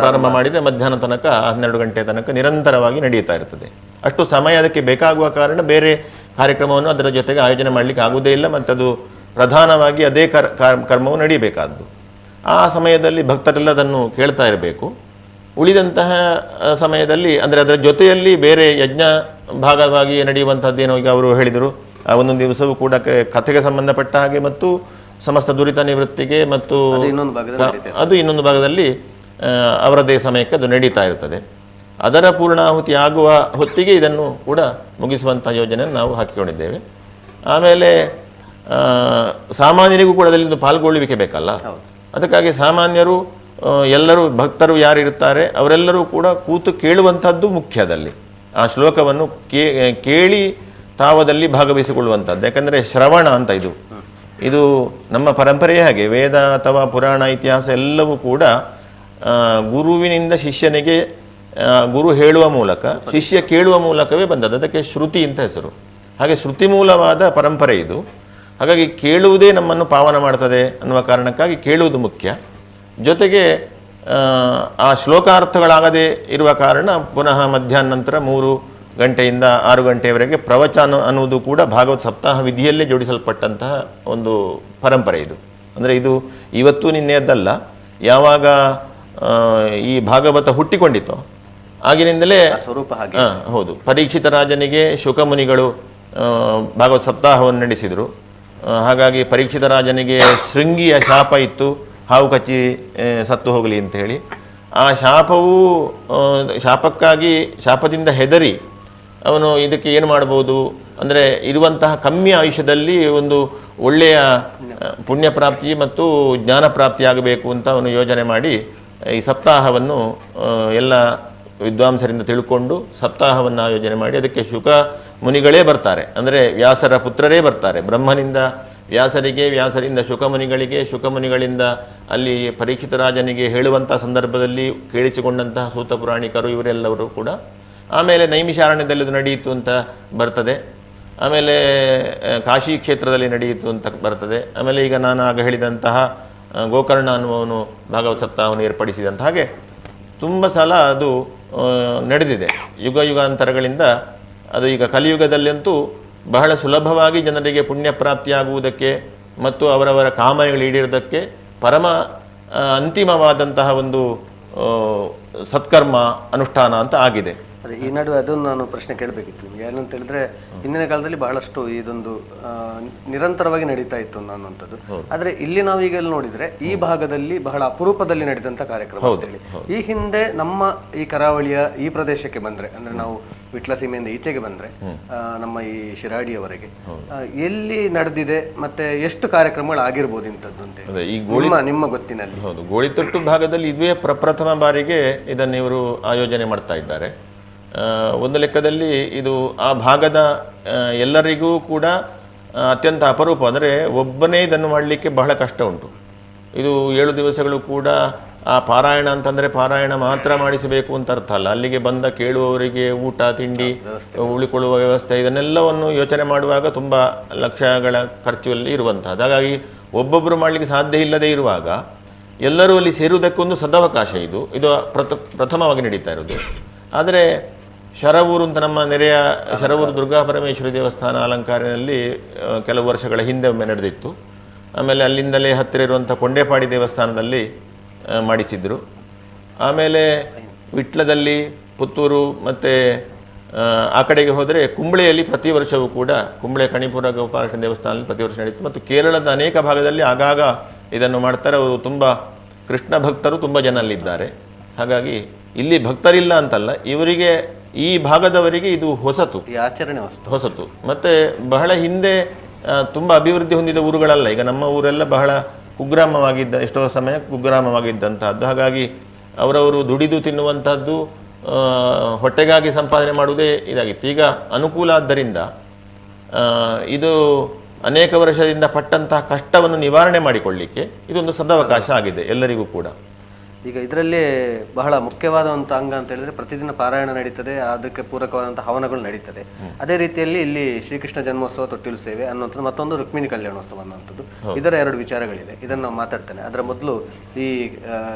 ಪ್ರಾರಂಭ ಮಾಡಿದರೆ ಮಧ್ಯಾಹ್ನ ತನಕ 12 ಗಂಟೆ ತನಕ ನಿರಂತರವಾಗಿ ನಡೆಯುತ್ತಾ ಇರ್ತದೆ. ಅಷ್ಟು ಸಮಯ ಅದಕ್ಕೆ ಬೇಕಾಗುವ ಕಾರಣ ಬೇರೆ ಕಾರ್ಯಕ್ರಮವನ್ನು ಅದರ ಜೊತೆಗೆ ಆಯೋಜನೆ ಮಾಡಲಿಕ್ಕೆ ಆಗುವುದೇ ಇಲ್ಲ, ಮತ್ತು ಅದು ಪ್ರಧಾನವಾಗಿ ಅದೇ ಕರ್ಮವು ನಡೀಬೇಕಾದ್ದು. ಆ ಸಮಯದಲ್ಲಿ ಭಕ್ತರೆಲ್ಲ ಅದನ್ನು ಕೇಳ್ತಾ ಇರಬೇಕು. ಉಳಿದಂತಹ ಸಮಯದಲ್ಲಿ ಅಂದರೆ ಅದರ ಜೊತೆಯಲ್ಲಿ ಬೇರೆ ಯಜ್ಞ ಭಾಗವಾಗಿ ನಡೆಯುವಂಥದ್ದೇನೋ ಈಗ ಅವರು ಹೇಳಿದರು, ಆ ಒಂದೊಂದು ದಿವಸವೂ ಕೂಡ ಕಥೆಗೆ ಸಂಬಂಧಪಟ್ಟ ಹಾಗೆ ಮತ್ತು ಸಮಸ್ತ ದುರಿತ ನಿವೃತ್ತಿಗೆ ಮತ್ತು ಅದು ಇನ್ನೊಂದು ಭಾಗದಲ್ಲಿ ಅವರದೇ ಸಮಯಕ್ಕೆ ಅದು ನಡೀತಾ ಇರ್ತದೆ. ಅದರ ಪೂರ್ಣಾಹುತಿ ಆಗುವ ಹೊತ್ತಿಗೆ ಇದನ್ನು ಕೂಡ ಮುಗಿಸುವಂಥ ಯೋಜನೆಯನ್ನು ನಾವು ಹಾಕಿಕೊಂಡಿದ್ದೇವೆ. ಆಮೇಲೆ ಸಾಮಾನ್ಯರಿಗೂ ಕೂಡ ಅದರಲ್ಲಿ ಪಾಲ್ಗೊಳ್ಳುವಿಕೆ ಬೇಕಲ್ಲ, ಅದಕ್ಕಾಗಿ ಸಾಮಾನ್ಯರು ಎಲ್ಲರೂ ಭಕ್ತರು ಯಾರಿರ್ತಾರೆ ಅವರೆಲ್ಲರೂ ಕೂಡ ಕೂತು ಕೇಳುವಂಥದ್ದು ಮುಖ್ಯದಲ್ಲಿ. ಆ ಶ್ಲೋಕವನ್ನು ಕೇಳಿ ತಾವದಲ್ಲಿ ಭಾಗವಹಿಸಿಕೊಳ್ಳುವಂಥದ್ದು. ಯಾಕಂದರೆ ಶ್ರವಣ ಅಂತ ಇದು ನಮ್ಮ ಪರಂಪರೆಯೇ ಹಾಗೆ. ವೇದ ಅಥವಾ ಪುರಾಣ ಇತಿಹಾಸ ಎಲ್ಲವೂ ಕೂಡ ಗುರುವಿನಿಂದ ಶಿಷ್ಯನಿಗೆ ಗುರು ಹೇಳುವ ಮೂಲಕ ಶಿಷ್ಯ ಕೇಳುವ ಮೂಲಕವೇ ಬಂದದ್ದು. ಅದಕ್ಕೆ ಶ್ರುತಿ ಅಂತ ಹೆಸರು. ಹಾಗೆ ಶ್ರುತಿ ಮೂಲವಾದ ಪರಂಪರೆ ಇದು. ಹಾಗಾಗಿ ಕೇಳುವುದೇ ನಮ್ಮನ್ನು ಪಾವನ ಮಾಡ್ತದೆ ಅನ್ನುವ ಕಾರಣಕ್ಕಾಗಿ ಕೇಳುವುದು ಮುಖ್ಯ. ಜೊತೆಗೆ ಆ ಶ್ಲೋಕಾರ್ಥಗಳಾಗದೇ ಇರುವ ಕಾರಣ ಪುನಃ ಮಧ್ಯಾಹ್ನ ನಂತರ 3 ಗಂಟೆಯಿಂದ 6 ಗಂಟೆಯವರೆಗೆ ಪ್ರವಚನ ಅನ್ನುವುದು ಕೂಡ ಭಾಗವತ ಸಪ್ತಾಹ ವಿಧಿಯಲ್ಲೇ ಜೋಡಿಸಲ್ಪಟ್ಟಂತಹ ಒಂದು ಪರಂಪರೆ ಇದು. ಅಂದರೆ ಇದು ಇವತ್ತು ನಿನ್ನೆಯದ್ದಲ್ಲ, ಯಾವಾಗ ಈ ಭಾಗವತ ಹುಟ್ಟಿಕೊಂಡಿತೋ ಆಗಿನಿಂದಲೇ ಸ್ವರೂಪ ಹಾಗೆ. ಹೌದು, ಪರೀಕ್ಷಿತ ರಾಜನಿಗೆ ಶುಕಮುನಿಗಳು ಭಾಗವತ ಸಪ್ತಾಹವನ್ನು ನಡೆಸಿದರು. ಹಾಗಾಗಿ ಪರೀಕ್ಷಿತ ರಾಜನಿಗೆ ಶೃಂಗಿಯ ಶಾಪ ಇತ್ತು, ಹಾವು ಕಚ್ಚಿ ಸತ್ತು ಹೋಗಲಿ ಅಂತ ಹೇಳಿ. ಆ ಶಾಪದಿಂದ ಹೆದರಿ ಅವನು ಇದಕ್ಕೆ ಏನು ಮಾಡ್ಬೋದು ಅಂದರೆ ಇರುವಂತಹ ಕಮ್ಮಿ ಆಯುಷ್ಯದಲ್ಲಿ ಒಂದು ಒಳ್ಳೆಯ ಪುಣ್ಯ ಪ್ರಾಪ್ತಿ ಮತ್ತು ಜ್ಞಾನ ಪ್ರಾಪ್ತಿಯಾಗಬೇಕು ಅಂತ ಅವನು ಯೋಜನೆ ಮಾಡಿ ಈ ಸಪ್ತಾಹವನ್ನು ಎಲ್ಲ ವಿದ್ವಾಂಸರಿಂದ ತಿಳ್ಕೊಂಡು ಸಪ್ತಾಹವನ್ನು ಆಯೋಜನೆ ಮಾಡಿ ಅದಕ್ಕೆ ಶುಕ ಮುನಿಗಳೇ ಬರ್ತಾರೆ. ಅಂದರೆ ವ್ಯಾಸರ ಪುತ್ರರೇ ಬರ್ತಾರೆ. ಬ್ರಹ್ಮನಿಂದ ವ್ಯಾಸರಿಗೆ, ವ್ಯಾಸರಿಂದ ಶುಕಮುನಿಗಳಿಗೆ, ಶುಕಮುನಿಗಳಿಂದ ಅಲ್ಲಿ ಪರೀಕ್ಷಿತ ರಾಜನಿಗೆ ಹೇಳುವಂಥ ಸಂದರ್ಭದಲ್ಲಿ ಕೇಳಿಸಿಕೊಂಡಂತಹ ಸೂತ ಪುರಾಣಿಕರು ಇವರೆಲ್ಲರೂ ಕೂಡ. ಆಮೇಲೆ ನೈಮಿಷಾರಣ್ಯದಲ್ಲಿ ಅದು ನಡೆಯಿತು ಅಂತ ಬರ್ತದೆ. ಆಮೇಲೆ ಕಾಶಿ ಕ್ಷೇತ್ರದಲ್ಲಿ ನಡೆಯಿತು ಅಂತ ಬರ್ತದೆ. ಆಮೇಲೆ ಈಗ ನಾನು ಆಗ ಹೇಳಿದಂತಹ ಗೋಕರ್ಣ ಅನ್ನುವನು ಭಾಗವತ ಸಪ್ತಾಹವನ್ನು ಏರ್ಪಡಿಸಿದಂಥ ಹಾಗೆ ತುಂಬ ಸಲ ಅದು ನಡೆದಿದೆ. ಯುಗಾಂತರಗಳಿಂದ ಅದು ಈಗ ಕಲಿಯುಗದಲ್ಲಂತೂ ಬಹಳ ಸುಲಭವಾಗಿ ಜನರಿಗೆ ಪುಣ್ಯ ಪ್ರಾಪ್ತಿಯಾಗುವುದಕ್ಕೆ ಮತ್ತು ಅವರವರ ಕಾಮನೆಗಳು ಈಡೇರೋದಕ್ಕೆ ಪರಮ ಅಂತಿಮವಾದಂತಹ ಒಂದು ಸತ್ಕರ್ಮ ಅನುಷ್ಠಾನ ಅಂತ ಆಗಿದೆ. ಅದೇ ಈ ನಡುವೆ ಅದನ್ನು ನಾನು ಪ್ರಶ್ನೆ ಕೇಳಬೇಕಿತ್ತು ನಿಮಗೆ. ಏನಂತ ಹೇಳಿದ್ರೆ ಹಿಂದಿನ ಕಾಲದಲ್ಲಿ ಬಹಳಷ್ಟು ಇದೊಂದು ನಿರಂತರವಾಗಿ ನಡೀತಾ ಇತ್ತು ಅನ್ನುವಂಥದ್ದು. ಆದ್ರೆ ಇಲ್ಲಿ ನಾವು ಈಗ ನೋಡಿದ್ರೆ ಈ ಭಾಗದಲ್ಲಿ ಬಹಳ ಅಪರೂಪದಲ್ಲಿ ನಡೆದಂತ ಕಾರ್ಯಕ್ರಮ ಅಂತ ಹೇಳಿ. ಈ ಹಿಂದೆ ನಮ್ಮ ಈ ಕರಾವಳಿಯ ಈ ಪ್ರದೇಶಕ್ಕೆ ಬಂದ್ರೆ, ಅಂದ್ರೆ ನಾವು ವಿಟ್ಲ ಸೀಮೆಯಿಂದ ಈಚೆಗೆ ಬಂದ್ರೆ ನಮ್ಮ ಈ ಶಿರಾಡಿಯವರೆಗೆ ಎಲ್ಲಿ ನಡೆದಿದೆ ಮತ್ತೆ ಎಷ್ಟು ಕಾರ್ಯಕ್ರಮಗಳು ಆಗಿರ್ಬೋದು ಇಂಥದ್ದು ಅಂತ ಹೇಳಿ ನಿಮ್ಮ ಗೊತ್ತಿನಲ್ಲಿ? ಹೌದು, ಗೋಳಿತೊಟ್ಟು ಭಾಗದಲ್ಲಿ ಇದುವೇ ಪ್ರಪ್ರಥಮ ಬಾರಿಗೆ ಇದನ್ನು ಇವರು ಆಯೋಜನೆ ಮಾಡ್ತಾ ಇದ್ದಾರೆ. ಒಂದು ಲೆಕ್ಕದಲ್ಲಿ ಇದು ಆ ಭಾಗದ ಎಲ್ಲರಿಗೂ ಕೂಡ ಅತ್ಯಂತ ಅಪರೂಪ. ಅಂದರೆ ಒಬ್ಬನೇ ಇದನ್ನು ಮಾಡಲಿಕ್ಕೆ ಬಹಳ ಕಷ್ಟ ಉಂಟು. ಇದು 7 ದಿವಸಗಳು ಕೂಡ ಆ ಪಾರಾಯಣ ಅಂತಂದರೆ ಪಾರಾಯಣ ಮಾತ್ರ ಮಾಡಿಸಬೇಕು ಅಂತ ಅರ್ಥ ಅಲ್ಲ. ಅಲ್ಲಿಗೆ ಬಂದ ಕೇಳುವವರಿಗೆ ಊಟ ತಿಂಡಿ ಉಳಿಕೊಳ್ಳುವ ವ್ಯವಸ್ಥೆ ಇದನ್ನೆಲ್ಲವನ್ನು ಯೋಚನೆ ಮಾಡುವಾಗ ತುಂಬ ಲಕ್ಷಗಳ ಖರ್ಚಲ್ಲಿ ಇರುವಂಥದ್ದು. ಹಾಗಾಗಿ ಒಬ್ಬೊಬ್ಬರು ಮಾಡಲಿಕ್ಕೆ ಸಾಧ್ಯ ಇಲ್ಲದೆ ಇರುವಾಗ ಎಲ್ಲರೂ ಅಲ್ಲಿ ಸೇರುವುದಕ್ಕೊಂದು ಸದಾವಕಾಶ ಇದು ಪ್ರಥಮವಾಗಿ ನಡೀತಾ ಇರೋದು. ಆದರೆ ಶರವೂರು ಅಂತ ನಮ್ಮ ನೆರೆಯ ಶರವೂರು ದುರ್ಗಾ ಪರಮೇಶ್ವರಿ ದೇವಸ್ಥಾನ ಅಲಂಕಾರಿನಲ್ಲಿ ಕೆಲವು ವರ್ಷಗಳ ಹಿಂದೆ ಒಮ್ಮೆ ನಡೆದಿತ್ತು. ಆಮೇಲೆ ಅಲ್ಲಿಂದಲೇ ಹತ್ತಿರ ಇರುವಂಥ ಕೊಂಡೇಪಾಡಿ ದೇವಸ್ಥಾನದಲ್ಲಿ ಮಾಡಿಸಿದ್ರು. ಆಮೇಲೆ ವಿಟ್ಲದಲ್ಲಿ, ಪುತ್ತೂರು ಮತ್ತು ಆ ಕಡೆಗೆ ಹೋದರೆ ಕುಂಬಳೆಯಲ್ಲಿ ಪ್ರತಿ ವರ್ಷವೂ ಕೂಡ ಕುಂಬಳೆ ಕಣಿಪುರ ಗೋಪಾಲಕೃಷ್ಣ ದೇವಸ್ಥಾನದಲ್ಲಿ ಪ್ರತಿ ವರ್ಷ ನಡೀತು. ಮತ್ತು ಕೇರಳದ ಅನೇಕ ಭಾಗದಲ್ಲಿ ಆಗಾಗ ಇದನ್ನು ಮಾಡ್ತಾರೆ. ಅವರು ತುಂಬ ಕೃಷ್ಣ ಭಕ್ತರು ತುಂಬ ಜನ ಅಲ್ಲಿದ್ದಾರೆ. ಹಾಗಾಗಿ ಇಲ್ಲಿ ಭಕ್ತರಿಲ್ಲ ಅಂತಲ್ಲ, ಇವರಿಗೆ ಈ ಭಾಗದವರಿಗೆ ಇದು ಹೊಸತು, ಈ ಆಚರಣೆ ಹೊಸತು. ಮತ್ತು ಬಹಳ ಹಿಂದೆ ತುಂಬ ಅಭಿವೃದ್ಧಿ ಹೊಂದಿದ ಊರುಗಳಲ್ಲ. ಈಗ ನಮ್ಮ ಊರೆಲ್ಲ ಬಹಳ ಕುಗ್ರಾಮವಾಗಿದ್ದ, ಎಷ್ಟೋ ಸಮಯ ಕುಗ್ರಾಮವಾಗಿದ್ದಂತಹದ್ದು. ಹಾಗಾಗಿ ಅವರವರು ದುಡಿದು ತಿನ್ನುವಂಥದ್ದು, ಹೊಟ್ಟೆಗಾಗಿ ಸಂಪಾದನೆ ಮಾಡುವುದೇ ಇದಾಗಿತ್ತು. ಈಗ ಅನುಕೂಲ ಆದ್ದರಿಂದ ಇದು ಅನೇಕ ವರ್ಷದಿಂದ ಪಟ್ಟಂತಹ ಕಷ್ಟವನ್ನು ನಿವಾರಣೆ ಮಾಡಿಕೊಳ್ಳಿಕ್ಕೆ ಇದೊಂದು ಸದಾವಕಾಶ ಆಗಿದೆ ಎಲ್ಲರಿಗೂ ಕೂಡ. ಈಗ ಇದರಲ್ಲಿ ಬಹಳ ಮುಖ್ಯವಾದಂಥ ಅಂಗ ಅಂತ ಹೇಳಿದ್ರೆ ಪ್ರತಿದಿನ ಪಾರಾಯಣ ನಡೀತದೆ, ಅದಕ್ಕೆ ಪೂರಕವಾದಂಥ ಹವನಗಳು ನಡೀತದೆ. ಅದೇ ರೀತಿಯಲ್ಲಿ ಇಲ್ಲಿ ಶ್ರೀಕೃಷ್ಣ ಜನ್ಮೋತ್ಸವ, ತೊಟ್ಟಿಲು ಸೇವೆ ಅನ್ನುವಂಥದ್ದು, ಮತ್ತೊಂದು ರುಕ್ಮಿಣಿ ಕಲ್ಯಾಣೋತ್ಸವ ಅನ್ನುವಂಥದ್ದು. ಇದರ 2 ವಿಚಾರಗಳಿದೆ. ಇದನ್ನು ನಾವು ಮಾತಾಡ್ತೇನೆ. ಅದರ ಮೊದಲು ಈ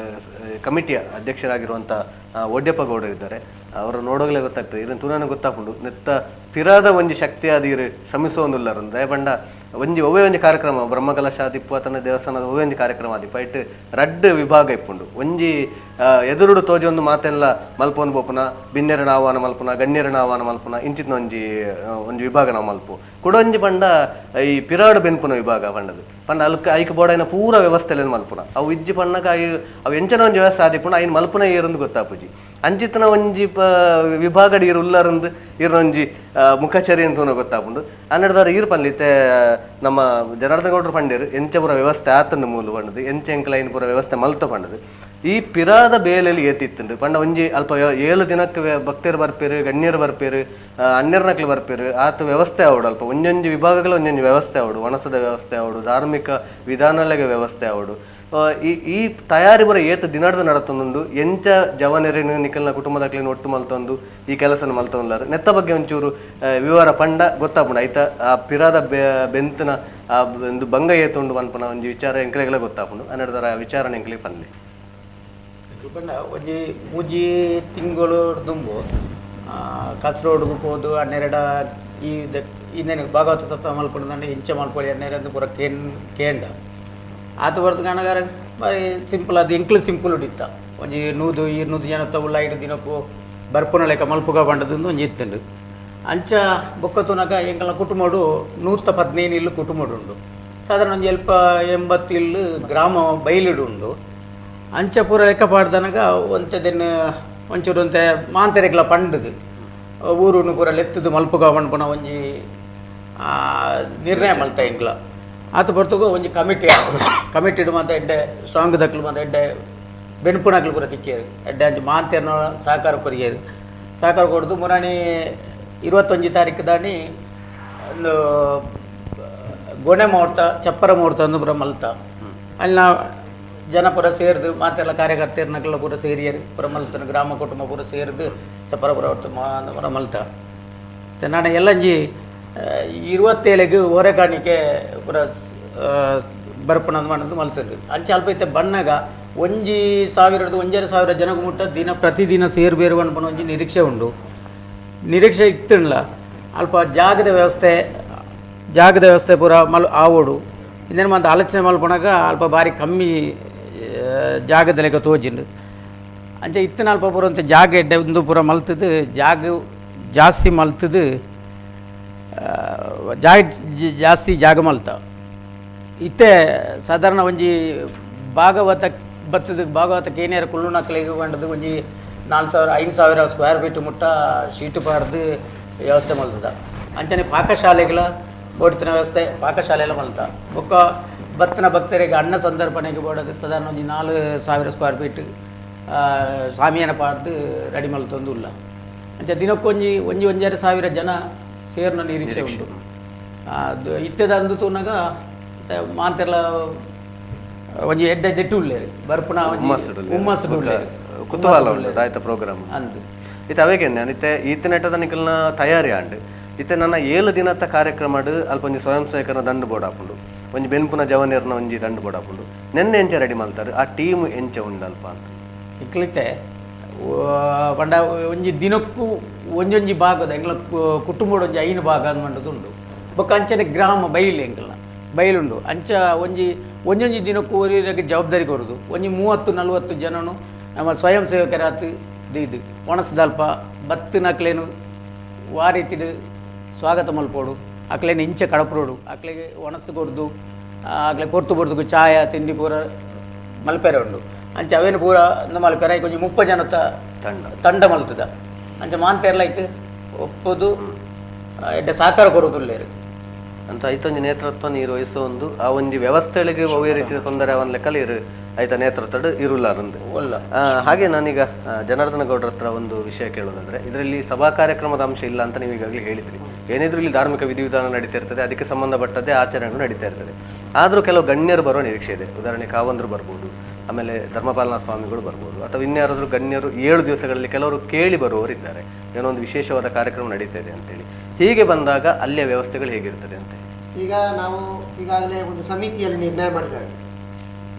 ಕಮಿಟಿಯ ಅಧ್ಯಕ್ಷರಾಗಿರುವಂಥ ಒಡ್ಯಪ್ಪ ಗೌಡರು ಇದ್ದಾರೆ. ಅವರು ನೋಡೋಗ್ಲೇ ಗೊತ್ತಾಗ್ತದೆ, ಇದನ್ನು ತುನಾನ ಗೊತ್ತಾಕೊಂಡು ನೆತ್ತ ಪಿರಾದ ಒಂಜಿ ಶಕ್ತಿ ಆದಿರು ಶ್ರಮಿಸೋಂದುಲ್ಲರು ದಯಪಂಡ ಒಂಜಿ ಒವ್ವೇ ಒಂಜಿ ಕಾರ್ಯಕ್ರಮ ಬ್ರಹ್ಮಕಲಶ ದಿಪ್ಪು ಅತನ ದೇವಸ್ಥಾನದ ಒವ್ವೇ ಒಂಜಿ ಕಾರ್ಯಕ್ರಮ ಆದಿಪ್ಪ ಇಟ್ಟು 2 ವಿಭಾಗ ಇಪ್ಪುಂಡು. ಒಂಜಿ ಎದುರುಡು ತೋಜಿ ಒಂದು ಮಾತೆಲ್ಲ ಮಲ್ಪೊಂದು ಬೋಪುನ, ಬಿನ್ನೆರನ ಆಹ್ವಾನ ಮಲ್ಪುನ, ಗಣ್ಯರನ ಆಹ್ವಾನ ಮಲ್ಪುನ, ಇಂಚಿನ ಒಂಜಿ ವಿಭಾಗ ನಾವು ಮಲ್ಪು ಕುಡೊಂಜಿ ಪಂಡ ಈ ಪಿರಾಡು ಬೆನ್ಪುನ ವಿಭಾಗ ಪಂಡದು ಪಂಡ ಅಲ್ಕ ಐಕ್ ಬೋಡೈನ ಪೂರ ವ್ಯವಸ್ಥೆಯಲ್ಲಿ ಮಲ್ಪುನ ಅವು ಇಜ್ಜಿ ಪಣ್ಣಕ ಅವು ಎಂಚನ ಒಂಜಿ ವ್ಯವಸ್ಥೆ ಆದಿಪ್ಪುಣ ಐನ್ ಮಲ್ಪುನ ಏರಂದು ಗೊತ್ತಾಪುಜಿ ಅಂಚಿತನ ಒಂಜಿ ವಿಭಾಗಡ್ ಈರು ಉಲ್ಲರಂದು ಇರೊಂಜಿ ಮುಖಚರಿ ಅಂತ ಗೊತ್ತಾಪುಂಡು ಅನ್ನಡದವ್ರು ಈರು ಪನ್ಲಿತ್ತೆ ನಮ್ಮ ಜನಾರ್ದನ ಗೌಡ್ರು ಪಂಡಿರು ಎಂಚ ಪೂರ ವ್ಯವಸ್ಥೆ ಆತಂದು ಮೂಲು ಪಂಡದು ಎಂಚ ಎಂಕಲ ಐನ್ ಪೂರ ವ್ಯವಸ್ಥೆ ಮಲ್ತ ಪಂಡದು ಈ ಪಿರಾದ ಬೇಲೆಯಲ್ಲಿ ಏತಿತ್ತುಂಡು ಪಂಡ ಒಂಜಿ ಅಲ್ಪ 7 ದಿನಕ್ಕೆ ಭಕ್ತರು ಬರ್ಪೇರು ಗಣ್ಯರು ಬರ್ಪೇರು ಅನ್ಯರ್ನಕ್ಲು ಬರ್ಪೇರು ಆತ ವ್ಯವಸ್ಥೆ ಆವಡು ಅಲ್ಪ ಒಂಜೊಂಜಿ ವಿಭಾಗಗಳು ಒಂಜೊಂಜಿ ವ್ಯವಸ್ಥೆ ಆವಡು ವನಸದ ವ್ಯವಸ್ಥೆ ಆವಡು ಧಾರ್ಮಿಕ ವಿಧಾನಾಲಯ ವ್ಯವಸ್ಥೆ ಆವಡು ಈ ತಯಾರಿ ಬರ ಏತ ದಿನಾಡ್ದ ನಡತೊಂದುಂಡು ಎಂಚ ಜವನೆರಿನ ನಿಖಲ್ನ ಕುಟುಂಬದಕ್ಲಿನ ಒಟ್ಟು ಮಲ್ತೊಂದು ಈ ಕೆಲಸನ ಮಲ್ತೊಂದುಲ್ಲಾರು ನೆತ್ತ ಬಗ್ಗೆ ಒಂಚೂರು ವಿವರ ಪಂಡ ಗೊತ್ತಾಪುಂಡ ಐತ ಆ ಪಿರಾದ ಬೆಂತನ ಆ ಒಂದು ಭಂಗ ಏತುಂಡು ಅನ್ಪನ ಒಂಜಿ ವಿಚಾರ ಎಂಕ್ಲೆಗಳ ಗೊತ್ತಾಪುಂಡು ಅನ್ನಡದರ ವಿಚಾರಣೆ ಎಂಕ್ಲೆ ಪನ್ಲೆ ಒಂಜಿ ಮೂಜಿ ತಿಂಗಳು ದುಂಬು ಕಸ್ರೋಡ್ಗು ಹೋದು 12 ಈ ಇನ್ನೇನು ಭಾಗವತ ಸಪ್ತಾಹ ಮಲ್ಪೊಂಡು ಇಂಚೆ ಮಲ್ಪೊಡಿ 12 ಪೂರ ಕೇಂಡ ಆತು ಬರ್ದು ಕಣಗಾರ ಬಾರಿ ಸಿಂಪಲ್ ಅದು ಎಂಕ್ಲು ಸಿಂಪಲ್ ಉಡಿತ್ತ ಒಂಜಿ 100 ಜನ ತಗೊಳ್ಳ 5 ದಿನಕ್ಕೂ ಬರ್ಪುನ ಲೆಕ್ಕ ಮಲ್ಪುಗ ಬಂಡದೊಂದು ಒಂಜಿ ಇತ್ತುಂಡು ಅಂಚ ಬೊಕ್ಕ ತುನಕ ಎಂಕಲ್ನ ಕುಟುಂಬಡು 115 ಇಲ್ಲು ಕುಟುಂಬಡು ಉಂಡು ಸಾಧಾರಣ ಒಂಜಿ 80 ಇಲ್ಲು ಗ್ರಾಮ ಬೈಲಿಡು ಉಂಡು ಅಂಚ ಪೂರ ಲೆಕ್ಕ ಪಾಡ್ದನಗ ಒಂಚದೆನ್ನು ಒಂಚೂರು ಒಂತೆ ಮಾಂತೆರೆಗ್ಲ ಪಂಡದು ಊರುನು ಪೂರ ಲೆತ್ತದು ಮಲ್ಪುಗ ಪಂಡ್ಪುನ ಒಂಜಿ ನಿರ್ಣಯ ಮಲ್ತ ಎಂಕ್ಲ ಆತ ಬರ್ತಗೋ ಒಂಜಿ ಕಮಿಟಿಡ್ ಮಾತ ಎಡ್ಡೆ ಸ್ಟ್ರಾಂಗ್ ದಕ್ಲು ಮಾತ ಎಡ್ಡೆ ಬೆಣ್ಪುನಕ್ಲು ಪೂರ ತಿಕ್ಕೇರು ಎಡ್ಡೆ ಅಂಚ ಮಾಂತೆರ್ನ ಸಹಕಾರ ಕೊರಿಯೇರು ಸಹಕಾರ ಕೊಡ್ದು ಮುರಾಣಿ 21 ತಾರೀಕು ದಾನಿ ಒಂದು ಗೊಣೆ ಮುಹೂರ್ತ ಚಪ್ಪರ ಮುಹೂರ್ತ ಒಂದು ಪೂರ ಮಲ್ತ ಅಲ್ಲಿ ನಾವು ಜನ ಪೂರ ಸೇರಿದು ಮಾತೆಲ್ಲ ಕಾರ್ಯಕರ್ತೆಯರ್ನಕ್ಕೆಲ್ಲ ಪೂರ ಸೇರಿಯರು ಪೂರ ಮಲ್ತನ ಗ್ರಾಮ ಕುಟುಂಬ ಪೂರ ಸೇರಿದು ಚಪ್ಪರ ಪೂರ ಪೂರ ಮಲ್ತ ನಾನು ಎಲ್ಲಂಜಿ 27ಗೆ ಹೊರೆ ಕಾಣಿಕೆ ಪೂರ ಬರ್ಪಣ ಮಾಡೋದು ಮಲ್ತದ್ದು ಅಂಚೆ ಅಲ್ಪ ಐತೆ ಬಣ್ಣಗ 1,000 ಜನಕ್ಕೆ ಮುಟ್ಟ ದಿನ ಪ್ರತಿದಿನ ಸೇರ್ಬೇರು ಅನ್ಪನ ಒಂಜಿ ನಿರೀಕ್ಷೆ ಉಂಡು ನಿರೀಕ್ಷೆ ಇತ್ತಲ್ಲ ಅಲ್ಪ ಜಾಗದ ವ್ಯವಸ್ಥೆ ಪೂರ ಆವೋಡು ಇನ್ನೇನು ಮತ್ತು ಆಲೋಚನೆ ಮಲ್ಪನಾಗ ಅಲ್ಪ ಭಾರಿ ಕಮ್ಮಿ ಜಾಗದಲೆಗ ತೋಜಿಂಡು ಅಂಚೆ ಇತ್ತಿನ ಅಲ್ಪ ಪೂರ ಅಂತ ಜಾಗ ಎಡ್ಡೆ ಒಂದು ಪೂರ ಮಲ್ತದ್ದು ಜಾಗ ಜಾಸ್ತಿ ಮಲ್ತದ್ದು ಜಾಗ ಮಲ್ತ ಇತ್ತೆ ಸಾಧಾರಣ ಒಂಜಿ ಭಾಗವತಕ್ಕೆ ಏನಾರು ಕುಳ್ಳುನಕ್ಲಿಗೆ ಕೊಂಡದು ಒಂಜಿ 4,000-5,000 ಸ್ಕ್ವೇರ್ ಫೀಟ್ ಮುಟ್ಟ ಶೀಟು ಪಾರ್ದು ವ್ಯವಸ್ಥೆ ಮಲ್ತದ ಅಂಚನೆ ಪಾಕಶಾಲೆಗಳ ಬೋಡ್ತಿನ ವ್ಯವಸ್ಥೆ ಪಾಕಶಾಲೆ ಮಲ್ತ ಬೊಕ್ಕ ಬತ್ತಿನ ಭಕ್ತರಿಗೆ ಅನ್ನ ಸಂದರ್ಪಣೆಗೆ ಬೋಡೋದು ಸಾಧಾರಣ ಒಂಜಿ 4,000 ಸ್ಕ್ವೇರ್ ಫೀಟ್ ಸಾಮಿಯಾನ ಪಾಡ್ದು ರೆಡಿ ಮಲ್ತೊಂದು ಇಲ್ಲ ಅಂಚೆ ದಿನಕ್ಕೊಂಜಿ 1,000 ಜನ ಸೇರ್ನ ನಿರೀಕ್ಷೆ ಉಂಟು ಇತ್ತದ ಅಂದು ತೂನಾಗ ಮಾತೆಲ್ಲ ಒಂಜಿ ಎಡ್ಡೆ ದೆಟ್ಟು ಉಳ್ಳೇರು ಬರ್ಪುನ ಹುಮ್ಮಸ್ಸು ಕುತೂಹಲ ಉಂಟು ದಾಯ್ತ ಪ್ರೋಗ್ರಾಮ್ ಅಂದು ಇತ್ತೆ ಅವೇಗೆ ನಿತ್ತೆ ಈತನೆಟ್ಟದ ನಿಕಲ್ನ ತಯಾರಿ ಆಂಡ್ ಇತ್ತೆ ನನ್ನ 7 ದಿನದ ಕಾರ್ಯಕ್ರಮ ಅಲ್ಪ ಒಂಜಿ ಸ್ವಯಂ ಸೇವಕರ ದಂಡು ಬೋರ್ಡ್ ಹಾಕೊಂಡು ಒಂಜಿ ಬೆನ್ಪುನ ಜವನಿಯರ್ನ ಒಂಜಿ ದಂಡು ಬೋರ್ಡ್ ಹಾಕೊಂಡು ನೆನ್ನೆ ಎಂಚ ರೆಡಿ ಮಾಡ್ತಾರೆ ಆ ಟೀಮ್ ಎಂಚ ಉಂಡಲ್ಪ ಅಂತ ಇಕ್ಲಿತ್ತೆ ಪಂಡ ಒಂಜಿ ದಿನಕ್ಕೂ ಒಂಜೊಂಜಿ ಭಾಗದ ಎಂಗ್ಲ ಕುಟುಂಬದ ಒಂಜಿ 5 ಭಾಗ ಅಂದ್ಮಂಡದು ಉಂಡು ಬೊಕ್ಕ ಅಂಚನೆ ಗ್ರಾಮ ಬೈಲು ಎಂಕಲ್ನ ಬೈಲುಂಡು ಅಂಚ ಒಂಜೊಂಜಿ ದಿನಕ್ಕೂ ಒರಿಗೆ ಜವಾಬ್ದಾರಿ ಕೊಡೋದು ಒಂಜಿ 30-40 ಜನನು ನಮ್ಮ ಸ್ವಯಂ ಸೇವಕರಾತು ಇದು ಒಣಸ್ದಲ್ಪ ಬತ್ತಿನಕ್ಲೇನು ವಾರೀತಿಡು ಸ್ವಾಗತ ಮಲ್ಪೋಡು ಅಕ್ಲೇನು ಇಂಚೆ ಕಡಪರೋಡು ಅಕ್ಲೆಗೆ ಒಣಸು ಕೊಡ್ದು ಅಕ್ಲೆ ಕೊರ್ತು ಬಡ್ದು ಚಾಯ ತಿಂಡಿ ಪೂರ ಮಲ್ಪೆರೆ ಉಂಡು ಅಂಚೆ ಅವೇನು ಪೂರ ಮಲ್ಪೆರೆ ಕೊಂಚ 30 ಜನದ ತಂಡ ಮಲ್ತದ ಅಂಚೆ ಮಾಂತೇರ್ಲೈಕ್ ಒಪ್ಪದು ಎಡ್ಡೆ ಸಹಕಾರ ಕೊಡೋದಿಲ್ಲ ಅಂತ ಐತೊಂಜಿ ನೇತೃತ್ವ ನಿರ್ವಹಿಸೋ ಒಂದು ಆ ಒಂಜಿ ವ್ಯವಸ್ಥೆಗಳಿಗೆ ಒವ್ವೇ ರೀತಿಯ ತೊಂದರೆ ಅವನ ಲೆಕ್ಕಲ್ಲಿ ಆಯ್ತ ನೇತೃತ್ವ ಇರುಲಾರಂದು ಹಾಗೆ ನಾನೀಗ ಜನಾರ್ದನ ಗೌಡ್ರ ಹತ್ರ ಒಂದು ವಿಷಯ ಕೇಳೋದಾದ್ರೆ ಇದರಲ್ಲಿ ಸಭಾ ಕಾರ್ಯಕ್ರಮದ ಅಂಶ ಇಲ್ಲ ಅಂತ ನೀವು ಈಗಾಗಲೇ ಹೇಳಿದ್ರಿ. ಏನಿದ್ರು ಇಲ್ಲಿ ಧಾರ್ಮಿಕ ವಿಧಿವಿಧಾನ ನಡೀತಾ ಇರ್ತದೆ, ಅದಕ್ಕೆ ಸಂಬಂಧಪಟ್ಟದ್ದೇ ಆಚರಣೆಗಳು ನಡೀತಾ ಇರ್ತದೆ. ಆದರೂ ಕೆಲವು ಗಣ್ಯರು ಬರೋ ನಿರೀಕ್ಷೆ ಇದೆ. ಉದಾಹರಣೆ ಕಾವಂದ್ರು ಬರ್ಬೋದು, ಆಮೇಲೆ ಧರ್ಮಪಾಲನ ಸ್ವಾಮಿಗಳು ಬರ್ಬೋದು, ಅಥವಾ ಇನ್ಯಾರಾದರೂ ಗಣ್ಯರು 7 ದಿವಸಗಳಲ್ಲಿ ಕೆಲವರು ಕೇಳಿ ಬರುವವರು ಇದ್ದಾರೆ, ಏನೋ ಒಂದು ವಿಶೇಷವಾದ ಕಾರ್ಯಕ್ರಮ ನಡೀತಾ ಇದೆ ಅಂತೇಳಿ. ಹೀಗೆ ಬಂದಾಗ ಅಲ್ಲಿಯ ವ್ಯವಸ್ಥೆಗಳು ಹೇಗಿರ್ತದೆ ಅಂತ ಈಗ ನಾವು ಈಗಾಗಲೇ ಒಂದು ಸಮಿತಿಯಲ್ಲಿ ನಿರ್ಣಯ ಮಾಡಿದ್ದೇವೆ.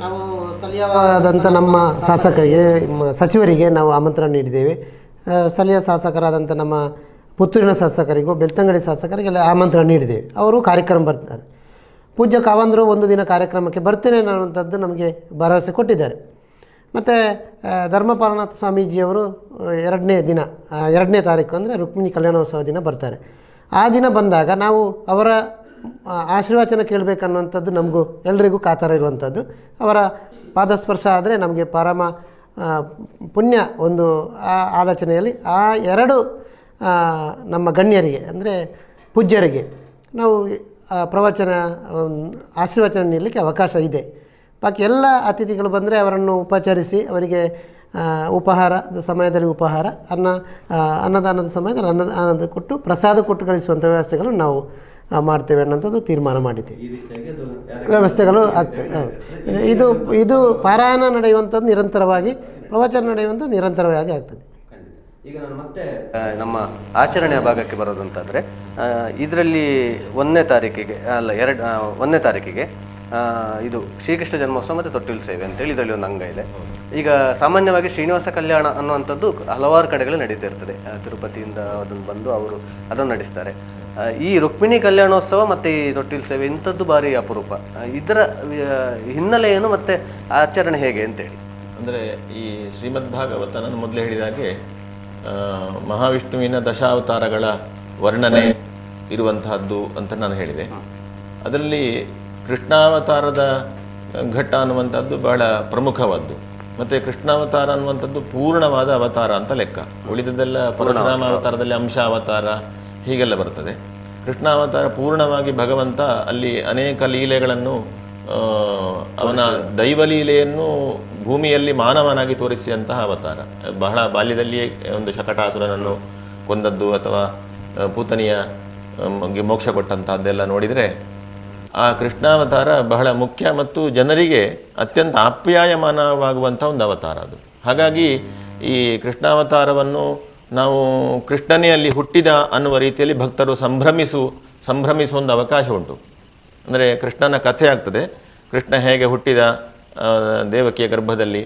ನಾವು ಸ್ಥಳೀಯವಾದಂಥ ನಮ್ಮ ಶಾಸಕರಿಗೆ ಸಚಿವರಿಗೆ ನಾವು ಆಮಂತ್ರಣ ನೀಡಿದ್ದೇವೆ. ಸ್ಥಳೀಯ ಶಾಸಕರಾದಂಥ ನಮ್ಮ ಪುತ್ತೂರಿನ ಶಾಸಕರಿಗೂ ಬೆಳ್ತಂಗಡಿ ಶಾಸಕರಿಗೆಲ್ಲ ಆಮಂತ್ರಣ ನೀಡಿದ್ದೇವೆ. ಅವರು ಕಾರ್ಯಕ್ರಮ ಬರ್ತಾರೆ. ಪೂಜ್ಯ ಕಾವಂದರು ಒಂದು ದಿನ ಕಾರ್ಯಕ್ರಮಕ್ಕೆ ಬರ್ತೇನೆ ಅನ್ನುವಂಥದ್ದು ನಮಗೆ ಭರವಸೆ ಕೊಟ್ಟಿದ್ದಾರೆ. ಮತ್ತು ಧರ್ಮಪಾಲನ ಸ್ವಾಮೀಜಿಯವರು 2ನೇ ತಾರೀಕು ಅಂದರೆ ರುಕ್ಮಿಣಿ ಕಲ್ಯಾಣೋತ್ಸವ ದಿನ ಬರ್ತಾರೆ. ಆ ದಿನ ಬಂದಾಗ ನಾವು ಅವರ ಆಶೀರ್ವಚನ ಕೇಳಬೇಕನ್ನುವಂಥದ್ದು ನಮಗೂ ಎಲ್ರಿಗೂ ಕಾತರ ಇರುವಂಥದ್ದು. ಅವರ ಪಾದಸ್ಪರ್ಶ ಆದರೆ ನಮಗೆ ಪರಮ ಪುಣ್ಯ ಒಂದು ಆಲೋಚನೆಯಲ್ಲಿ ಆ 2 ನಮ್ಮ ಗಣ್ಯರಿಗೆ ಅಂದರೆ ಪೂಜ್ಯರಿಗೆ ನಾವು ಪ್ರವಚನ ಆಶೀರ್ವಚನ ನೀಡಲಿಕ್ಕೆ ಅವಕಾಶ ಇದೆ. ಬಾಕಿ ಎಲ್ಲ ಅತಿಥಿಗಳು ಬಂದರೆ ಅವರನ್ನು ಉಪಚರಿಸಿ ಅವರಿಗೆ ಉಪಹಾರದ ಸಮಯದಲ್ಲಿ ಉಪಹಾರ, ಅನ್ನದಾನದ ಸಮಯದಲ್ಲಿ ಅನ್ನದ ಕೊಟ್ಟು ಪ್ರಸಾದ ಕೊಟ್ಟು ಕಳಿಸುವಂಥ ವ್ಯವಸ್ಥೆಗಳು ನಾವು ಮಾಡ್ತೇವೆ ಅನ್ನೋಂಥದ್ದು ತೀರ್ಮಾನ ಮಾಡಿದ್ದೇವೆ. ವ್ಯವಸ್ಥೆಗಳು ಆಗ್ತವೆ. ಇದು ಪಾರಾಯಣ ನಡೆಯುವಂಥದ್ದು ನಿರಂತರವಾಗಿ, ಪ್ರವಚನ ನಡೆಯುವಂಥದ್ದು ನಿರಂತರವಾಗಿ ಆಗ್ತದೆ. ಈಗ ನಾನು ಮತ್ತೆ ನಮ್ಮ ಆಚರಣೆಯ ಭಾಗಕ್ಕೆ ಬರೋದಂತಾದರೆ, ಇದರಲ್ಲಿ 1ನೇ ತಾರೀಕಿಗೆ ಇದು ಶ್ರೀಕೃಷ್ಣ ಜನ್ಮೋತ್ಸವ ಮತ್ತು ತೊಟ್ಟಿಲು ಸೇವೆ ಅಂತೇಳಿ ಇದರಲ್ಲಿ ಒಂದು ಅಂಗ ಇದೆ. ಈಗ ಸಾಮಾನ್ಯವಾಗಿ ಶ್ರೀನಿವಾಸ ಕಲ್ಯಾಣ ಅನ್ನುವಂಥದ್ದು ಹಲವಾರು ಕಡೆಗಳಲ್ಲಿ ನಡೀತಾ ಇರ್ತದೆ. ತಿರುಪತಿಯಿಂದ ಅದನ್ನು ಬಂದು ಅವರು ಅದನ್ನು ನಡೆಸ್ತಾರೆ. ಈ ರುಕ್ಮಿಣಿ ಕಲ್ಯಾಣೋತ್ಸವ ಮತ್ತು ಈ ತೊಟ್ಟಿಲು ಸೇವೆ ಇಂಥದ್ದು ಭಾರಿ ಅಪರೂಪ. ಇದರ ಹಿನ್ನೆಲೆ ಏನು ಮತ್ತು ಆಚರಣೆ ಹೇಗೆ ಅಂತೇಳಿ ಅಂದರೆ, ಈ ಶ್ರೀಮದ್ ಭಾಗವತ ನಾನು ಮೊದಲೇ ಹೇಳಿದ ಹಾಗೆ ಮಹಾವಿಷ್ಣುವಿನ ದಶಾವತಾರಗಳ ವರ್ಣನೆ ಇರುವಂತಹದ್ದು ಅಂತ ನಾನು ಹೇಳಿದೆ. ಅದರಲ್ಲಿ ಕೃಷ್ಣಾವತಾರದ ಘಟ್ಟ ಅನ್ನುವಂಥದ್ದು ಬಹಳ ಪ್ರಮುಖವಾದ್ದು. ಮತ್ತು ಕೃಷ್ಣಾವತಾರ ಅನ್ನುವಂಥದ್ದು ಪೂರ್ಣವಾದ ಅವತಾರ ಅಂತ ಲೆಕ್ಕ. ಉಳಿದದ್ದೆಲ್ಲ ಪರಶುರಾಮ ಅವತಾರದಲ್ಲಿ ಅಂಶ ಅವತಾರ ಹೀಗೆಲ್ಲ ಬರ್ತದೆ. ಕೃಷ್ಣಾವತಾರ ಪೂರ್ಣವಾಗಿ ಭಗವಂತ ಅಲ್ಲಿ ಅನೇಕ ಲೀಲೆಗಳನ್ನು, ಅವನ ದೈವಲೀಲೆಯನ್ನು ಭೂಮಿಯಲ್ಲಿ ಮಾನವನಾಗಿ ತೋರಿಸಿದಂತಹ ಅವತಾರ. ಬಹಳ ಬಾಲ್ಯದಲ್ಲಿಯೇ ಒಂದು ಶಕಟಾಸುರನನ್ನು ಕೊಂದದ್ದು ಅಥವಾ ಪೂತನಿಯ ಮೋಕ್ಷ ಕೊಟ್ಟಂತಹದ್ದೆಲ್ಲ ನೋಡಿದರೆ ಆ ಕೃಷ್ಣಾವತಾರ ಬಹಳ ಮುಖ್ಯ ಮತ್ತು ಜನರಿಗೆ ಅತ್ಯಂತ ಆಪ್ಯಾಯಮಾನವಾಗುವಂಥ ಒಂದು ಅವತಾರ ಅದು. ಹಾಗಾಗಿ ಈ ಕೃಷ್ಣಾವತಾರವನ್ನು ನಾವು ಕೃಷ್ಣನೇ ಅಲ್ಲಿ ಹುಟ್ಟಿದ ಅನ್ನುವ ರೀತಿಯಲ್ಲಿ ಭಕ್ತರು ಸಂಭ್ರಮಿಸುವ ಒಂದು ಅವಕಾಶ ಉಂಟು. ಅಂದರೆ ಕೃಷ್ಣನ ಕಥೆ ಆಗ್ತದೆ. ಕೃಷ್ಣ ಹೇಗೆ ಹುಟ್ಟಿದ ದೇವಕಿಯ ಗರ್ಭದಲ್ಲಿ,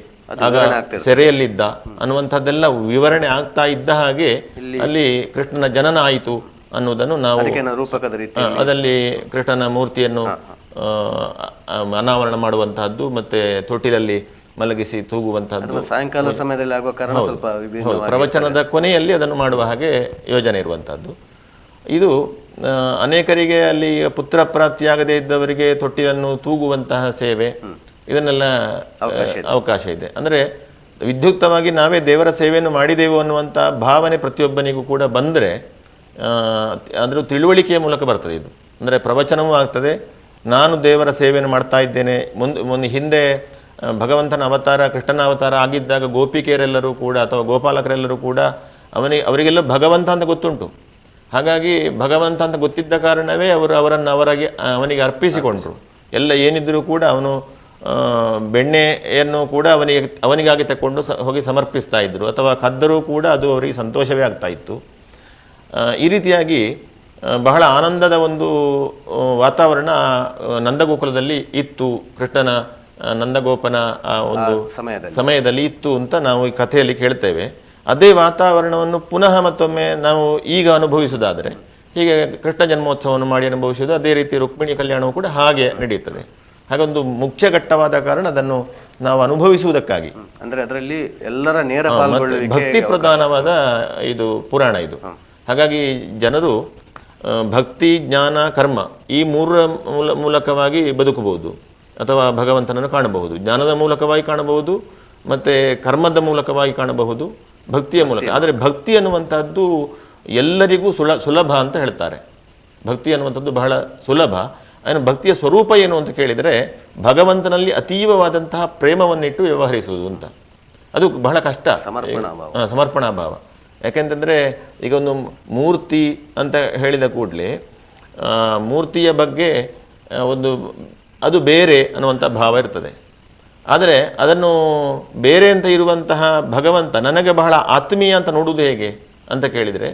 ಆಗ ಸೆರೆಯಲ್ಲಿದ್ದ ಅನ್ನುವಂಥದ್ದೆಲ್ಲ ವಿವರಣೆ ಆಗ್ತಾ ಇದ್ದ ಹಾಗೆ ಅಲ್ಲಿ ಕೃಷ್ಣನ ಜನನ ಆಯಿತು ಅನ್ನುವುದನ್ನು ನಾವು ರೂಪಕದ ರೀತಿ ಅದರಲ್ಲಿ ಕೃಷ್ಣನ ಮೂರ್ತಿಯನ್ನು ಅನಾವರಣ ಮಾಡುವಂತಹದ್ದು ಮತ್ತೆ ತೊಟ್ಟಿಲಲ್ಲಿ ಮಲಗಿಸಿ ತೂಗುವಂತಹದ್ದು ಸಾಯಂಕಾಲ ಸಮಯದಲ್ಲಿ ಆಗುವ ಕಾರಣ ಸ್ವಲ್ಪ ಪ್ರವಚನದ ಕೊನೆಯಲ್ಲಿ ಅದನ್ನು ಮಾಡುವ ಹಾಗೆ ಯೋಜನೆ ಇರುವಂತಹದ್ದು. ಇದು ಅನೇಕರಿಗೆ ಅಲ್ಲಿ ಪುತ್ರ ಪ್ರಾಪ್ತಿಯಾಗದೇ ಇದ್ದವರಿಗೆ ತೊಟ್ಟಿಲನ್ನು ತೂಗುವಂತಹ ಸೇವೆ ಇದನ್ನೆಲ್ಲ ಅವಕಾಶ ಇದೆ. ಅಂದರೆ ವಿದ್ಯುಕ್ತವಾಗಿ ನಾವೇ ದೇವರ ಸೇವೆಯನ್ನು ಮಾಡಿದೆವು ಅನ್ನುವಂಥ ಭಾವನೆ ಪ್ರತಿಯೊಬ್ಬನಿಗೂ ಕೂಡ ಬಂದರೆ ಅದರ ತಿಳುವಳಿಕೆಯ ಮೂಲಕ ಬರ್ತದೆ. ಇದು ಅಂದರೆ ಪ್ರವಚನವೂ ಆಗ್ತದೆ, ನಾನು ದೇವರ ಸೇವೆಯನ್ನು ಮಾಡ್ತಾ ಇದ್ದೇನೆ. ಮುಂದೆ ಹಿಂದೆ ಭಗವಂತನ ಅವತಾರ ಕೃಷ್ಣನ ಅವತಾರ ಆಗಿದ್ದಾಗ ಗೋಪಿಕೆಯರೆಲ್ಲರೂ ಕೂಡ ಅಥವಾ ಗೋಪಾಲಕರೆಲ್ಲರೂ ಕೂಡ ಅವರಿಗೆಲ್ಲ ಭಗವಂತ ಅಂತ ಗೊತ್ತುಂಟು. ಹಾಗಾಗಿ ಭಗವಂತ ಅಂತ ಗೊತ್ತಿದ್ದ ಕಾರಣವೇ ಅವರನ್ನು ಅವನಿಗೆ ಅರ್ಪಿಸಿಕೊಂಡ್ರು. ಎಲ್ಲ ಏನಿದ್ರೂ ಕೂಡ ಅವನು ಬೆಣ್ಣೆಯನ್ನು ಕೂಡ ಅವನಿಗಾಗಿ ತಕ್ಕೊಂಡು ಹೋಗಿ ಸಮರ್ಪಿಸ್ತಾ ಇದ್ರು, ಅಥವಾ ಕದ್ದರೂ ಕೂಡ ಅದು ಅವರಿಗೆ ಸಂತೋಷವೇ ಆಗ್ತಾ ಇತ್ತು. ಈ ರೀತಿಯಾಗಿ ಬಹಳ ಆನಂದದ ಒಂದು ವಾತಾವರಣ ನಂದಗೋಕುಲದಲ್ಲಿ ಇತ್ತು. ಕೃಷ್ಣನ ನಂದಗೋಪನ ಒಂದು ಸಮಯದಲ್ಲಿ ಇತ್ತು ಅಂತ ನಾವು ಈ ಕಥೆಯಲ್ಲಿ ಕೇಳ್ತೇವೆ. ಅದೇ ವಾತಾವರಣವನ್ನು ಪುನಃ ಮತ್ತೊಮ್ಮೆ ನಾವು ಈಗ ಅನುಭವಿಸುವುದಾದರೆ, ಹೀಗೆ ಕೃಷ್ಣ ಜನ್ಮೋತ್ಸವವನ್ನು ಮಾಡಿ ಅನುಭವಿಸುವುದು, ಅದೇ ರೀತಿ ರುಕ್ಮಿಣಿ ಕಲ್ಯಾಣವು ಕೂಡ ಹಾಗೆ ನಡೆಯುತ್ತದೆ. ಹಾಗೊಂದು ಮುಖ್ಯ ಘಟ್ಟವಾದ ಕಾರಣ ಅದನ್ನು ನಾವು ಅನುಭವಿಸುವುದಕ್ಕಾಗಿ, ಅಂದ್ರೆ ಅದರಲ್ಲಿ ಎಲ್ಲರ ನೇರ ಭಕ್ತಿ ಪ್ರಧಾನವಾದ ಇದು ಪುರಾಣ ಇದು. ಹಾಗಾಗಿ ಜನರು ಭಕ್ತಿ, ಜ್ಞಾನ, ಕರ್ಮ ಈ ಮೂರರ ಮೂಲಕವಾಗಿ ಬದುಕಬಹುದು ಅಥವಾ ಭಗವಂತನನ್ನು ಕಾಣಬಹುದು. ಜ್ಞಾನದ ಮೂಲಕವಾಗಿ ಕಾಣಬಹುದು, ಮತ್ತೆ ಕರ್ಮದ ಮೂಲಕವಾಗಿ ಕಾಣಬಹುದು, ಭಕ್ತಿಯ ಮೂಲಕ. ಆದರೆ ಭಕ್ತಿ ಅನ್ನುವಂಥದ್ದು ಎಲ್ಲರಿಗೂ ಸುಲಭ ಅಂತ ಹೇಳ್ತಾರೆ. ಭಕ್ತಿ ಅನ್ನುವಂಥದ್ದು ಬಹಳ ಸುಲಭ. ಏನು ಭಕ್ತಿಯ ಸ್ವರೂಪ ಏನು ಅಂತ ಕೇಳಿದರೆ, ಭಗವಂತನಲ್ಲಿ ಅತೀವವಾದಂತಹ ಪ್ರೇಮವನ್ನಿಟ್ಟು ವ್ಯವಹರಿಸುವುದು ಅಂತ. ಅದು ಬಹಳ ಕಷ್ಟ, ಸಮರ್ಪಣಾ ಭಾವ. ಯಾಕೆಂತಂದರೆ ಈಗ ಒಂದು ಮೂರ್ತಿ ಅಂತ ಹೇಳಿದ ಕೂಡಲೇ ಮೂರ್ತಿಯ ಬಗ್ಗೆ ಅದು ಬೇರೆ ಅನ್ನುವಂಥ ಭಾವ ಇರ್ತದೆ. ಆದರೆ ಅದನ್ನು ಬೇರೆ ಅಂತ ಇರುವಂತಹ ಭಗವಂತ ನನಗೆ ಬಹಳ ಆತ್ಮೀಯ ಅಂತ ನೋಡುವುದು ಹೇಗೆ ಅಂತ ಕೇಳಿದರೆ,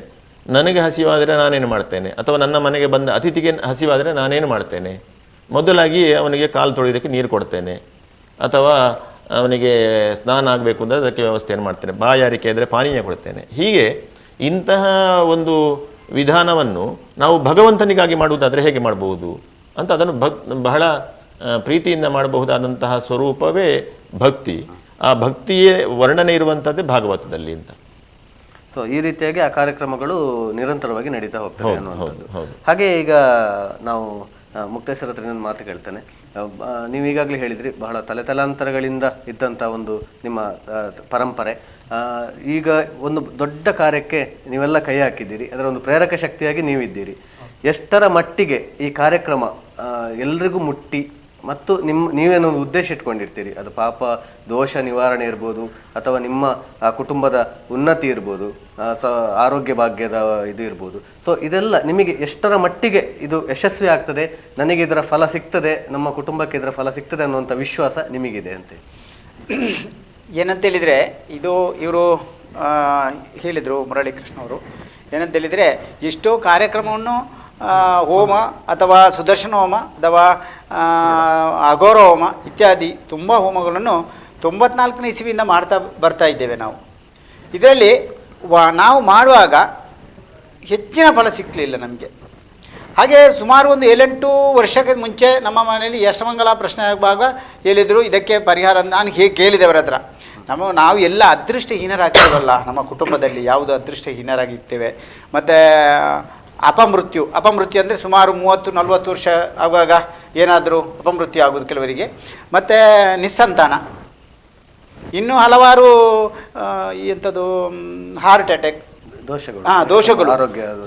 ನನಗೆ ಹಸಿವಾದರೆ ನಾನೇನು ಮಾಡ್ತೇನೆ, ಅಥವಾ ನನ್ನ ಮನೆಗೆ ಬಂದ ಅತಿಥಿಗೆ ಹಸಿವಾದರೆ ನಾನೇನು ಮಾಡ್ತೇನೆ? ಮೊದಲಾಗಿ ಅವನಿಗೆ ಕಾಲು ತೊಳೆಯೋದಕ್ಕೆ ನೀರು ಕೊಡ್ತೇನೆ, ಅಥವಾ ಅವನಿಗೆ ಸ್ನಾನ ಆಗಬೇಕು ಅಂದರೆ ಅದಕ್ಕೆ ವ್ಯವಸ್ಥೆಯನ್ನು ಮಾಡ್ತೇನೆ, ಬಾಯಾರಿಕೆ ಇದ್ದರೆ ಪಾನೀಯ ಕೊಡ್ತೇನೆ. ಹೀಗೆ ಇಂತಹ ಒಂದು ವಿಧಾನವನ್ನು ನಾವು ಭಗವಂತನಿಗಾಗಿ ಮಾಡುವುದಾದರೆ ಹೇಗೆ ಮಾಡಬಹುದು ಅಂತ ಅದನ್ನು ಬಹಳ ಪ್ರೀತಿಯಿಂದ ಮಾಡಬಹುದಾದಂತಹ ಸ್ವರೂಪವೇ ಭಕ್ತಿ. ಆ ಭಕ್ತಿಯೇ ವರ್ಣನೆ ಇರುವಂಥದ್ದೇ ಭಾಗವತದಲ್ಲಿ ಅಂತ. ಸೊ ಈ ರೀತಿಯಾಗಿ ಆ ಕಾರ್ಯಕ್ರಮಗಳು ನಿರಂತರವಾಗಿ ನಡೀತಾ ಹೋಗ್ತವೆ ಅನ್ನುವಂಥದ್ದು. ಹಾಗೆ ಈಗ ನಾವು ಮುಕ್ತೇಶ್ವರ ಹತ್ರ ಇನ್ನೊಂದು ಮಾತು ಕೇಳ್ತೇನೆ. ನೀವು ಈಗಾಗಲೇ ಹೇಳಿದ್ರಿ, ಬಹಳ ತಲೆತಲಾಂತರಗಳಿಂದ ಇದ್ದಂಥ ಒಂದು ನಿಮ್ಮ ಪರಂಪರೆ ಈಗ ಒಂದು ದೊಡ್ಡ ಕಾರ್ಯಕ್ಕೆ ನೀವೆಲ್ಲ ಕೈ ಹಾಕಿದ್ದೀರಿ, ಅದರ ಒಂದು ಪ್ರೇರಕ ಶಕ್ತಿಯಾಗಿ ನೀವಿದ್ದೀರಿ. ಎಷ್ಟರ ಮಟ್ಟಿಗೆ ಈ ಕಾರ್ಯಕ್ರಮ ಎಲ್ರಿಗೂ ಮುಟ್ಟಿ ಮತ್ತು ನೀವೇನೋ ಉದ್ದೇಶ ಇಟ್ಕೊಂಡಿರ್ತೀರಿ, ಅದು ಪಾಪ ದೋಷ ನಿವಾರಣೆ ಇರ್ಬೋದು, ಅಥವಾ ನಿಮ್ಮ ಕುಟುಂಬದ ಉನ್ನತಿ ಇರ್ಬೋದು, ಆರೋಗ್ಯ ಭಾಗ್ಯದ ಇದು ಇರ್ಬೋದು. ಸೊ ಇದೆಲ್ಲ ನಿಮಗೆ ಎಷ್ಟರ ಮಟ್ಟಿಗೆ ಇದು ಯಶಸ್ವಿ ಆಗ್ತದೆ, ನನಗೆ ಇದರ ಫಲ ಸಿಗ್ತದೆ, ನಮ್ಮ ಕುಟುಂಬಕ್ಕೆ ಇದರ ಫಲ ಸಿಗ್ತದೆ ಅನ್ನುವಂಥ ವಿಶ್ವಾಸ ನಿಮಗಿದೆ ಅಂತ ಏನಂತೇಳಿದರೆ, ಇದು ಇವರು ಹೇಳಿದರು ಮುರಳೀಕೃಷ್ಣ ಅವರು. ಏನಂತೇಳಿದರೆ, ಎಷ್ಟೋ ಕಾರ್ಯಕ್ರಮವನ್ನು ಹೋಮ ಅಥವಾ ಸುದರ್ಶನ ಹೋಮ ಅಥವಾ ಅಘೋರ ಹೋಮ ಇತ್ಯಾದಿ ತುಂಬ ಹೋಮಗಳನ್ನು 94ನೇ ಇಸವಿಯಿಂದ ಮಾಡ್ತಾ ಬರ್ತಾ ಇದ್ದೇವೆ ನಾವು. ಇದರಲ್ಲಿ ನಾವು ಮಾಡುವಾಗ ಹೆಚ್ಚಿನ ಫಲ ಸಿಕ್ಕಲಿಲ್ಲ ನಮಗೆ. ಹಾಗೆ ಸುಮಾರು ಒಂದು 7-8 ವರ್ಷಕ್ಕೆ ಮುಂಚೆ ನಮ್ಮ ಮನೆಯಲ್ಲಿ ಯಷ್ಟಮಂಗಲ ಪ್ರಶ್ನೆ ಆಗುವಾಗ ಹೇಳಿದರು, ಇದಕ್ಕೆ ಪರಿಹಾರ ನಾನು ಹೇಗೆ ಕೇಳಿದೆವರ ಹತ್ರ. ನಾವು ಎಲ್ಲ ಅದೃಷ್ಟಹೀನರಾಗ್ತೇವಲ್ಲ, ನಮ್ಮ ಕುಟುಂಬದಲ್ಲಿ ಯಾವುದು ಅದೃಷ್ಟಹೀನರಾಗಿರ್ತೇವೆ. ಮತ್ತು ಅಪಮೃತ್ಯು ಅಂದರೆ ಸುಮಾರು 30-40 ವರ್ಷ ಆಗುವಾಗ ಏನಾದರೂ ಅಪಮೃತ್ಯು ಆಗೋದು ಕೆಲವರಿಗೆ, ಮತ್ತು ನಿಸ್ಸಂತಾನ, ಇನ್ನೂ ಹಲವಾರು ಎಂಥದ್ದು ಹಾರ್ಟ್ ಅಟ್ಯಾಕ್ ದೋಷಗಳು.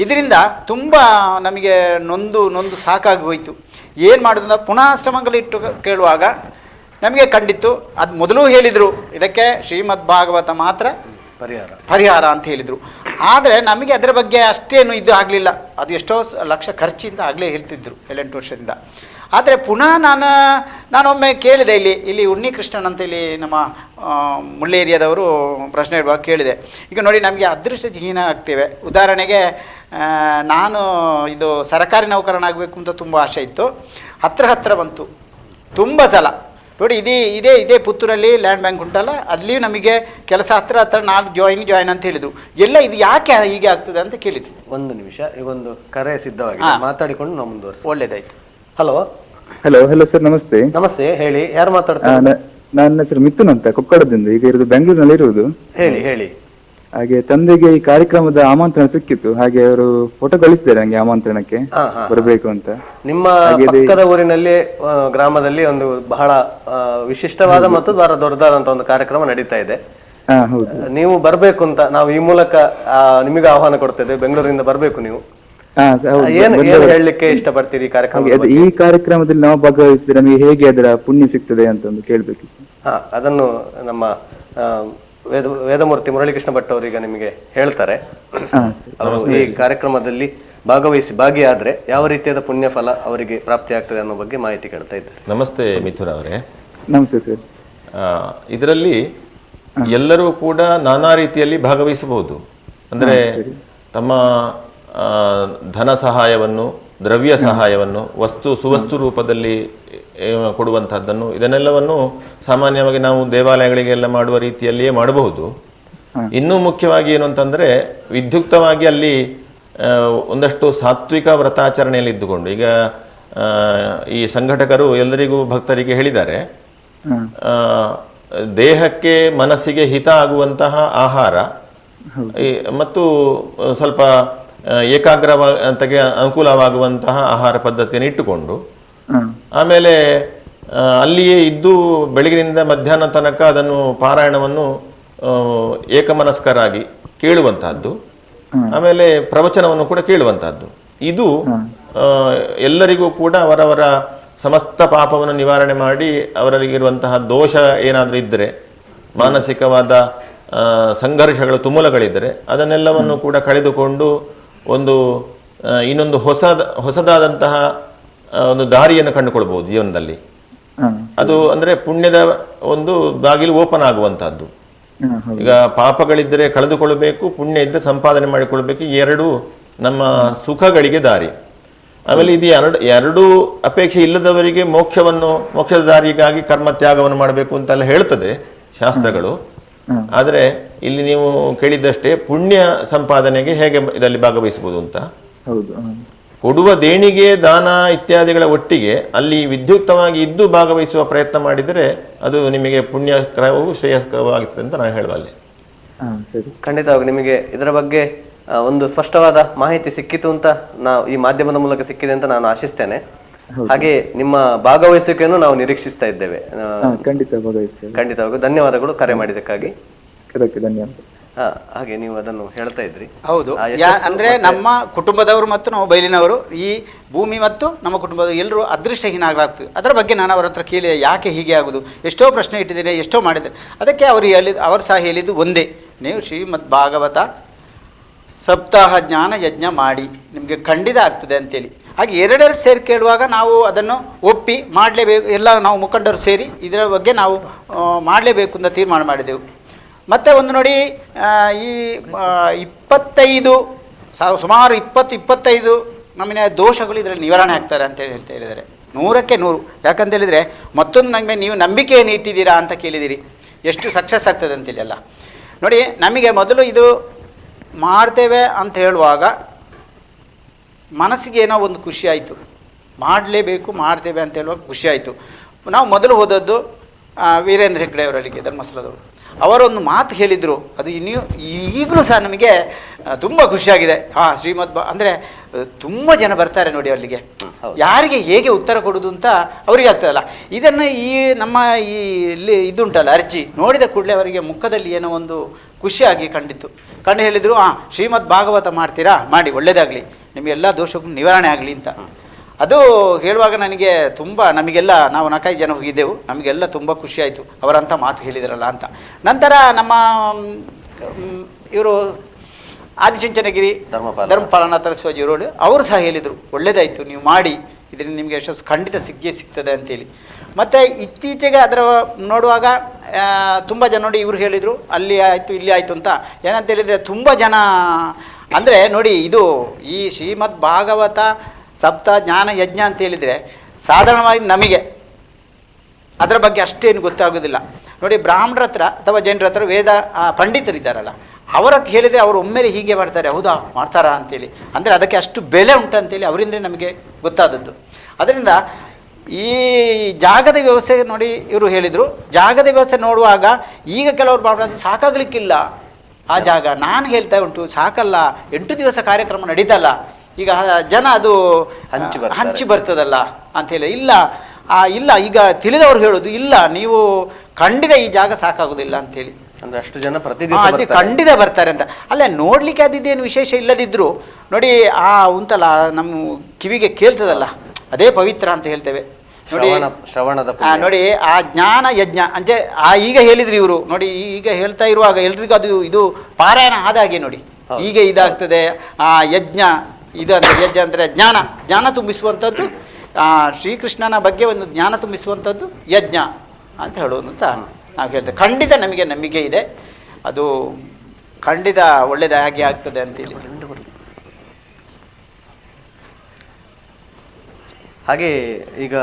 ಇದರಿಂದ ತುಂಬ ನಮಗೆ ನೊಂದು ಸಾಕಾಗಿ ಹೋಯಿತು. ಏನು ಮಾಡೋದು ಪುನಃ ಅಷ್ಟಮಂಗಲ ಇಟ್ಟು ಕೇಳುವಾಗ ನಮಗೆ ಕಂಡಿತ್ತು. ಅದು ಮೊದಲು ಹೇಳಿದರು, ಇದಕ್ಕೆ ಶ್ರೀಮದ್ ಭಾಗವತ ಮಾತ್ರ ಪರಿಹಾರ ಅಂತ ಹೇಳಿದರು. ಆದರೆ ನಮಗೆ ಅದರ ಬಗ್ಗೆ ಅಷ್ಟೇನು ಇದು ಆಗಲಿಲ್ಲ. ಅದು ಎಷ್ಟೋ ಲಕ್ಷ ಖರ್ಚಿಂದ ಆಗಲೇ ಹೇಳ್ತಿದ್ರು 7-8 ವರ್ಷದಿಂದ. ಆದರೆ ಪುನಃ ನಾನೊಮ್ಮೆ ಕೇಳಿದೆ, ಇಲ್ಲಿ ಉನ್ನಿಕೃಷ್ಣನ್ ಅಂತ ಇಲ್ಲಿ ನಮ್ಮ ಮುಳ್ಳೇರಿಯಾದವರು ಪ್ರಶ್ನೆ ಇಡುವಾಗ ಕೇಳಿದೆ. ಈಗ ನೋಡಿ, ನಮಗೆ ಅದೃಷ್ಟಹೀನ ಆಗ್ತೇವೆ. ಉದಾಹರಣೆಗೆ ನಾನು ಇದು ಸರ್ಕಾರಿ ನೌಕರನಾಗಬೇಕು ಅಂತ ತುಂಬ ಆಸೆ ಇತ್ತು. ಹತ್ರ ಬಂತು ತುಂಬ ಸಲ. ನೋಡಿ ಇದೇ ಪುತ್ತೂರಲ್ಲಿ ಲ್ಯಾಂಡ್ ಬ್ಯಾಂಕ್ ಉಂಟಲ್ಲ, ಅಲ್ಲಿಯೂ ನಮಗೆ ಕೆಲಸ ಹತ್ರ ನಾನು ಜಾಯಿನ್ ಅಂತ ಹೇಳಿದ್ರು. ಎಲ್ಲ ಇದು ಯಾಕೆ ಹೀಗೆ ಆಗ್ತದೆ ಅಂತ ಕೇಳಿದ್ರು. ಒಂದು ನಿಮಿಷ, ಈಗೊಂದು ಕರೆ ಸಿದ್ಧವಾಗಿ ಮಾತಾಡಿಕೊಂಡು ನಾವು ಮುಂದುವರಿಸಿ. ಒಳ್ಳೇದಾಯ್ತು. ಹಲೋ ಹಲೋ ಸರ್, ನಮಸ್ತೆ. ನಮಸ್ತೆ, ಹೇಳಿ, ಯಾರು ಮಾತಾಡ್ತಾರೆ? ನನ್ನ ಹೆಸರು ಮಿಥುನ್ ಅಂತ, ಕೊಕ್ಕಡದಿಂದ. ಈಗ ಇರೋದು ಬೆಂಗಳೂರಿನಲ್ಲಿ ಇರುವುದು. ಹೇಳಿ. ಹಾಗೆ ತಂದೆಗೆ ಈ ಕಾರ್ಯಕ್ರಮದ ಆಮಂತ್ರಣ ಸಿಕ್ಕಿತ್ತು, ಹಾಗೆ ಅವರು ಫೋಟೋ ಕಳಿಸಿದ್ದಾರೆ ನಂಗೆ ಆಮಂತ್ರಣಕ್ಕೆ ಬರಬೇಕು ಅಂತ. ನಿಮ್ಮ ಪಕ್ಕದ ಊರಿನಲ್ಲಿ ಗ್ರಾಮದಲ್ಲಿ ಒಂದು ಬಹಳ ವಿಶಿಷ್ಟವಾದ ಮತ್ತು ದೊಡ್ಡದಾದಂತ ಒಂದು ಕಾರ್ಯಕ್ರಮ ನಡೀತಾ ಇದೆ. ನೀವು ಬರ್ಬೇಕು ಅಂತ ನಾವು ಈ ಮೂಲಕ ನಿಮಗೆ ಆಹ್ವಾನ ಕೊಡ್ತೇವೆ. ಬೆಂಗಳೂರಿಂದ ಬರ್ಬೇಕು ನೀವು. ಏನು ಹೇಳಲಿಕ್ಕೆ ಇಷ್ಟಪಡ್ತೀರಿ ಕಾರ್ಯಕ್ರಮ? ಈ ಕಾರ್ಯಕ್ರಮದಲ್ಲಿ ನಾವು ಭಾಗವಹಿಸಿದ್ರೆ ನಮಗೆ ಹೇಗೆ ಅದರ ಪುಣ್ಯ ಸಿಗ್ತದೆ ಅಂತ ಒಂದು ಕೇಳ್ಬೇಕಿತ್ತು. ಅದನ್ನು ನಮ್ಮ ವೇದಮೂರ್ತಿ ಮುರಳೀಕೃಷ್ಣ ಭಟ್ ಅವರೀಗ ನಿಮಗೆ ಹೇಳ್ತಾರೆ. ಅವರು ಈ ಕಾರ್ಯಕ್ರಮದಲ್ಲಿ ಭಾಗಿಯಾದ್ರೆ ಯಾವ ರೀತಿಯಾದ ಪುಣ್ಯ ಫಲ ಅವರಿಗೆ ಪ್ರಾಪ್ತಿ ಆಗ್ತದೆ ಅನ್ನೋ ಬಗ್ಗೆ ಮಾಹಿತಿ ಕೇಳ್ತಾ ಇದ್ದಾರೆ. ನಮಸ್ತೆ ಮಿಥುನ್ ಅವರೇ. ನಮಸ್ತೆ ಸರ್. ಇದರಲ್ಲಿ ಎಲ್ಲರೂ ಕೂಡ ನಾನಾ ರೀತಿಯಲ್ಲಿ ಭಾಗವಹಿಸಬಹುದು. ಅಂದರೆ ತಮ್ಮ ಧನ ಸಹಾಯವನ್ನು, ದ್ರವ್ಯ ಸಹಾಯವನ್ನು, ಸುವಸ್ತು ರೂಪದಲ್ಲಿ ಕೊಡುವಂತಹದ್ದನ್ನು, ಇದನ್ನೆಲ್ಲವನ್ನು ಸಾಮಾನ್ಯವಾಗಿ ನಾವು ದೇವಾಲಯಗಳಿಗೆಲ್ಲ ಮಾಡುವ ರೀತಿಯಲ್ಲಿಯೇ ಮಾಡಬಹುದು. ಇನ್ನೂ ಮುಖ್ಯವಾಗಿ ಏನು ಅಂತಂದರೆ, ವಿದ್ಯುಕ್ತವಾಗಿ ಅಲ್ಲಿ ಒಂದಷ್ಟು ಸಾತ್ವಿಕ ವ್ರತಾಚರಣೆಯಲ್ಲಿ ಇದ್ದುಕೊಂಡು, ಈಗ ಈ ಸಂಘಟಕರು ಎಲ್ಲರಿಗೂ ಭಕ್ತರಿಗೆ ಹೇಳಿದ್ದಾರೆ, ದೇಹಕ್ಕೆ ಮನಸ್ಸಿಗೆ ಹಿತ ಆಗುವಂತಹ ಆಹಾರ ಮತ್ತು ಸ್ವಲ್ಪ ಏಕಾಗ್ರತೆಗೆ ಅನುಕೂಲವಾಗುವಂತಹ ಆಹಾರ ಪದ್ಧತಿಯನ್ನು ಇಟ್ಟುಕೊಂಡು, ಆಮೇಲೆ ಅಲ್ಲಿಯೇ ಇದ್ದು ಬೆಳಗಿನಿಂದ ಮಧ್ಯಾಹ್ನ ತನಕ ಅದನ್ನು ಪಾರಾಯಣವನ್ನು ಏಕಮನಸ್ಕರಾಗಿ ಕೇಳುವಂತಹದ್ದು, ಆಮೇಲೆ ಪ್ರವಚನವನ್ನು ಕೂಡ ಕೇಳುವಂತಹದ್ದು. ಇದು ಎಲ್ಲರಿಗೂ ಕೂಡ ಅವರವರ ಸಮಸ್ತ ಪಾಪವನ್ನು ನಿವಾರಣೆ ಮಾಡಿ, ಅವರಲ್ಲಿರುವಂತಹ ದೋಷ ಏನಾದರೂ ಇದ್ದರೆ, ಮಾನಸಿಕವಾದ ಸಂಘರ್ಷಗಳು, ತುಮುಲಗಳಿದ್ದರೆ ಅದನ್ನೆಲ್ಲವನ್ನು ಕೂಡ ಕಳೆದುಕೊಂಡು ಇನ್ನೊಂದು ಹೊಸದಾದಂತಹ ಒಂದು ದಾರಿಯನ್ನು ಕಂಡುಕೊಳ್ಬಹುದು ಜೀವನದಲ್ಲಿ. ಅದು ಅಂದ್ರೆ ಪುಣ್ಯದ ಒಂದು ಬಾಗಿಲು ಓಪನ್ ಆಗುವಂತಹದ್ದು. ಈಗ ಪಾಪಗಳಿದ್ದರೆ ಕಳೆದುಕೊಳ್ಳಬೇಕು, ಪುಣ್ಯ ಇದ್ರೆ ಸಂಪಾದನೆ ಮಾಡಿಕೊಳ್ಬೇಕು. ಎರಡು ನಮ್ಮ ಸುಖಗಳಿಗೆ ದಾರಿ. ಆಮೇಲೆ ಇದು ಎರಡೂ ಅಪೇಕ್ಷೆ ಇಲ್ಲದವರಿಗೆ ಮೋಕ್ಷದ ದಾರಿಗಾಗಿ ಕರ್ಮ ತ್ಯಾಗವನ್ನು ಮಾಡಬೇಕು ಅಂತೆಲ್ಲ ಹೇಳ್ತದೆ ಶಾಸ್ತ್ರಗಳು. ಆದರೆ ಇಲ್ಲಿ ನೀವು ಕೇಳಿದ್ದಷ್ಟೇ ಪುಣ್ಯ ಸಂಪಾದನೆಗೆ ಹೇಗೆ ಇದರಲ್ಲಿ ಭಾಗವಹಿಸಬಹುದು ಅಂತ. ಕೊಡುವ ದೇಣಿಗೆ, ದಾನ ಇತ್ಯಾದಿಗಳ ಒಟ್ಟಿಗೆ ಅಲ್ಲಿ ವಿದ್ಯುಕ್ತವಾಗಿ ಇದ್ದು ಭಾಗವಹಿಸುವ ಪ್ರಯತ್ನ ಮಾಡಿದರೆ ಅದು ನಿಮಗೆ ಪುಣ್ಯಕರವೂ ಶ್ರೇಯಸ್ಕರವಾಗುತ್ತದೆ ಅಂತ ನಾನು ಹೇಳಬಲ್ಲೆ. ಖಂಡಿತವಾಗಿ ನಿಮಗೆ ಇದರ ಬಗ್ಗೆ ಒಂದು ಸ್ಪಷ್ಟವಾದ ಮಾಹಿತಿ ಸಿಕ್ಕಿತು ಅಂತ ನಾವು ಈ ಮಾಧ್ಯಮದ ಮೂಲಕ ಸಿಕ್ಕಿದೆ ಅಂತ ನಾನು ಆಶಿಸ್ತೇನೆ. ಹಾಗೆ ನಿಮ್ಮ ಭಾಗವಹಿಸುವಿಕೆಯನ್ನು ನಾವು ನಿರೀಕ್ಷಿಸ್ತಾ ಇದ್ದೇವೆ. ಖಂಡಿತವಾಗಿ ಧನ್ಯವಾದಗಳು ಕರೆ ಮಾಡಿದ್ದಕ್ಕಾಗಿ. ಹಾಗೆ ನೀವು ಅದನ್ನು ಹೇಳ್ತಾ ಇದ್ರಿ. ಹೌದು, ಅಂದ್ರೆ ನಮ್ಮ ಕುಟುಂಬದವರು ಮತ್ತು ನಾವು ಬಯಲಿನವರು ಈ ಭೂಮಿ ಮತ್ತು ನಮ್ಮ ಕುಟುಂಬದವರು ಎಲ್ಲರೂ ಅದೃಷ್ಟಹೀನಾಗ್ಲಾಗ್ತದೆ. ಅದರ ಬಗ್ಗೆ ನಾನು ಅವರ ಹತ್ರ ಕೇಳಿದೆ, ಯಾಕೆ ಹೀಗೆ ಆಗುದು, ಎಷ್ಟೋ ಪ್ರಶ್ನೆ ಇಟ್ಟಿದ್ದೇನೆ, ಎಷ್ಟೋ ಮಾಡಿದ್ದೇನೆ. ಅದಕ್ಕೆ ಅವರು ಸಹ ಹೇಳಿದ್ದು ಒಂದೇ, ನೀವು ಶ್ರೀಮದ್ ಭಾಗವತ ಸಪ್ತಾಹ ಜ್ಞಾನ ಯಜ್ಞ ಮಾಡಿ ನಿಮಗೆ ಖಂಡಿತ ಆಗ್ತದೆ ಅಂತೇಳಿ. ಹಾಗೆ ಎರಡೆರಡು ಸೇರಿ ಕೇಳುವಾಗ ನಾವು ಅದನ್ನು ಒಪ್ಪಿ ಮಾಡಲೇಬೇಕು, ಎಲ್ಲ ನಾವು ಮುಖಂಡರು ಸೇರಿ ಇದರ ಬಗ್ಗೆ ನಾವು ಮಾಡಲೇಬೇಕು ಅಂತ ತೀರ್ಮಾನ ಮಾಡಿದೆವು. ಮತ್ತು ಒಂದು ನೋಡಿ, ಈ 25 ಸುಮಾರು 20-25 ನಮೂನೆಯ ದೋಷಗಳು ಇದರಲ್ಲಿ ನಿವಾರಣೆ ಆಗ್ತಾರೆ ಅಂತ ಹೇಳಿದ್ದಾರೆ. 100ಕ್ಕೆ 100. ಯಾಕಂತ ಹೇಳಿದರೆ ಮತ್ತೊಂದು ನಮಗೆ ನೀವು ನಂಬಿಕೆಯನ್ನು ಇಟ್ಟಿದ್ದೀರಾ ಅಂತ ಕೇಳಿದ್ದೀರಿ, ಎಷ್ಟು ಸಕ್ಸಸ್ ಆಗ್ತದೆ ಅಂತೇಳಿ ಅಲ್ಲ. ನೋಡಿ, ನಮಗೆ ಮೊದಲು ಇದು ಮಾಡ್ತೇವೆ ಅಂತ ಹೇಳುವಾಗ ಮನಸ್ಸಿಗೆ ಏನೋ ಒಂದು ಖುಷಿ ಆಯಿತು, ಮಾಡಲೇಬೇಕು ಮಾಡ್ತೇವೆ ಅಂತ ಹೇಳುವಾಗ ಖುಷಿ ಆಯಿತು. ನಾವು ಮೊದಲು ಹೋದದ್ದು ವೀರೇಂದ್ರ ಹೆಗ್ಡೆ ಅವರಲ್ಲಿಗೆ, ಧರ್ಮಸ್ಥಳದವರು. ಅವರೊಂದು ಮಾತು ಹೇಳಿದರು, ಅದು ಈಗಲೂ ಸಹ ನಮಗೆ ತುಂಬ ಖುಷಿಯಾಗಿದೆ. ಶ್ರೀಮದ್ ಅಂದರೆ ತುಂಬ ಜನ ಬರ್ತಾರೆ ನೋಡಿ ಅಲ್ಲಿಗೆ, ಯಾರಿಗೆ ಹೇಗೆ ಉತ್ತರ ಕೊಡೋದು ಅಂತ ಅವರಿಗೆ ಆಗ್ತದಲ್ಲ. ಇದನ್ನು ನಮ್ಮ ಇಲ್ಲಿ ಇದುಂಟಲ್ಲ ಅರ್ಜಿ ನೋಡಿದ ಕೂಡಲೇ ಅವರಿಗೆ ಮುಖದಲ್ಲಿ ಏನೋ ಒಂದು ಖುಷಿಯಾಗಿ ಕಂಡು ಹೇಳಿದರು, ಶ್ರೀಮದ್ ಭಾಗವತ ಮಾಡ್ತೀರಾ, ಮಾಡಿ, ಒಳ್ಳೆಯದಾಗಲಿ, ನಿಮಗೆಲ್ಲ ದೋಷಕ್ಕೂ ನಿವಾರಣೆ ಆಗಲಿ ಅಂತ. ಅದು ಹೇಳುವಾಗ ನನಗೆ ತುಂಬ, ನಮಗೆಲ್ಲ ನಾವು 4-5 ಜನ ಹೋಗಿದ್ದೆವು, ನಮಗೆಲ್ಲ ತುಂಬ ಖುಷಿಯಾಯಿತು ಅವರಂಥ ಮಾತು ಹೇಳಿದ್ರಲ್ಲ ಅಂತ. ನಂತರ ನಮ್ಮ ಇವರು ಆದಿಚುಂಚನಗಿರಿ ಧರ್ಮಪಾಲನಾಥ ಶಿವಾಜಿಯವರು ಅವರು ಸಹ ಹೇಳಿದರು, ಒಳ್ಳೆಯದಾಯಿತು, ನೀವು ಮಾಡಿ, ಇದರಿಂದ ನಿಮಗೆ ಯಶಸ್ಸು ಖಂಡಿತ ಸಿಗ್ತದೆ ಅಂತೇಳಿ. ಮತ್ತು ಇತ್ತೀಚೆಗೆ ಅದರ ನೋಡುವಾಗ ತುಂಬ ಜನ ನೋಡಿ ಇವರು ಹೇಳಿದರು, ಅಲ್ಲಿ ಆಯಿತು ಇಲ್ಲಿ ಆಯಿತು ಅಂತ. ಏನಂತ ಹೇಳಿದರೆ ತುಂಬ ಜನ ಅಂದರೆ ನೋಡಿ, ಇದು ಈ ಶ್ರೀಮದ್ ಭಾಗವತ ಸಪ್ತ ಜ್ಞಾನ ಯಜ್ಞ ಅಂತ ಹೇಳಿದರೆ ಸಾಧಾರಣವಾಗಿ ನಮಗೆ ಅದರ ಬಗ್ಗೆ ಅಷ್ಟೇನು ಗೊತ್ತಾಗೋದಿಲ್ಲ. ನೋಡಿ, ಬ್ರಾಹ್ಮಣರ ಹತ್ರ ಅಥವಾ ಜೈನರ ಹತ್ರ ವೇದ ಪಂಡಿತರಿದ್ದಾರಲ್ಲ, ಅವರ ಹೇಳಿದರೆ ಅವರು ಒಮ್ಮೆಲೆ ಹೀಗೆ ಮಾಡ್ತಾರೆ, ಹೌದಾ ಮಾಡ್ತಾರಾ ಅಂತೇಳಿ, ಅಂದರೆ ಅದಕ್ಕೆ ಅಷ್ಟು ಬೆಲೆ ಉಂಟಂತೇಳಿ ಅವರಿಂದ ನಮಗೆ ಗೊತ್ತಾದದ್ದು. ಅದರಿಂದ ಈ ಜಾಗದ ವ್ಯವಸ್ಥೆ ನೋಡಿ, ಇವರು ಹೇಳಿದರು ಜಾಗದ ವ್ಯವಸ್ಥೆ ನೋಡುವಾಗ ಈಗ ಕೆಲವರು ಬ್ರಾಹ್ಮಣ ಸಾಕಾಗಲಿಕ್ಕಿಲ್ಲ ಆ ಜಾಗ. ನಾನು ಹೇಳ್ತಾ ಉಂಟು ಸಾಕಲ್ಲ, 8 ದಿವಸ ಕಾರ್ಯಕ್ರಮ ನಡೀತಲ್ಲ, ಈಗ ಜನ ಅದು ಹಂಚಿ ಬರ್ತದಲ್ಲ ಅಂಥೇಳಿ. ಇಲ್ಲ ಈಗ ತಿಳಿದವರು ಹೇಳೋದು ಇಲ್ಲ, ನೀವು ಖಂಡಿತ ಈ ಜಾಗ ಸಾಕಾಗೋದಿಲ್ಲ ಅಂಥೇಳಿ. ಅಂದ್ರೆ ಅಷ್ಟು ಜನ ಪ್ರತಿದಿನ ಖಂಡಿತ ಬರ್ತಾರೆ ಅಂತ. ಅಲ್ಲ, ನೋಡ್ಲಿಕ್ಕೆ ಅದಿದ್ದೇನು ವಿಶೇಷ ಇಲ್ಲದಿದ್ರು ನೋಡಿ, ಉಂಟಲ್ಲ ನಮ್ಮ ಕಿವಿಗೆ ಕೇಳ್ತದಲ್ಲ, ಅದೇ ಪವಿತ್ರ ಅಂತ ಹೇಳ್ತೇವೆ ನೋಡಿ. ಶ್ರವಣದ ನೋಡಿ, ಆ ಜ್ಞಾನ ಯಜ್ಞ ಅಂದ್ರೆ ಈಗ ಹೇಳಿದ್ರು ಇವರು ನೋಡಿ, ಈಗ ಹೇಳ್ತಾ ಇರುವಾಗ ಎಲ್ರಿಗೂ ಅದು ಇದು ಪಾರಾಯಣ ಆದಾಗೆ ನೋಡಿ, ಈಗ ಇದಾಗ್ತದೆ. ಆ ಯಜ್ಞ ಇದು ಅಂತ, ಯಜ್ಞ ಅಂದರೆ ಜ್ಞಾನ ತುಂಬಿಸುವಂಥದ್ದು, ಶ್ರೀಕೃಷ್ಣನ ಬಗ್ಗೆ ಒಂದು ಜ್ಞಾನ ತುಂಬಿಸುವಂಥದ್ದು ಯಜ್ಞ ಅಂತ ಹೇಳೋದು ಅಂತ ನಾವು ಹೇಳ್ತೇವೆ. ಖಂಡಿತ ನಮಗೆ ನಂಬಿಕೆ ಇದೆ, ಅದು ಖಂಡಿತ ಒಳ್ಳೆಯದಾಗಿ ಆಗ್ತದೆ ಅಂತೇಳಿ. ಹಾಗೆ ಈಗ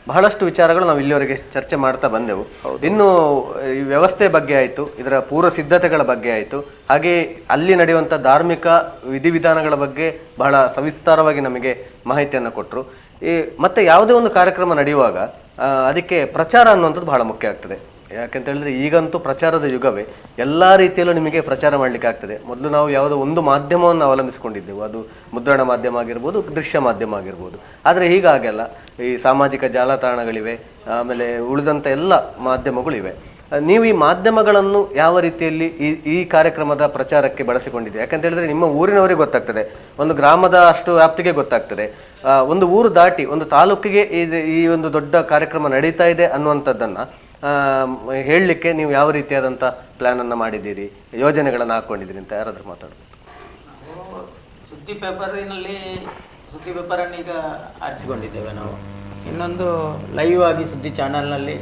ಬಹಳಷ್ಟು ವಿಚಾರಗಳು ನಾವು ಇಲ್ಲಿವರೆಗೆ ಚರ್ಚೆ ಮಾಡ್ತಾ ಬಂದೆವು. ಇನ್ನು ಈ ವ್ಯವಸ್ಥೆ ಬಗ್ಗೆ ಆಯಿತು, ಇದರ ಪೂರ್ವ ಸಿದ್ಧತೆಗಳ ಬಗ್ಗೆ ಆಯಿತು, ಹಾಗೆ ಅಲ್ಲಿ ನಡೆಯುವಂಥ ಧಾರ್ಮಿಕ ವಿಧಿವಿಧಾನಗಳ ಬಗ್ಗೆ ಬಹಳ ಸವಿಸ್ತಾರವಾಗಿ ನಮಗೆ ಮಾಹಿತಿಯನ್ನು ಕೊಟ್ಟರು. ಮತ್ತೆ ಯಾವುದೇ ಒಂದು ಕಾರ್ಯಕ್ರಮ ನಡೆಯುವಾಗ ಅದಕ್ಕೆ ಪ್ರಚಾರ ಅನ್ನುವಂಥದ್ದು ಬಹಳ ಮುಖ್ಯ ಆಗ್ತದೆ. ಯಾಕೆಂತ ಹೇಳಿದ್ರೆ ಈಗಂತೂ ಪ್ರಚಾರದ ಯುಗವೇ, ಎಲ್ಲ ರೀತಿಯಲ್ಲೂ ನಿಮಗೆ ಪ್ರಚಾರ ಮಾಡಲಿಕ್ಕೆ ಆಗ್ತದೆ. ಮೊದಲು ನಾವು ಯಾವುದೋ ಒಂದು ಮಾಧ್ಯಮವನ್ನು ಅವಲಂಬಿಸಿಕೊಂಡಿದ್ದೆವು, ಅದು ಮುದ್ರಣ ಮಾಧ್ಯಮ ಆಗಿರ್ಬೋದು, ದೃಶ್ಯ ಮಾಧ್ಯಮ ಆಗಿರ್ಬೋದು. ಆದರೆ ಹೀಗಾಗಲ್ಲ, ಈ ಸಾಮಾಜಿಕ ಜಾಲತಾಣಗಳಿವೆ, ಆಮೇಲೆ ಉಳಿದಂಥ ಎಲ್ಲ ಮಾಧ್ಯಮಗಳಿವೆ. ನೀವು ಈ ಮಾಧ್ಯಮಗಳನ್ನು ಯಾವ ರೀತಿಯಲ್ಲಿ ಈ ಕಾರ್ಯಕ್ರಮದ ಪ್ರಚಾರಕ್ಕೆ ಬಳಸಿಕೊಂಡಿದೆ? ಯಾಕಂತ ಹೇಳಿದ್ರೆ ನಿಮ್ಮ ಊರಿನವರಿಗೆ ಗೊತ್ತಾಗ್ತದೆ, ಒಂದು ಗ್ರಾಮದ ಅಷ್ಟು ವ್ಯಾಪ್ತಿಗೆ ಗೊತ್ತಾಗ್ತದೆ, ಒಂದು ಊರು ದಾಟಿ ಒಂದು ತಾಲೂಕಿಗೆ ಈ ಒಂದು ದೊಡ್ಡ ಕಾರ್ಯಕ್ರಮ ನಡೀತಾ ಇದೆ ಅನ್ನುವಂಥದ್ದನ್ನು ಹೇಳಲಿಕ್ಕೆ ನೀವು ಯಾವ ರೀತಿಯಾದಂಥ ಪ್ಲ್ಯಾನನ್ನು ಮಾಡಿದ್ದೀರಿ, ಯೋಜನೆಗಳನ್ನು ಹಾಕ್ಕೊಂಡಿದ್ದೀರಿ ಅಂತ ಯಾರಾದರೂ ಮಾತಾಡ್ಬೋದು? ಸುದ್ದಿ ಪೇಪರನ್ನು ಈಗ ಆರಿಸಿಕೊಂಡಿದ್ದೇವೆ ನಾವು. ಇನ್ನೊಂದು ಲೈವ್ ಆಗಿ ಸುದ್ದಿ ಚಾನಲ್ನಲ್ಲಿ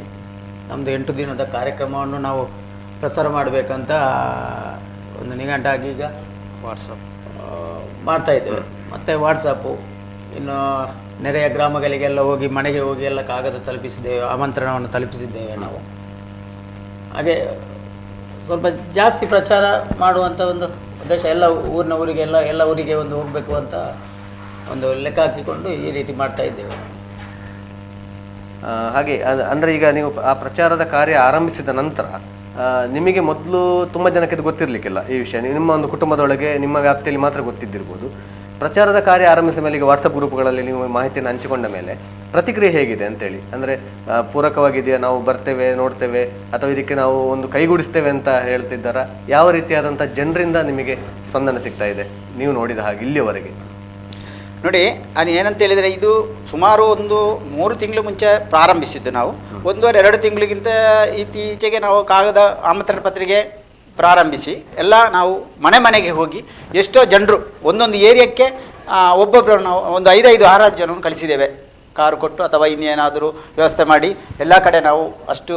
ನಮ್ಮದು 8 ದಿನದ ಕಾರ್ಯಕ್ರಮವನ್ನು ನಾವು ಪ್ರಸಾರ ಮಾಡಬೇಕಂತ ಒಂದು ನಿಘಂಟಾಗಿ ಈಗ ವಾಟ್ಸಪ್ ಮಾಡ್ತಾ ಇದ್ದೇವೆ. ಮತ್ತು ವಾಟ್ಸಪ್ಪು, ಇನ್ನು ನೆರೆಯ ಗ್ರಾಮಗಳಿಗೆಲ್ಲ ಹೋಗಿ, ಮನೆಗೆ ಹೋಗಿ ಎಲ್ಲ ಕಾಗದ ತಲುಪಿಸಿದ್ದೇವೆ, ಆಮಂತ್ರಣವನ್ನು ತಲುಪಿಸಿದ್ದೇವೆ ನಾವು. ಹಾಗೆ ಸ್ವಲ್ಪ ಜಾಸ್ತಿ ಪ್ರಚಾರ ಮಾಡುವಂಥ ಒಂದು ಉದ್ದೇಶ, ಎಲ್ಲ ಊರಿನ ಊರಿಗೆಲ್ಲ ಎಲ್ಲ ಊರಿಗೆ ಒಂದು ಹೋಗಬೇಕು ಅಂತ ಒಂದು ಲೆಕ್ಕ ಹಾಕಿಕೊಂಡು ಈ ರೀತಿ ಮಾಡ್ತಾ ಇದ್ದೇವೆ. ಹಾಗೆ ಅಂದರೆ ಈಗ ನೀವು ಆ ಪ್ರಚಾರದ ಕಾರ್ಯ ಆರಂಭಿಸಿದ ನಂತರ ನಿಮಗೆ ಮೊದಲು ತುಂಬ ಜನಕ್ಕೆ ಇದು ಗೊತ್ತಿರಲಿಕ್ಕಿಲ್ಲ ಈ ವಿಷಯ, ನಿಮ್ಮ ಒಂದು ಕುಟುಂಬದೊಳಗೆ ನಿಮ್ಮ ವ್ಯಾಪ್ತಿಯಲ್ಲಿ ಮಾತ್ರ ಗೊತ್ತಿದ್ದಿರ್ಬೋದು. ಪ್ರಚಾರದ ಕಾರ್ಯ ಆರಂಭಿಸಿದ ಮೇಲೆ ಈಗ ವಾಟ್ಸಪ್ ಗ್ರೂಪ್ಗಳಲ್ಲಿ ನೀವು ಮಾಹಿತಿಯನ್ನು ಹಂಚಿಕೊಂಡ ಮೇಲೆ ಪ್ರತಿಕ್ರಿಯೆ ಹೇಗಿದೆ ಅಂತೇಳಿ, ಅಂದರೆ ಪೂರಕವಾಗಿದೆಯಾ, ನಾವು ಬರ್ತೇವೆ ನೋಡ್ತೇವೆ, ಅಥವಾ ಇದಕ್ಕೆ ನಾವು ಒಂದು ಕೈಗೂಡಿಸ್ತೇವೆ ಅಂತ ಹೇಳ್ತಿದ್ದಾರಾ? ಯಾವ ರೀತಿಯಾದಂಥ ಜನರಿಂದ ನಿಮಗೆ ಸ್ಪಂದನೆ ಸಿಗ್ತಾ ಇದೆ ನೀವು ನೋಡಿದ ಹಾಗೆ ಇಲ್ಲಿಯವರೆಗೆ? ನೋಡಿ, ಅದು ಏನಂತ ಹೇಳಿದರೆ, ಇದು ಸುಮಾರು ಒಂದು 3 ತಿಂಗಳು ಮುಂಚೆ ಪ್ರಾರಂಭಿಸಿದ್ದು ನಾವು. 1.5-2 ತಿಂಗಳಿಗಿಂತ ಇತ್ತೀಚೆಗೆ ನಾವು ಕಾಗದ ಆಮಂತ್ರಣ ಪತ್ರಿಕೆ ಪ್ರಾರಂಭಿಸಿ ಎಲ್ಲ ನಾವು ಮನೆಗೆ ಹೋಗಿ ಎಷ್ಟೋ ಜನರು ಒಂದೊಂದು ಏರಿಯಾಕ್ಕೆ ಒಬ್ಬೊಬ್ಬರು ನಾವು ಒಂದು 5-6 ಜನವನ್ನು ಕಳಿಸಿದ್ದೇವೆ. ಕಾರು ಕೊಟ್ಟು ಅಥವಾ ಇನ್ನೇನಾದರೂ ವ್ಯವಸ್ಥೆ ಮಾಡಿ ಎಲ್ಲ ಕಡೆ ನಾವು ಅಷ್ಟು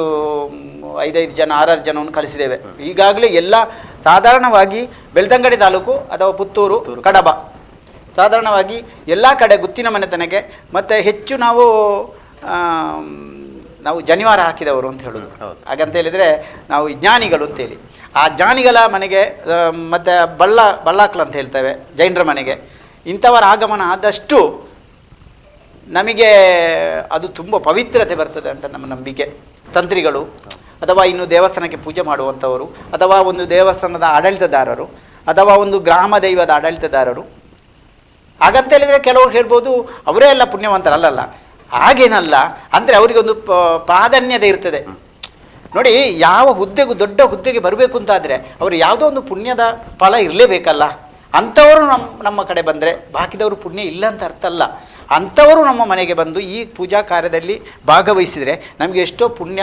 5 ಜನ 6 ಜನವನ್ನು ಕಳಿಸಿದ್ದೇವೆ. ಈಗಾಗಲೇ ಎಲ್ಲ ಸಾಧಾರಣವಾಗಿ ಬೆಳ್ತಂಗಡಿ ತಾಲೂಕು ಅಥವಾ ಪುತ್ತೂರು, ಕಡಬ, ಸಾಧಾರಣವಾಗಿ ಎಲ್ಲ ಕಡೆ ಗುತ್ತಿನ ಮನೆತನಕ್ಕೆ, ಮತ್ತು ಹೆಚ್ಚು ನಾವು ಜನಿವಾರ ಹಾಕಿದವರು ಅಂತ ಹೇಳೋದು. ಹಾಗಂತ ಹೇಳಿದರೆ ನಾವು ಜ್ಞಾನಿಗಳು ಅಂತೇಳಿ, ಆ ಜ್ಞಾನಿಗಳ ಮನೆಗೆ ಮತ್ತು ಬಳ್ಳಾಕ್ಲು ಅಂತ ಹೇಳ್ತೇವೆ ಜೈನರ ಮನೆಗೆ, ಇಂಥವರ ಆಗಮನ ಆದಷ್ಟು ನಮಗೆ ಅದು ತುಂಬ ಪವಿತ್ರತೆ ಬರ್ತದೆ ಅಂತ ನಮ್ಮ ನಂಬಿಕೆ. ತಂತ್ರಿಗಳು ಅಥವಾ ಇನ್ನು ದೇವಸ್ಥಾನಕ್ಕೆ ಪೂಜೆ ಮಾಡುವಂಥವರು ಅಥವಾ ಒಂದು ದೇವಸ್ಥಾನದ ಆಡಳಿತದಾರರು ಅಥವಾ ಒಂದು ಗ್ರಾಮ ದೈವದ ಆಡಳಿತದಾರರು, ಹಾಗಂತ ಹೇಳಿದರೆ ಕೆಲವರು ಹೇಳ್ಬೋದು ಅವರೇ ಎಲ್ಲ ಪುಣ್ಯವಂತರಲ್ಲ, ಹಾಗೇನಲ್ಲ. ಅಂದರೆ ಅವರಿಗೊಂದು ಪ್ರಾಧಾನ್ಯತೆ ಇರ್ತದೆ ನೋಡಿ. ಯಾವ ಹುದ್ದೆಗೂ ದೊಡ್ಡ ಹುದ್ದೆಗೆ ಬರಬೇಕು ಅಂತಾದರೆ ಅವರು ಯಾವುದೋ ಒಂದು ಪುಣ್ಯದ ಫಲ ಇರಲೇಬೇಕಲ್ಲ. ಅಂಥವರು ನಮ್ಮ ಕಡೆ ಬಂದರೆ ಬಾಕಿದವರು ಪುಣ್ಯ ಇಲ್ಲ ಅಂತ ಅರ್ಥ ಅಲ್ಲ. ಅಂಥವರು ನಮ್ಮ ಮನೆಗೆ ಬಂದು ಈ ಪೂಜಾ ಕಾರ್ಯದಲ್ಲಿ ಭಾಗವಹಿಸಿದರೆ ನಮಗೆ ಎಷ್ಟೋ ಪುಣ್ಯ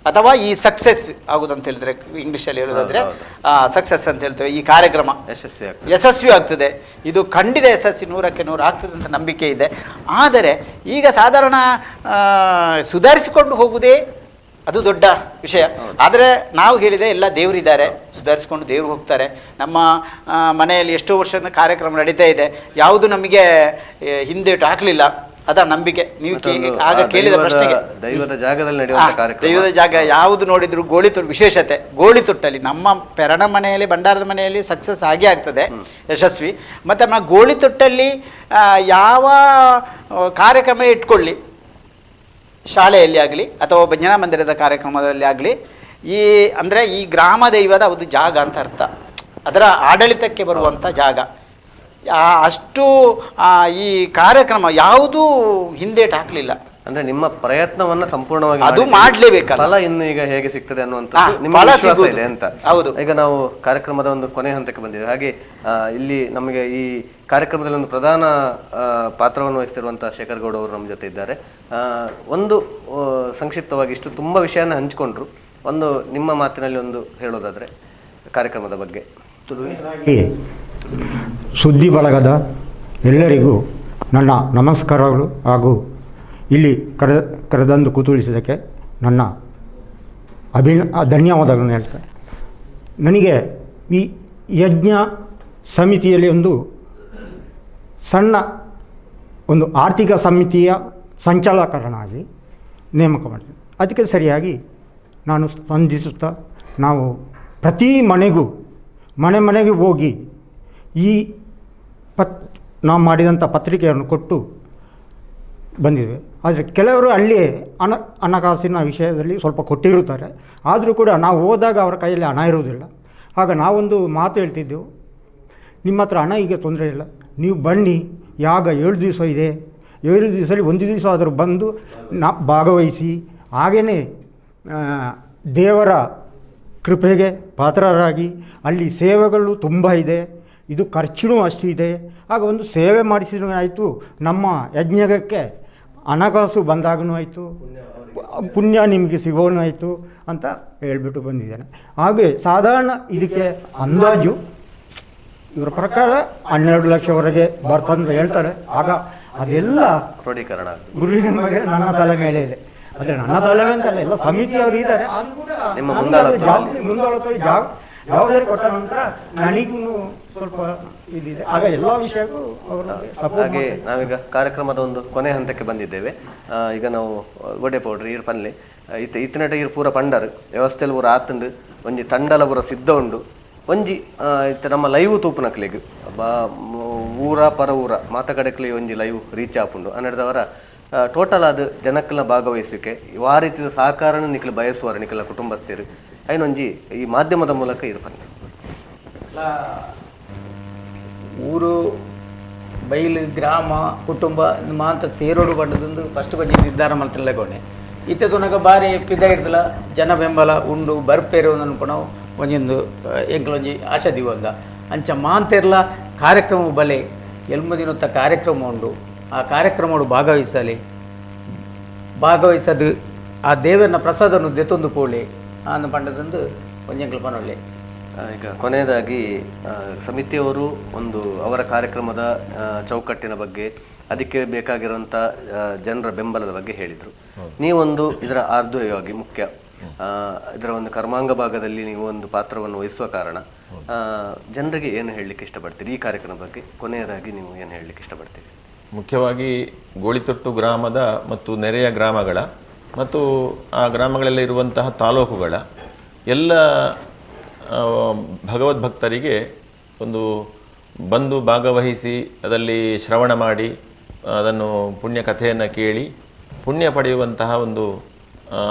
ಅಥವಾ ಈ ಸಕ್ಸಸ್ ಆಗುದಂತ ಹೇಳಿದ್ರೆ, ಇಂಗ್ಲೀಷಲ್ಲಿ ಹೇಳೋದಾದ್ರೆ ಸಕ್ಸಸ್ ಅಂತ ಹೇಳ್ತೇವೆ, ಈ ಕಾರ್ಯಕ್ರಮ ಯಶಸ್ವಿ ಆಗ್ತದೆ. ಇದು ಖಂಡಿತ ಯಶಸ್ವಿ 100ಕ್ಕೆ 100 ಆಗ್ತದೆ ಅಂತ ನಂಬಿಕೆ ಇದೆ. ಆದರೆ ಈಗ ಸಾಧಾರಣ ಸುಧಾರಿಸಿಕೊಂಡು ಹೋಗುವುದೇ ಅದು ದೊಡ್ಡ ವಿಷಯ. ಆದರೆ ನಾವು ಹೇಳಿದೆ ಎಲ್ಲ ದೇವರಿದ್ದಾರೆ, ಸುಧಾರಿಸ್ಕೊಂಡು ದೇವರು ಹೋಗ್ತಾರೆ. ನಮ್ಮ ಮನೆಯಲ್ಲಿ ಎಷ್ಟೋ ವರ್ಷದ ಕಾರ್ಯಕ್ರಮ ನಡೀತಾ ಇದೆ, ಯಾವುದು ನಮಗೆ ಹಿಂದೇಟು ಹಾಕಲಿಲ್ಲ. ಅದರ ನಂಬಿಕೆ. ನೀವು ಆಗ ಕೇಳಿದ ಪ್ರಶ್ನೆಗೆ ದೈವದ ಜಾಗದಲ್ಲಿ ನಡೆಯುವಂತ ಕಾರ್ಯಕ್ರಮ. ದೈವದ ಜಾಗ ಯಾವುದು ನೋಡಿದ್ರು ವಿಶೇಷತೆ ಗೋಳಿತೊಟ್ಟಲ್ಲಿ ನಮ್ಮ ಪೆರಣ ಮನೆಯಲ್ಲಿ ಭಂಡಾರದ ಮನೆಯಲ್ಲಿ ಸಕ್ಸಸ್ ಆಗೇ ಆಗ್ತದೆ, ಯಶಸ್ವಿ. ಮತ್ತು ನಮ್ಮ ಗೋಳಿತೊಟ್ಟಲ್ಲಿ ಯಾವ ಕಾರ್ಯಕ್ರಮ ಇಟ್ಕೊಳ್ಳಿ, ಶಾಲೆಯಲ್ಲಿ ಆಗಲಿ ಅಥವಾ ಭಜನಾ ಮಂದಿರದ ಕಾರ್ಯಕ್ರಮದಲ್ಲಿ ಆಗಲಿ, ಅಂದರೆ ಈ ಗ್ರಾಮ ದೈವದ ಒಂದು ಜಾಗ ಅಂತ ಅರ್ಥ, ಅದರ ಆಡಳಿತಕ್ಕೆ ಬರುವಂಥ ಜಾಗ. ಅಷ್ಟು ಈ ಕಾರ್ಯಕ್ರಮ ಯಾವುದೂ ಹಿಂದೇಟು ಹಾಕಲಿಲ್ಲ. ಅಂದ್ರೆ ನಿಮ್ಮ ಪ್ರಯತ್ನವನ್ನ ಸಂಪೂರ್ಣವಾಗಿ ಅದು ಮಾಡಲೇಬೇಕಲ್ಲ, ಫಲ ಇನ್ನು ಈಗ ಹೇಗೆ ಸಿಗ್ತದೆ ಅನ್ನುವಂಥದ್ದು ನಿಮ್ಮ ವಿಶ್ವಾಸ ಇದೆ ಅಂತ. ಹೌದು. ಈಗ ನಾವು ಕಾರ್ಯಕ್ರಮದ ಒಂದು ಕೊನೆ ಹಂತಕ್ಕೆ ಬಂದಿದ್ದೇವೆ. ಹಾಗೆ ಇಲ್ಲಿ ನಮಗೆ ಈ ಕಾರ್ಯಕ್ರಮದಲ್ಲಿ ಒಂದು ಪ್ರಧಾನ ಪಾತ್ರವನ್ನು ವಹಿಸಿರುವಂತಹ ಶೇಖರ್ ಗೌಡ ಅವರು ನಮ್ಮ ಜೊತೆ ಇದ್ದಾರೆ. ಒಂದು ಸಂಕ್ಷಿಪ್ತವಾಗಿ ಇಷ್ಟು ತುಂಬಾ ವಿಷಯನ ಹಂಚಿಕೊಂಡ್ರು, ಒಂದು ನಿಮ್ಮ ಮಾತಿನಲ್ಲಿ ಒಂದು ಹೇಳೋದಾದ್ರೆ ಕಾರ್ಯಕ್ರಮದ ಬಗ್ಗೆ. ಸುದ್ದಿ ಬಳಗದ ಎಲ್ಲರಿಗೂ ನನ್ನ ನಮಸ್ಕಾರಗಳು ಹಾಗೂ ಇಲ್ಲಿ ಕರೆದಂದು ಕುತೂಹಲಿಸಿದ್ದಕ್ಕೆ ನನ್ನ ಧನ್ಯವಾದಗಳನ್ನು ಹೇಳ್ತೇನೆ. ನನಗೆ ಈ ಯಜ್ಞ ಸಮಿತಿಯಲ್ಲಿ ಒಂದು ಸಣ್ಣ ಒಂದು ಆರ್ಥಿಕ ಸಮಿತಿಯ ಸಂಚಾಲಕರನಾಗಿ ನೇಮಕ ಮಾಡಿದೆ. ಅದಕ್ಕೆ ಸರಿಯಾಗಿ ನಾನು ಸ್ಪಂದಿಸುತ್ತಾ ನಾವು ಪ್ರತಿ ಮನೆಗೂ ಮನೆಗೆ ಹೋಗಿ ಈ ನಾವು ಮಾಡಿದಂಥ ಪತ್ರಿಕೆಯನ್ನು ಕೊಟ್ಟು ಬಂದಿದ್ದೇವೆ. ಆದರೆ ಕೆಲವರು ಅಲ್ಲಿಯೇ ಹಣಕಾಸಿನ ವಿಷಯದಲ್ಲಿ ಸ್ವಲ್ಪ ಕೊಟ್ಟಿರುತ್ತಾರೆ, ಆದರೂ ಕೂಡ ನಾವು ಹೋದಾಗ ಅವರ ಕೈಯಲ್ಲಿ ಹಣ ಇರುವುದಿಲ್ಲ. ಆಗ ನಾವೊಂದು ಮಾತು ಹೇಳ್ತಿದ್ದೆವು, ನಿಮ್ಮ ಹತ್ರ ಹಣ ಈಗ ತೊಂದರೆ ಇಲ್ಲ, ನೀವು ಬನ್ನಿ, ಯಾಗ 7 ದಿವಸ ಇದೆ, 7 ದಿವಸದಲ್ಲಿ 1 ದಿವಸ ಆದರೂ ಬಂದು ಭಾಗವಹಿಸಿ, ಹಾಗೆಯೇ ದೇವರ ಕೃಪೆಗೆ ಪಾತ್ರರಾಗಿ, ಅಲ್ಲಿ ಸೇವೆಗಳು ತುಂಬ ಇದೆ, ಇದು ಖರ್ಚು ಅಷ್ಟಿದೆ, ಆಗ ಒಂದು ಸೇವೆ ಮಾಡಿಸಿದ್ರೂ ಆಯಿತು, ನಮ್ಮ ಯಜ್ಞಕ್ಕೆ ಹಣಕಾಸು ಬಂದಾಗೂ ಆಯಿತು, ಪುಣ್ಯ ನಿಮಗೆ ಸಿಗೋನು ಆಯಿತು ಅಂತ ಹೇಳ್ಬಿಟ್ಟು ಬಂದಿದ್ದೇನೆ. ಹಾಗೆ ಸಾಧಾರಣ ಇದಕ್ಕೆ ಅಂದಾಜು ಇವರ ಪ್ರಕಾರ 12 ಲಕ್ಷವರೆಗೆ ಬರ್ತಂತ ಹೇಳ್ತಾರೆ. ಆಗ ಅದೆಲ್ಲ ಕ್ರೋಢೀಕರಣ ನನ್ನ ತಲೆ ಮೇಲೆ ಇದೆ. ಆದರೆ ನನ್ನ ತಲೆ ಅಂತಲ್ಲ, ಎಲ್ಲ ಸಮಿತಿಯವರು ಇದ್ದಾರೆ. ಅದು ಕೂಡ ನಿಮ್ಮ ಮುಂದಾಳತ್ವ ಜವಾಬ್ದಾರಿ ಕೊಟ್ಟ ನಂತರ ನನಗೂ ಸ್ವಲ್ಪ ಇದಿದೆ. ಆಗ ಎಲ್ಲ ವಿಷಯಕ್ಕೂ ಅವರು ಹಾಗೆ ನಾವೀಗ ಕಾರ್ಯಕ್ರಮದ ಒಂದು ಕೊನೆ ಹಂತಕ್ಕೆ ಬಂದಿದ್ದೇವೆ. ಈಗ ನಾವು ಒಡೆ ಪೌಡ್ರಿ ಈರ್ ಪನ್ಲೆ ಇತ್ತಿನಟ ಈರ್ ಪೂರ ಪಂಡರ್ ವ್ಯವಸ್ಥೆಯಲ್ಲಿ ಪೂರ ಆತಂಡು ಒಂಜಿ ತಂಡಲ ಪೂರ ಸಿದ್ಧ ಉಂಡು ಒಂಜಿ ನಮ್ಮ ಲೈವ್ ತೂಪುನಕ್ಲೆಗ್ ಊರ ಪರ ಊರ ಮಾತ ಕಡೆಕ್ಲಿ ಒಂಜಿ ಲೈವ್ ರೀಚ್ ಆಪುಂಡು ಅನ್ನಿಡ್ದವರ ಟೋಟಲ್ ಅದು ಜನಕ್ಕಲ ಭಾಗವಹಿಸಿಕೆ ಆ ರೀತಿಯ ಸಹಕಾರನ ನಿಖಲು ಬಯಸುವರು ನಿಖಲ ಕುಟುಂಬಸ್ಥರು ಐನೊಂಜಿ ಈ ಮಾಧ್ಯಮದ ಮೂಲಕ ಇರ್ಪನ್ನೆ. ಊರು ಬೈಲು ಗ್ರಾಮ ಕುಟುಂಬ ಮಾತ ಸೇರೋಡು ಬಂಡದೊಂದು ಫಸ್ಟ್ ಕೊಂಚ ನಿರ್ಧಾರ ಮಾಡ್ತಿಲ್ಲಗೊಂಡೆ ಇತ್ತದೊನಗ ಬಾರಿ ಪಿದ ಇರ್ತಲ್ಲ ಜನ ಬೆಂಬಲ ಉಂಡು ಬರ್ಪೇರು ಅನ್ಪಣ ಒಂಜೊಂದು ಎಂಕ್ಲೊಂಜಿ ಆಶಾ ದಿವಂಗ ಅಂಚ ಮಾಂತೆರ್ಲ ಕಾರ್ಯಕ್ರಮ ಬಲೆ ಎಲ್ಮದಿನೊತ್ತ ಕಾರ್ಯಕ್ರಮ ಉಂಡು ಆ ಕಾರ್ಯಕ್ರಮ ಭಾಗವಹಿಸದು ಆ ದೇವರನ ಪ್ರಸಾದವನ್ನು ದೆತ್ತೊಂದು ಪೋಳೆ ಅನ್ನು ಪಂಡದಂದು ಒಂಜಂಕ್ಲ ಪನೊಳ್ಳೆ. ಈಗ ಕೊನೆಯದಾಗಿ ಸಮಿತಿಯವರು ಒಂದು ಅವರ ಕಾರ್ಯಕ್ರಮದ ಚೌಕಟ್ಟಿನ ಬಗ್ಗೆ ಅದಕ್ಕೆ ಬೇಕಾಗಿರುವಂಥ ಜನರ ಬೆಂಬಲದ ಬಗ್ಗೆ ಹೇಳಿದರು. ನೀವೊಂದು ಇದರ ಆರ್ದ್ವಯವಾಗಿ ಮುಖ್ಯ ಇದರ ಒಂದು ಕರ್ಮಾಂಗ ಭಾಗದಲ್ಲಿ ನೀವು ಒಂದು ಪಾತ್ರವನ್ನು ವಹಿಸುವ ಕಾರಣ ಜನರಿಗೆ ಏನು ಹೇಳಲಿಕ್ಕೆ ಇಷ್ಟಪಡ್ತೀರಿ? ಈ ಕಾರ್ಯಕ್ರಮದ ಬಗ್ಗೆ ಕೊನೆಯದಾಗಿ ನೀವು ಏನು ಹೇಳಲಿಕ್ಕೆ ಇಷ್ಟಪಡ್ತೀರಿ? ಮುಖ್ಯವಾಗಿ ಗೋಳಿತೊಟ್ಟು ಗ್ರಾಮದ ಮತ್ತು ನೆರೆಯ ಗ್ರಾಮಗಳ ಮತ್ತು ಆ ಗ್ರಾಮಗಳಲ್ಲಿ ಇರುವಂತಹ ತಾಲೂಕುಗಳ ಎಲ್ಲ ಭಗವದ್ಭಕ್ತರಿಗೆ ಒಂದು ಬಂದು ಭಾಗವಹಿಸಿ ಅದರಲ್ಲಿ ಶ್ರವಣ ಮಾಡಿ ಅದನ್ನು ಪುಣ್ಯ ಕಥೆಯನ್ನು ಕೇಳಿ ಪುಣ್ಯ ಪಡೆಯುವಂತಹ ಒಂದು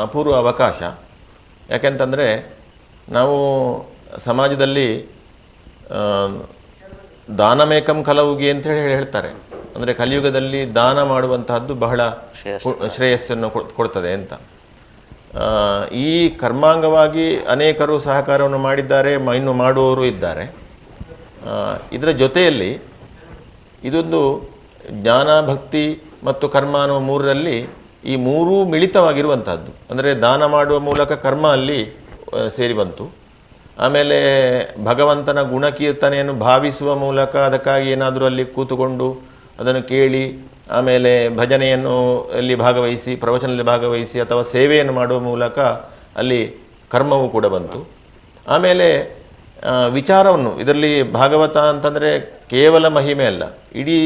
ಅಪೂರ್ವ ಅವಕಾಶ. ಯಾಕೆಂತಂದರೆ ನಾವು ಸಮಾಜದಲ್ಲಿ ದಾನಮೇಕಂ ಕಲವುಗಿ ಅಂತ ಹೇಳ್ತಾರೆ. ಅಂದರೆ ಕಲಿಯುಗದಲ್ಲಿ ದಾನ ಮಾಡುವಂತಹದ್ದು ಬಹಳ ಶ್ರೇಯಸ್ಸನ್ನು ಕೊಡ್ತದೆ ಅಂತ. ಈ ಕರ್ಮಾಂಗವಾಗಿ ಅನೇಕರು ಸಹಕಾರವನ್ನು ಮಾಡಿದ್ದಾರೆ, ಇನ್ನು ಮಾಡುವವರು ಇದ್ದಾರೆ. ಇದರ ಜೊತೆಯಲ್ಲಿ ಇದೊಂದು ಜ್ಞಾನ, ಭಕ್ತಿ ಮತ್ತು ಕರ್ಮ ಅನ್ನುವ ಮೂರರಲ್ಲಿ ಈ ಮೂರೂ ಮಿಳಿತವಾಗಿರುವಂತಹದ್ದು. ಅಂದರೆ ದಾನ ಮಾಡುವ ಮೂಲಕ ಕರ್ಮ ಅಲ್ಲಿ ಸೇರಿ ಬಂತು. ಆಮೇಲೆ ಭಗವಂತನ ಗುಣಕೀರ್ತನೆಯನ್ನು ಭಾವಿಸುವ ಮೂಲಕ ಅದಕ್ಕಾಗಿ ಏನಾದರೂ ಅಲ್ಲಿ ಕೂತುಕೊಂಡು ಅದನ್ನು ಕೇಳಿ ಆಮೇಲೆ ಭಜನೆಯನ್ನು ಅಲ್ಲಿ ಭಾಗವಹಿಸಿ, ಪ್ರವಚನದಲ್ಲಿ ಭಾಗವಹಿಸಿ ಅಥವಾ ಸೇವೆಯನ್ನು ಮಾಡುವ ಮೂಲಕ ಅಲ್ಲಿ ಕರ್ಮವೂ ಕೂಡ ಬಂತು. ಆಮೇಲೆ ವಿಚಾರವನ್ನು ಇದರಲ್ಲಿ ಭಾಗವತ ಅಂತಂದರೆ ಕೇವಲ ಮಹಿಮೆ ಅಲ್ಲ, ಇಡೀ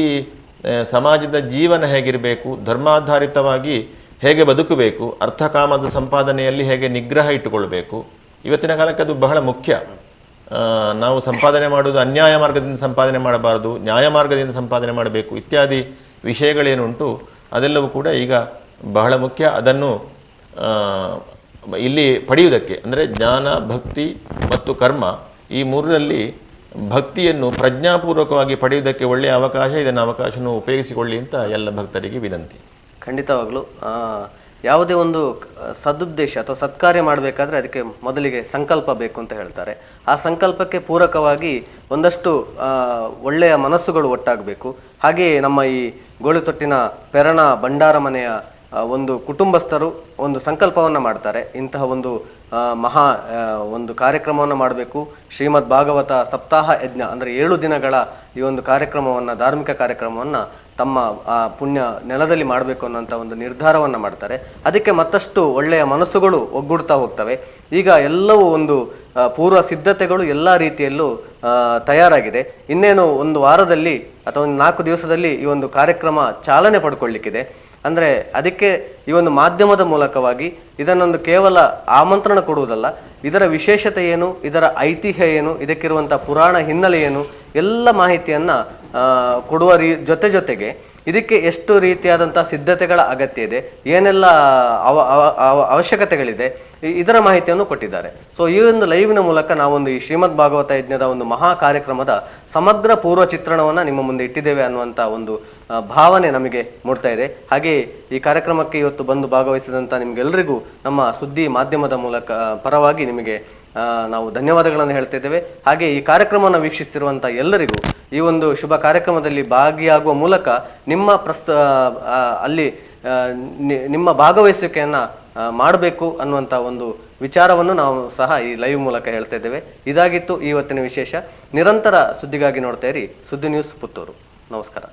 ಸಮಾಜದ ಜೀವನ ಹೇಗಿರಬೇಕು, ಧರ್ಮಾಧಾರಿತವಾಗಿ ಹೇಗೆ ಬದುಕಬೇಕು, ಅರ್ಥಕಾಮದ ಸಂಪಾದನೆಯಲ್ಲಿ ಹೇಗೆ ನಿಗ್ರಹ ಇಟ್ಟುಕೊಳ್ಬೇಕು. ಇವತ್ತಿನ ಕಾಲಕ್ಕೆ ಅದು ಬಹಳ ಮುಖ್ಯ. ನಾವು ಸಂಪಾದನೆ ಮಾಡುವುದು ಅನ್ಯಾಯ ಮಾರ್ಗದಿಂದ ಸಂಪಾದನೆ ಮಾಡಬಾರದು, ನ್ಯಾಯ ಮಾರ್ಗದಿಂದ ಸಂಪಾದನೆ ಮಾಡಬೇಕು ಇತ್ಯಾದಿ ವಿಷಯಗಳೇನುಂಟು ಅದೆಲ್ಲವೂ ಕೂಡ ಈಗ ಬಹಳ ಮುಖ್ಯ. ಅದನ್ನು ಇಲ್ಲಿ ಪಡೆಯುವುದಕ್ಕೆ ಅಂದರೆ ಜ್ಞಾನ, ಭಕ್ತಿ ಮತ್ತು ಕರ್ಮ ಈ ಮೂರರಲ್ಲಿ ಭಕ್ತಿಯನ್ನು ಪ್ರಜ್ಞಾಪೂರ್ವಕವಾಗಿ ಪಡೆಯುವುದಕ್ಕೆ ಒಳ್ಳೆಯ ಅವಕಾಶ. ಇದನ್ನು ಅವಕಾಶವನ್ನು ಉಪಯೋಗಿಸಿಕೊಳ್ಳಿ ಅಂತ ಎಲ್ಲ ಭಕ್ತರಿಗೆ ವಿನಂತಿ. ಖಂಡಿತವಾಗ್ಲೂ ಯಾವುದೇ ಒಂದು ಸದುದ್ದೇಶ ಅಥವಾ ಸತ್ಕಾರ್ಯ ಮಾಡಬೇಕಾದ್ರೆ ಅದಕ್ಕೆ ಮೊದಲಿಗೆ ಸಂಕಲ್ಪ ಬೇಕು ಅಂತ ಹೇಳ್ತಾರೆ. ಆ ಸಂಕಲ್ಪಕ್ಕೆ ಪೂರಕವಾಗಿ ಒಂದಷ್ಟು ಒಳ್ಳೆಯ ಮನಸ್ಸುಗಳು ಒಟ್ಟಾಗಬೇಕು. ಹಾಗೆಯೇ ನಮ್ಮ ಈ ಗೋಳಿತೊಟ್ಟಿನ ಪೆರಣ ಭಂಡಾರ ಮನೆಯ ಒಂದು ಕುಟುಂಬಸ್ಥರು ಒಂದು ಸಂಕಲ್ಪವನ್ನು ಮಾಡ್ತಾರೆ. ಇಂತಹ ಒಂದು ಒಂದು ಕಾರ್ಯಕ್ರಮವನ್ನು ಮಾಡಬೇಕು. ಶ್ರೀಮದ್ ಭಾಗವತ ಸಪ್ತಾಹ ಯಜ್ಞ ಅಂದರೆ 7 ದಿನಗಳ ಈ ಒಂದು ಕಾರ್ಯಕ್ರಮವನ್ನು, ಧಾರ್ಮಿಕ ಕಾರ್ಯಕ್ರಮವನ್ನು ತಮ್ಮ ಪುಣ್ಯ ನೆಲದಲ್ಲಿ ಮಾಡಬೇಕು ಅನ್ನೋಂಥ ಒಂದು ನಿರ್ಧಾರವನ್ನು ಮಾಡ್ತಾರೆ. ಅದಕ್ಕೆ ಮತ್ತಷ್ಟು ಒಳ್ಳೆಯ ಮನಸ್ಸುಗಳು ಒಗ್ಗೂಡ್ತಾ ಹೋಗ್ತವೆ. ಈಗ ಎಲ್ಲವೂ ಒಂದು ಪೂರ್ವ ಸಿದ್ಧತೆಗಳು ಎಲ್ಲ ರೀತಿಯಲ್ಲೂ ತಯಾರಾಗಿದೆ. ಇನ್ನೇನು ಒಂದು ವಾರದಲ್ಲಿ ಅಥವಾ ಒಂದು 4 ದಿವಸದಲ್ಲಿ ಈ ಒಂದು ಕಾರ್ಯಕ್ರಮ ಚಾಲನೆ ಪಡ್ಕೊಳ್ಳಿಕ್ಕಿದೆ. ಅಂದರೆ ಅದಕ್ಕೆ ಈ ಒಂದು ಮಾಧ್ಯಮದ ಮೂಲಕವಾಗಿ ಇದನ್ನೊಂದು ಕೇವಲ ಆಮಂತ್ರಣ ಕೊಡುವುದಲ್ಲ, ಇದರ ವಿಶೇಷತೆ ಏನು, ಇದರ ಐತಿಹ್ಯ ಏನು, ಇದಕ್ಕಿರುವಂಥ ಪುರಾಣ ಹಿನ್ನೆಲೆ ಏನು, ಎಲ್ಲ ಮಾಹಿತಿಯನ್ನು ಕೊಡುವ ಜೊತೆಗೆ ಇದಕ್ಕೆ ಎಷ್ಟು ರೀತಿಯಾದಂಥ ಸಿದ್ಧತೆಗಳ ಅಗತ್ಯ ಇದೆ, ಏನೆಲ್ಲ ಅವಶ್ಯಕತೆಗಳಿದೆ, ಇದರ ಮಾಹಿತಿಯನ್ನು ಕೊಟ್ಟಿದ್ದಾರೆ. ಸೊ ಈ ಒಂದು ಲೈವ್ನ ಮೂಲಕ ನಾವೊಂದು ಈ ಶ್ರೀಮದ್ ಭಾಗವತ ಯಜ್ಞದ ಒಂದು ಮಹಾ ಕಾರ್ಯಕ್ರಮದ ಸಮಗ್ರ ಪೂರ್ವ ಚಿತ್ರಣವನ್ನು ನಿಮ್ಮ ಮುಂದೆ ಇಟ್ಟಿದ್ದೇವೆ ಅನ್ನುವಂಥ ಒಂದು ಭಾವನೆ ನಮಗೆ ಮೂಡ್ತಾ ಇದೆ. ಹಾಗೆ ಈ ಕಾರ್ಯಕ್ರಮಕ್ಕೆ ಇವತ್ತು ಬಂದು ಭಾಗವಹಿಸಿದಂಥ ನಿಮಗೆಲ್ಲರಿಗೂ ನಮ್ಮ ಸುದ್ದಿ ಮಾಧ್ಯಮದ ಮೂಲಕ ಪರವಾಗಿ ನಿಮಗೆ ನಾವು ಧನ್ಯವಾದಗಳನ್ನು ಹೇಳ್ತಾ ಇದ್ದೇವೆ. ಹಾಗೆ ಈ ಕಾರ್ಯಕ್ರಮವನ್ನು ವೀಕ್ಷಿಸ್ತಿರುವಂಥ ಎಲ್ಲರಿಗೂ ಈ ಒಂದು ಶುಭ ಕಾರ್ಯಕ್ರಮದಲ್ಲಿ ಭಾಗಿಯಾಗುವ ಮೂಲಕ ನಿಮ್ಮ ಅಲ್ಲಿ ನಿಮ್ಮ ಭಾಗವಹಿಸುವಿಕೆಯನ್ನು ಮಾಡಬೇಕು ಅನ್ನುವಂಥ ಒಂದು ವಿಚಾರವನ್ನು ನಾವು ಸಹ ಈ ಲೈವ್ ಮೂಲಕ ಹೇಳ್ತಾ ಇದ್ದೇವೆ. ಇದಾಗಿತ್ತು ಇವತ್ತಿನ ವಿಶೇಷ. ನಿರಂತರ ಸುದ್ದಿಗಾಗಿ ನೋಡ್ತಾ ಇರಿ ಸುದ್ದಿ ನ್ಯೂಸ್ ಪುತ್ತೂರು. ನಮಸ್ಕಾರ.